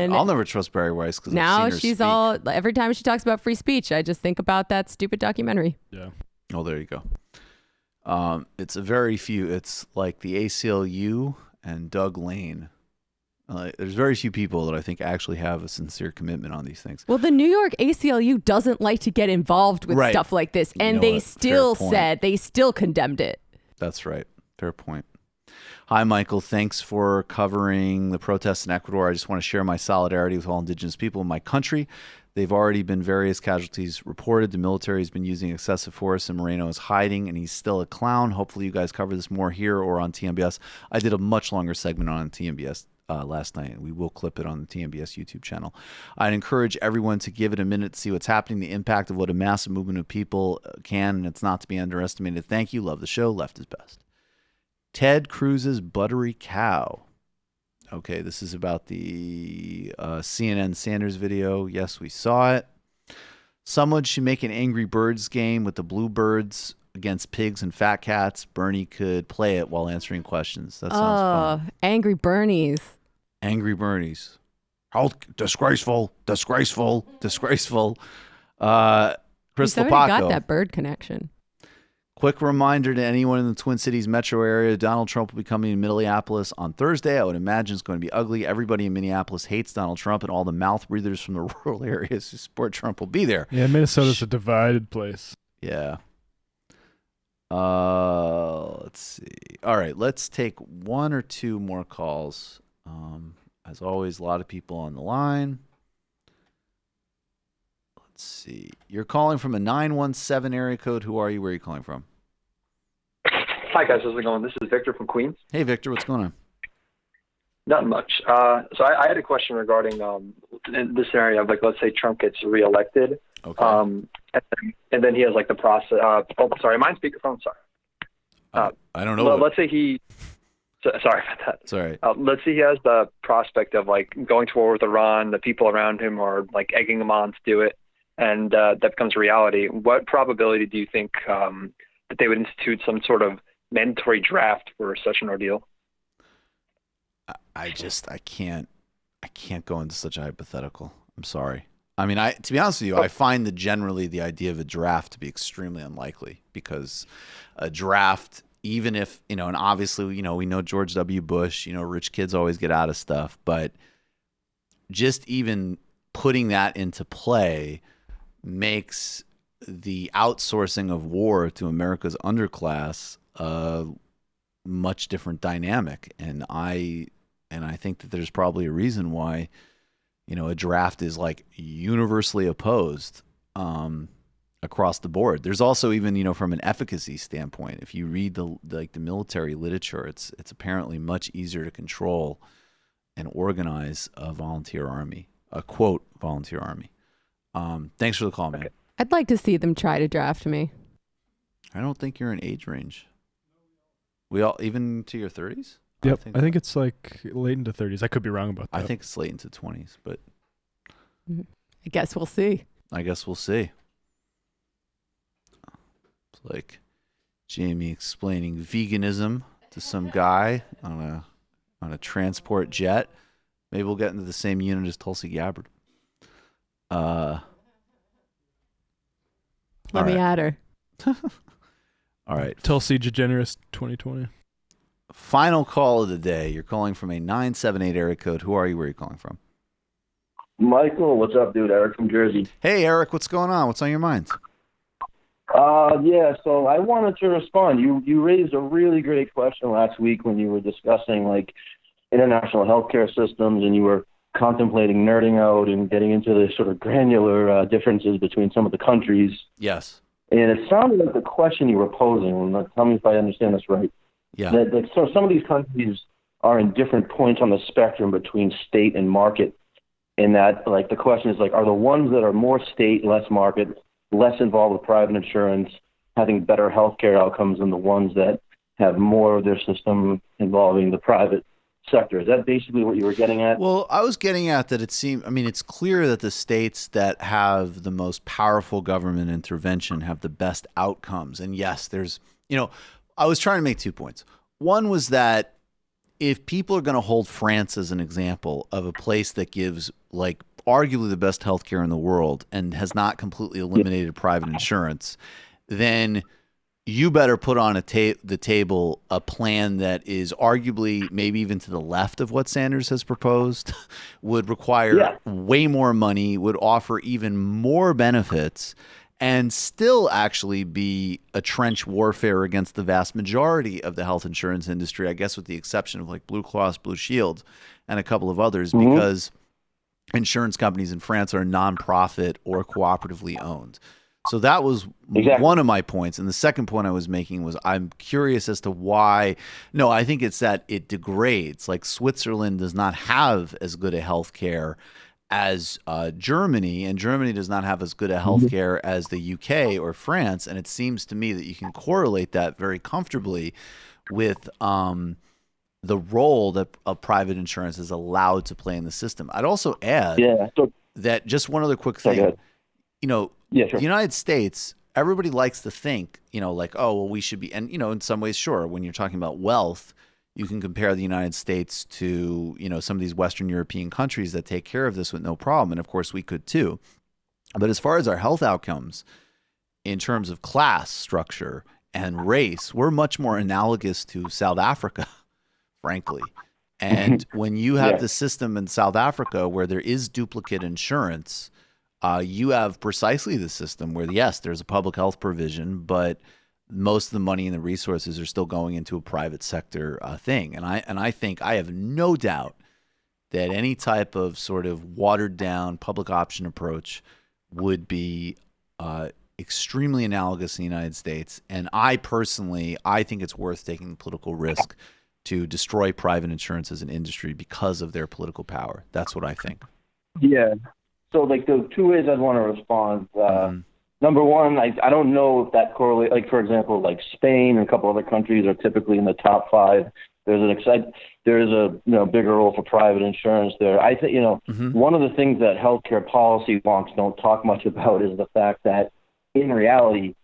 God. I'll never trust Barry Weiss because now I've seen her she's speak. Every time she talks about free speech, I just think about that stupid documentary. Yeah. Oh, there you go. It's a very few. It's like the ACLU and Doug Lane. There's very few people that I think actually have a sincere commitment on these things. Well, the New York ACLU doesn't like to get involved with stuff like this, and they still condemned it. That's right. Fair point. Hi, Michael. Thanks for covering the protests in Ecuador. I just want to share my solidarity with all indigenous people in my country. They've already been various casualties reported. The military has been using excessive force, and Moreno is hiding, and he's still a clown. Hopefully you guys cover this more here or on TMBS. I did a much longer segment on TMBS last night, and we will clip it on the TMBS YouTube channel. I'd encourage everyone to give it a minute to see what's happening, the impact of what a massive movement of people can, and it's not to be underestimated. Thank you. Love the show. Left is best. Ted Cruz's buttery cow. Okay, this is about the CNN Sanders video. Yes, we saw it. Someone should make an Angry Birds game with the bluebirds against pigs and fat cats. Bernie could play it while answering questions. That sounds fun. Angry Bernies. Angry Bernies. How disgraceful, disgraceful, disgraceful. Krystal Paco. Got that bird connection. Quick reminder to anyone in the Twin Cities metro area, Donald Trump will be coming to Minneapolis on Thursday. I would imagine it's going to be ugly. Everybody in Minneapolis hates Donald Trump, and all the mouth breathers from the rural areas who support Trump will be there. Yeah, Minnesota's a divided place. Yeah. Let's see. All right, let's take one or two more calls. As always, a lot of people on the line. Let's see. You're calling from a 917 area code. Who are you? Where are you calling from? Hi, guys. How's it going? This is Victor from Queens. Hey, Victor. What's going on? Not much. So I had a question regarding in this scenario of, let's say Trump gets reelected. Okay. And then he has, the process. Sorry. Am I on speakerphone? Sorry. I don't know. Let's say he... Sorry about that. It's all right. Let's say he has the prospect of, going to war with Iran. The people around him are, egging him on to do it. And that becomes reality. What probability do you think that they would institute some sort of mandatory draft for such an ordeal? I can't go into such a hypothetical. I'm sorry. I mean, to be honest with you, I find that generally the idea of a draft to be extremely unlikely, because a draft, even if, and obviously, we know George W. Bush, rich kids always get out of stuff, but just even putting that into play makes the outsourcing of war to America's underclass a much different dynamic. And I think that there's probably a reason why, a draft is like universally opposed across the board. There's also even, from an efficacy standpoint, if you read the military literature, it's apparently much easier to control and organize a volunteer army, a quote volunteer army. Thanks for the call, man. I'd like to see them try to draft me. I don't think you're in age range. We all, even to your 30s? Yep, I think it's like late into 30s. I could be wrong about that. I think it's late into 20s, but I guess we'll see. It's like Jamie explaining veganism to some guy on a transport jet. Maybe we'll get into the same unit as Tulsi Gabbard. Let me add her. All right. Tulsi Generous 2020. Final call of the day. You're calling from a 978 area code. Who are you? Where are you calling from? Michael, what's up, dude? Eric from Jersey. Hey, Eric, what's going on? What's on your mind? Yeah, so I wanted to respond. You raised a really great question last week when you were discussing like international healthcare systems, and you were contemplating nerding out and getting into the sort of granular differences between some of the countries. Yes. And it sounded like the question you were posing, and tell me if I understand this right. Yeah. So some of these countries are in different points on the spectrum between state and market. In that, like, the question is like, are the ones that are more state, less market, less involved with private insurance, having better healthcare outcomes than the ones that have more of their system involving the private sector? Is that basically what you were getting at? Well, I was getting at that it's clear that the states that have the most powerful government intervention have the best outcomes. And yes, there's, I was trying to make 2 points. One was that if people are going to hold France as an example of a place that gives like arguably the best healthcare in the world and has not completely eliminated private insurance, then you better put on the table a plan that is arguably maybe even to the left of what Sanders has proposed, would require way more money, would offer even more benefits, and still actually be a trench warfare against the vast majority of the health insurance industry, I guess with the exception of like Blue Cross Blue Shield and a couple of others, because insurance companies in France are nonprofit or cooperatively owned. So that was one of my points. And the second point I was making was I'm curious as to why. No, I think it's that it degrades. Like Switzerland does not have as good a healthcare as Germany, and Germany does not have as good a healthcare as the UK or France. And it seems to me that you can correlate that very comfortably with the role that private insurance is allowed to play in the system. I'd also add that just one other quick thing. The United States, everybody likes to think, like, oh, well, we should be, and, in some ways, sure, when you're talking about wealth, you can compare the United States to, some of these Western European countries that take care of this with no problem. And of course, we could too. But as far as our health outcomes, in terms of class structure and race, we're much more analogous to South Africa, frankly. And when you have the system in South Africa where there is duplicate insurance, you have precisely the system where, yes, there's a public health provision, but most of the money and the resources are still going into a private sector thing. And I think I have no doubt that any type of sort of watered down public option approach would be extremely analogous in the United States. And I think it's worth taking the political risk to destroy private insurance as an industry because of their political power. That's what I think. Yeah. So, like, the two ways I'd want to respond. Number one, I don't know if that correlates. Like, for example, like Spain and a couple other countries are typically in the top 5. There's a bigger role for private insurance there. I think one of the things that healthcare policy wonks don't talk much about is the fact that in reality,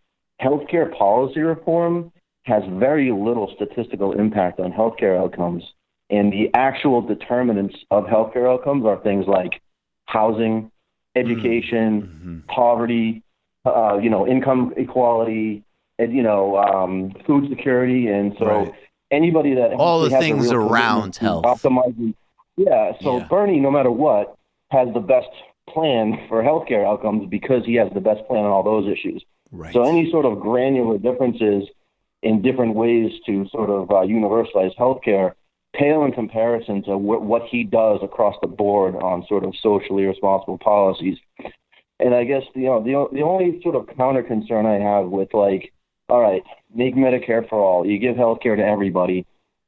healthcare policy reform has very little statistical impact on healthcare outcomes. And the actual determinants of healthcare outcomes are things like housing, education, poverty, income equality, and, food security. And so anybody that all the has things a real around commitment to health. optimizing, so Bernie, no matter what, has the best plan for healthcare outcomes because he has the best plan on all those issues. Right. So any sort of granular differences in different ways to sort of universalize healthcare pale in comparison to what he does across the board on sort of socially responsible policies. And I guess the only sort of counter concern I have with, like, all right, make Medicare for all, you give healthcare to everybody,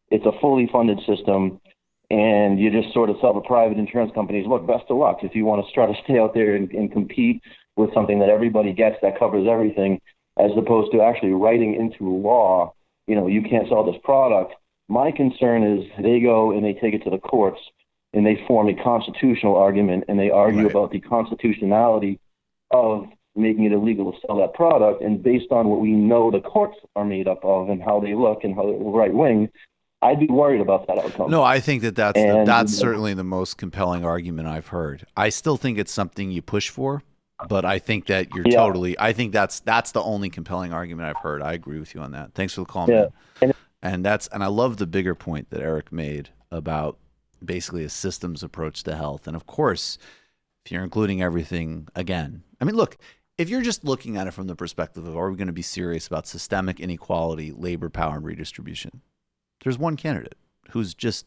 it's a fully funded system, and you just sort of tell the private insurance companies, look, best of luck if you want to try to stay out there and compete with something that everybody gets that covers everything, as opposed to actually writing into law, you can't sell this product. My concern is they go and they take it to the courts and they form a constitutional argument and they argue about the constitutionality of making it illegal to sell that product. And based on what we know the courts are made up of and how they look and how they're right wing, I'd be worried about that outcome. No, I think that's certainly the most compelling argument I've heard. I still think it's something you push for, but I think that I think that's the only compelling argument I've heard. I agree with you on that. Thanks for the call, man. And I love the bigger point that Eric made about basically a systems approach to health. And of course, if you're including everything again, I mean, look, if you're just looking at it from the perspective of, are we going to be serious about systemic inequality, labor, power, and redistribution? There's one candidate who's just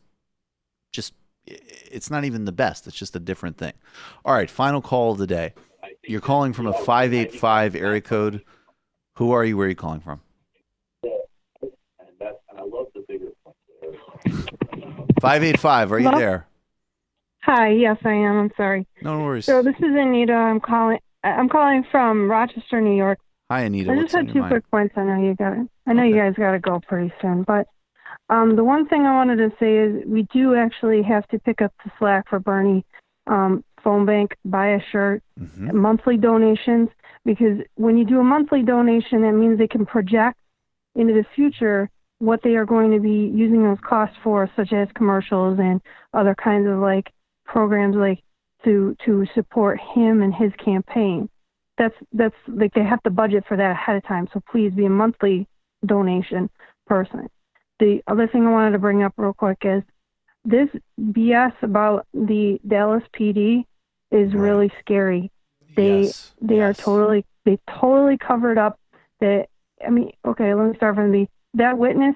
it's not even the best. It's just a different thing. All right, final call of the day. You're calling from a 585 area code. Who are you? Where are you calling from? 585, are you there? Hi, yes, I am. I'm sorry. No worries. So this is Anita. I'm calling from Rochester, New York. Hi, Anita. I just had two quick points. I know you guys got to go pretty soon, but the one thing I wanted to say is we do actually have to pick up the slack for Bernie. Phone bank, buy a shirt, monthly donations, because when you do a monthly donation, that means they can project into the future what they are going to be using those costs for, such as commercials and other kinds of programs to support him and his campaign. That's like they have to budget for that ahead of time. So please be a monthly donation person. The other thing I wanted to bring up real quick is this BS about the Dallas PD is really scary. They totally covered up that. I mean, okay, let me start from that witness,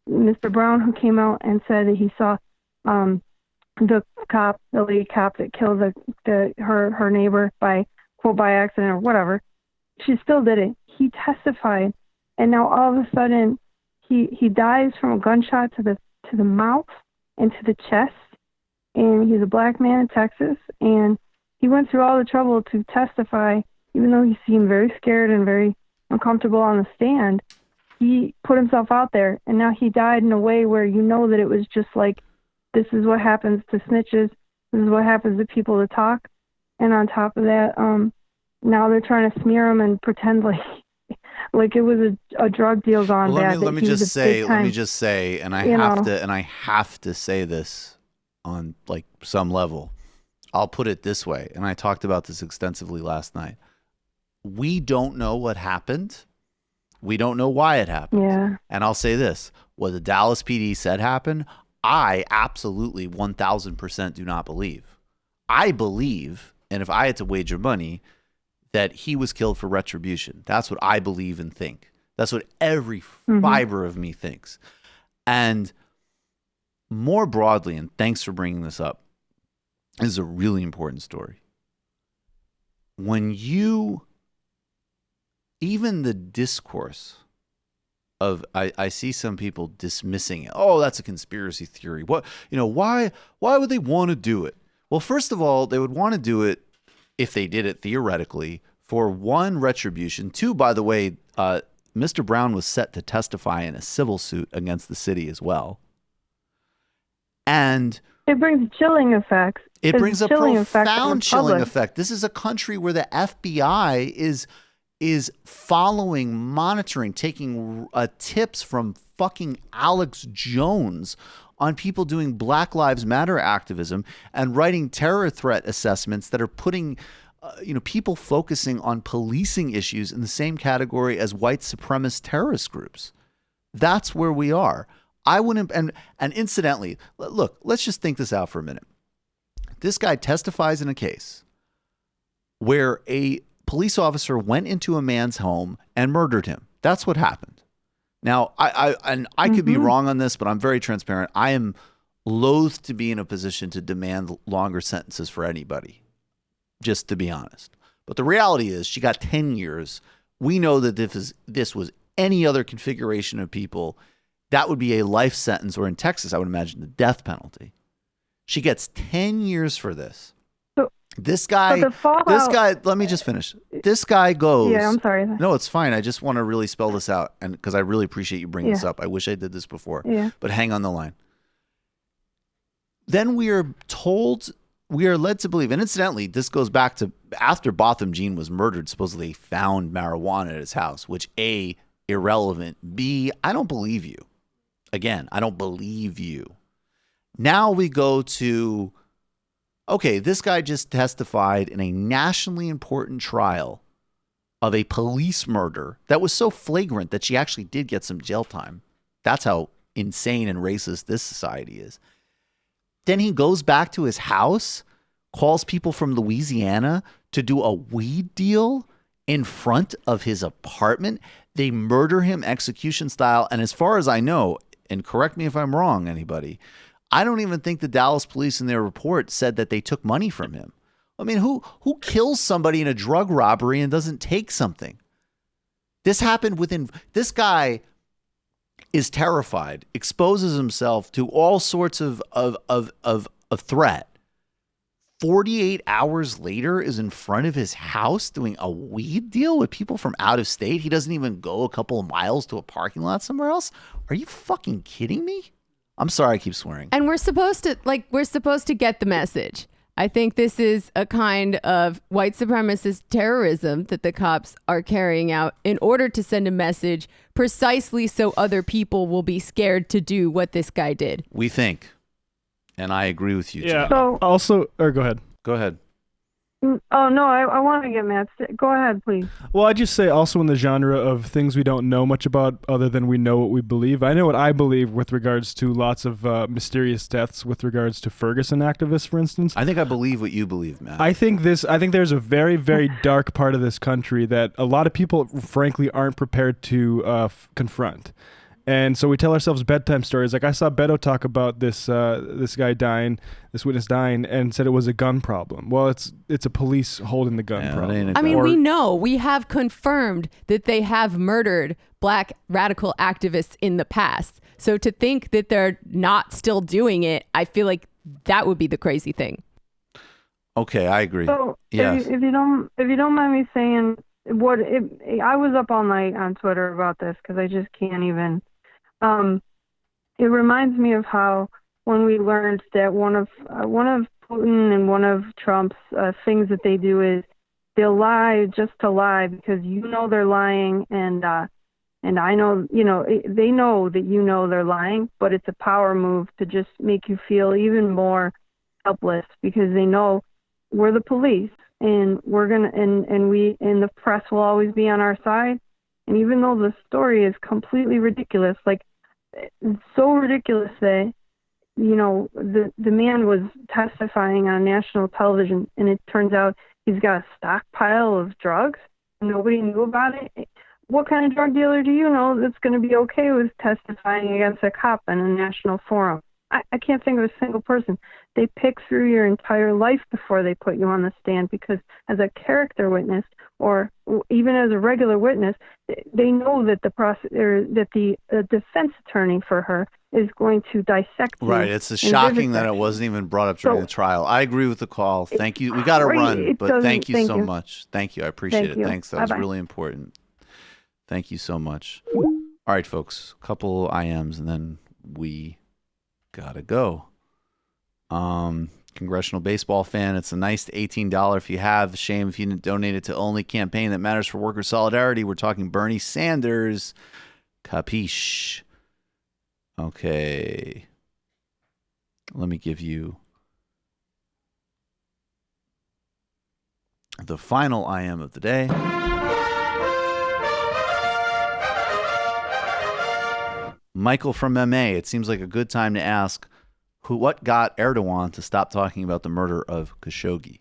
Mr. Brown, who came out and said that he saw the lead cop that killed her neighbor by accident or whatever. She still did it. He testified, and now all of a sudden he dies from a gunshot to the mouth and to the chest. And he's a black man in Texas, and he went through all the trouble to testify, even though he seemed very scared and very uncomfortable on the stand. He put himself out there, and now he died in a way where you know that it was just like, this is what happens to snitches, this is what happens to people that talk. And on top of that, now they're trying to smear him and pretend like it was a drug deal gone bad. Let me just say, and I have to say this on some level. I'll put it this way, and I talked about this extensively last night. We don't know what happened. We don't know why it happened. Yeah. And I'll say this, what the Dallas PD said happened, I absolutely 1,000% do not believe. I believe, and if I had to wager money, that he was killed for retribution. That's what I believe and think. That's what every fiber of me thinks. And more broadly, and thanks for bringing this up, this is a really important story. When even the discourse of, I see some people dismissing it. Oh, that's a conspiracy theory. Why would they want to do it? Well, first of all, they would want to do it if they did it theoretically for one, retribution. Two, by the way, Mr. Brown was set to testify in a civil suit against the city as well. And it brings chilling effects. It brings a profound chilling effect. This is a country where the FBI is is following, monitoring, taking tips from fucking Alex Jones on people doing Black Lives Matter activism and writing terror threat assessments that are putting people focusing on policing issues in the same category as white supremacist terrorist groups. That's where we are. I wouldn't, and incidentally, look, let's just think this out for a minute. This guy testifies in a case where a police officer went into a man's home and murdered him. That's what happened. Now, I could be wrong on this, but I'm very transparent. I am loath to be in a position to demand longer sentences for anybody, just to be honest. But the reality is she got 10 years. We know that if this was any other configuration of people, that would be a life sentence, or in Texas, I would imagine the death penalty. She gets 10 years for this. This guy, let me just finish. This guy goes. Yeah, I'm sorry. No, it's fine. I just want to really spell this out, and because I really appreciate you bringing this up. I wish I did this before. Yeah. But hang on the line. Then we are led to believe, and incidentally, this goes back to after Botham Jean was murdered, supposedly found marijuana at his house, which A, irrelevant. B, I don't believe you. Again, I don't believe you. Now we go to, okay, this guy just testified in a nationally important trial of a police murder that was so flagrant that she actually did get some jail time. That's how insane and racist this society is. Then he goes back to his house, calls people from Louisiana to do a weed deal in front of his apartment. They murder him execution style. And as far as I know, and correct me if I'm wrong, anybody, I don't even think the Dallas police in their report said that they took money from him. I mean, who kills somebody in a drug robbery and doesn't take something? This happened this guy is terrified, exposes himself to all sorts of threat. 48 hours later is in front of his house doing a weed deal with people from out of state. He doesn't even go a couple of miles to a parking lot somewhere else. Are you fucking kidding me? I'm sorry I keep swearing. And we're supposed to get the message. I think this is a kind of white supremacist terrorism that the cops are carrying out in order to send a message precisely so other people will be scared to do what this guy did. We think. And I agree with you. Yeah. So, also, or go ahead. Go ahead. Oh, no, I want to get Matt. Go ahead, please. Well, I just say also in the genre of things we don't know much about other than we know what we believe. I know what I believe with regards to lots of mysterious deaths with regards to Ferguson activists, for instance. I think I believe what you believe, Matt. I think there's a very, very dark part of this country that a lot of people, frankly, aren't prepared to confront. And so we tell ourselves bedtime stories. Like I saw Beto talk about this guy dying, this witness dying, and said it was a gun problem. Well, it's a police holding the gun problem. I mean, we have confirmed that they have murdered black radical activists in the past. So to think that they're not still doing it, I feel like that would be the crazy thing. Okay, I agree. So yes. if you don't mind me saying, I was up all night on Twitter about this because I just can't even. It reminds me of how when we learned that one of Putin and one of Trump's things that they do is they'll lie just to lie because they're lying and I know they know that they're lying, but it's a power move to just make you feel even more helpless because they know we're the police and we're gonna and the press will always be on our side. And even though the story is completely ridiculous, like so ridiculous that, the man was testifying on national television and it turns out he's got a stockpile of drugs. Nobody knew about it. What kind of drug dealer do you know that's going to be okay with testifying against a cop in a national forum? I can't think of a single person. They pick through your entire life before they put you on the stand because as a character witness or even as a regular witness, they know that the defense attorney for her is going to dissect you. Right. It's shocking that it wasn't even brought up during the trial. I agree with the call. Thank you. We got to run, but thank you so much. Thank you. I appreciate it. Thanks. That was really important. Thank you so much. All right, folks. A couple IMs and then we gotta go. Congressional baseball fan. It's a nice $18 if you have. Shame if you didn't donate it to Only Campaign that matters for worker solidarity. We're talking Bernie Sanders. Capiche? Okay. Let me give you the final IM of the day. Michael from MA. It seems like a good time to ask what got Erdogan to stop talking about the murder of Khashoggi?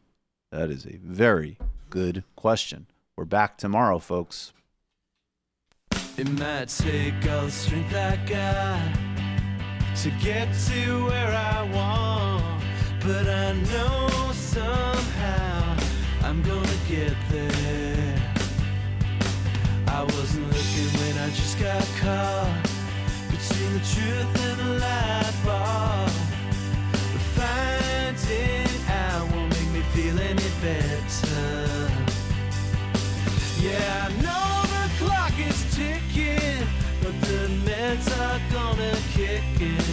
That is a very good question. We're back tomorrow, folks. It might take all the strength I got to get to where I want, but I know somehow I'm gonna get there. I wasn't looking when I just got caught between the truth and the light bar. But finding out won't make me feel any better. Yeah, I know the clock is ticking, but the meds are gonna kick in,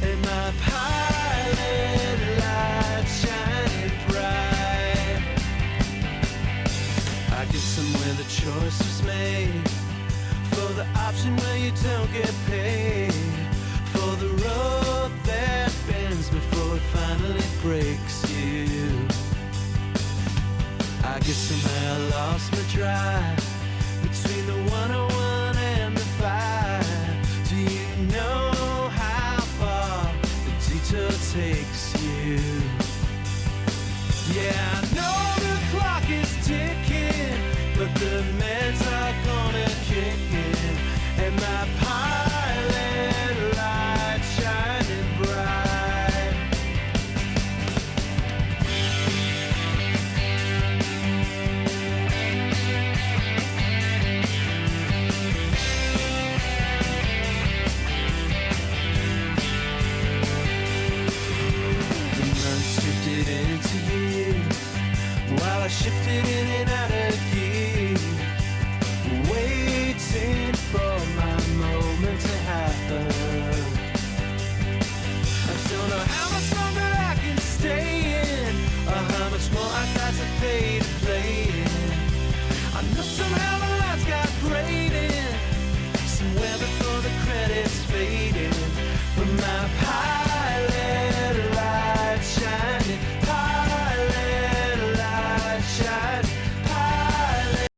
and my pilot light shining bright. I guess somewhere the choice was made for the option where you don't get paid, for the road that bends before it finally breaks you. I guess somehow I lost my drive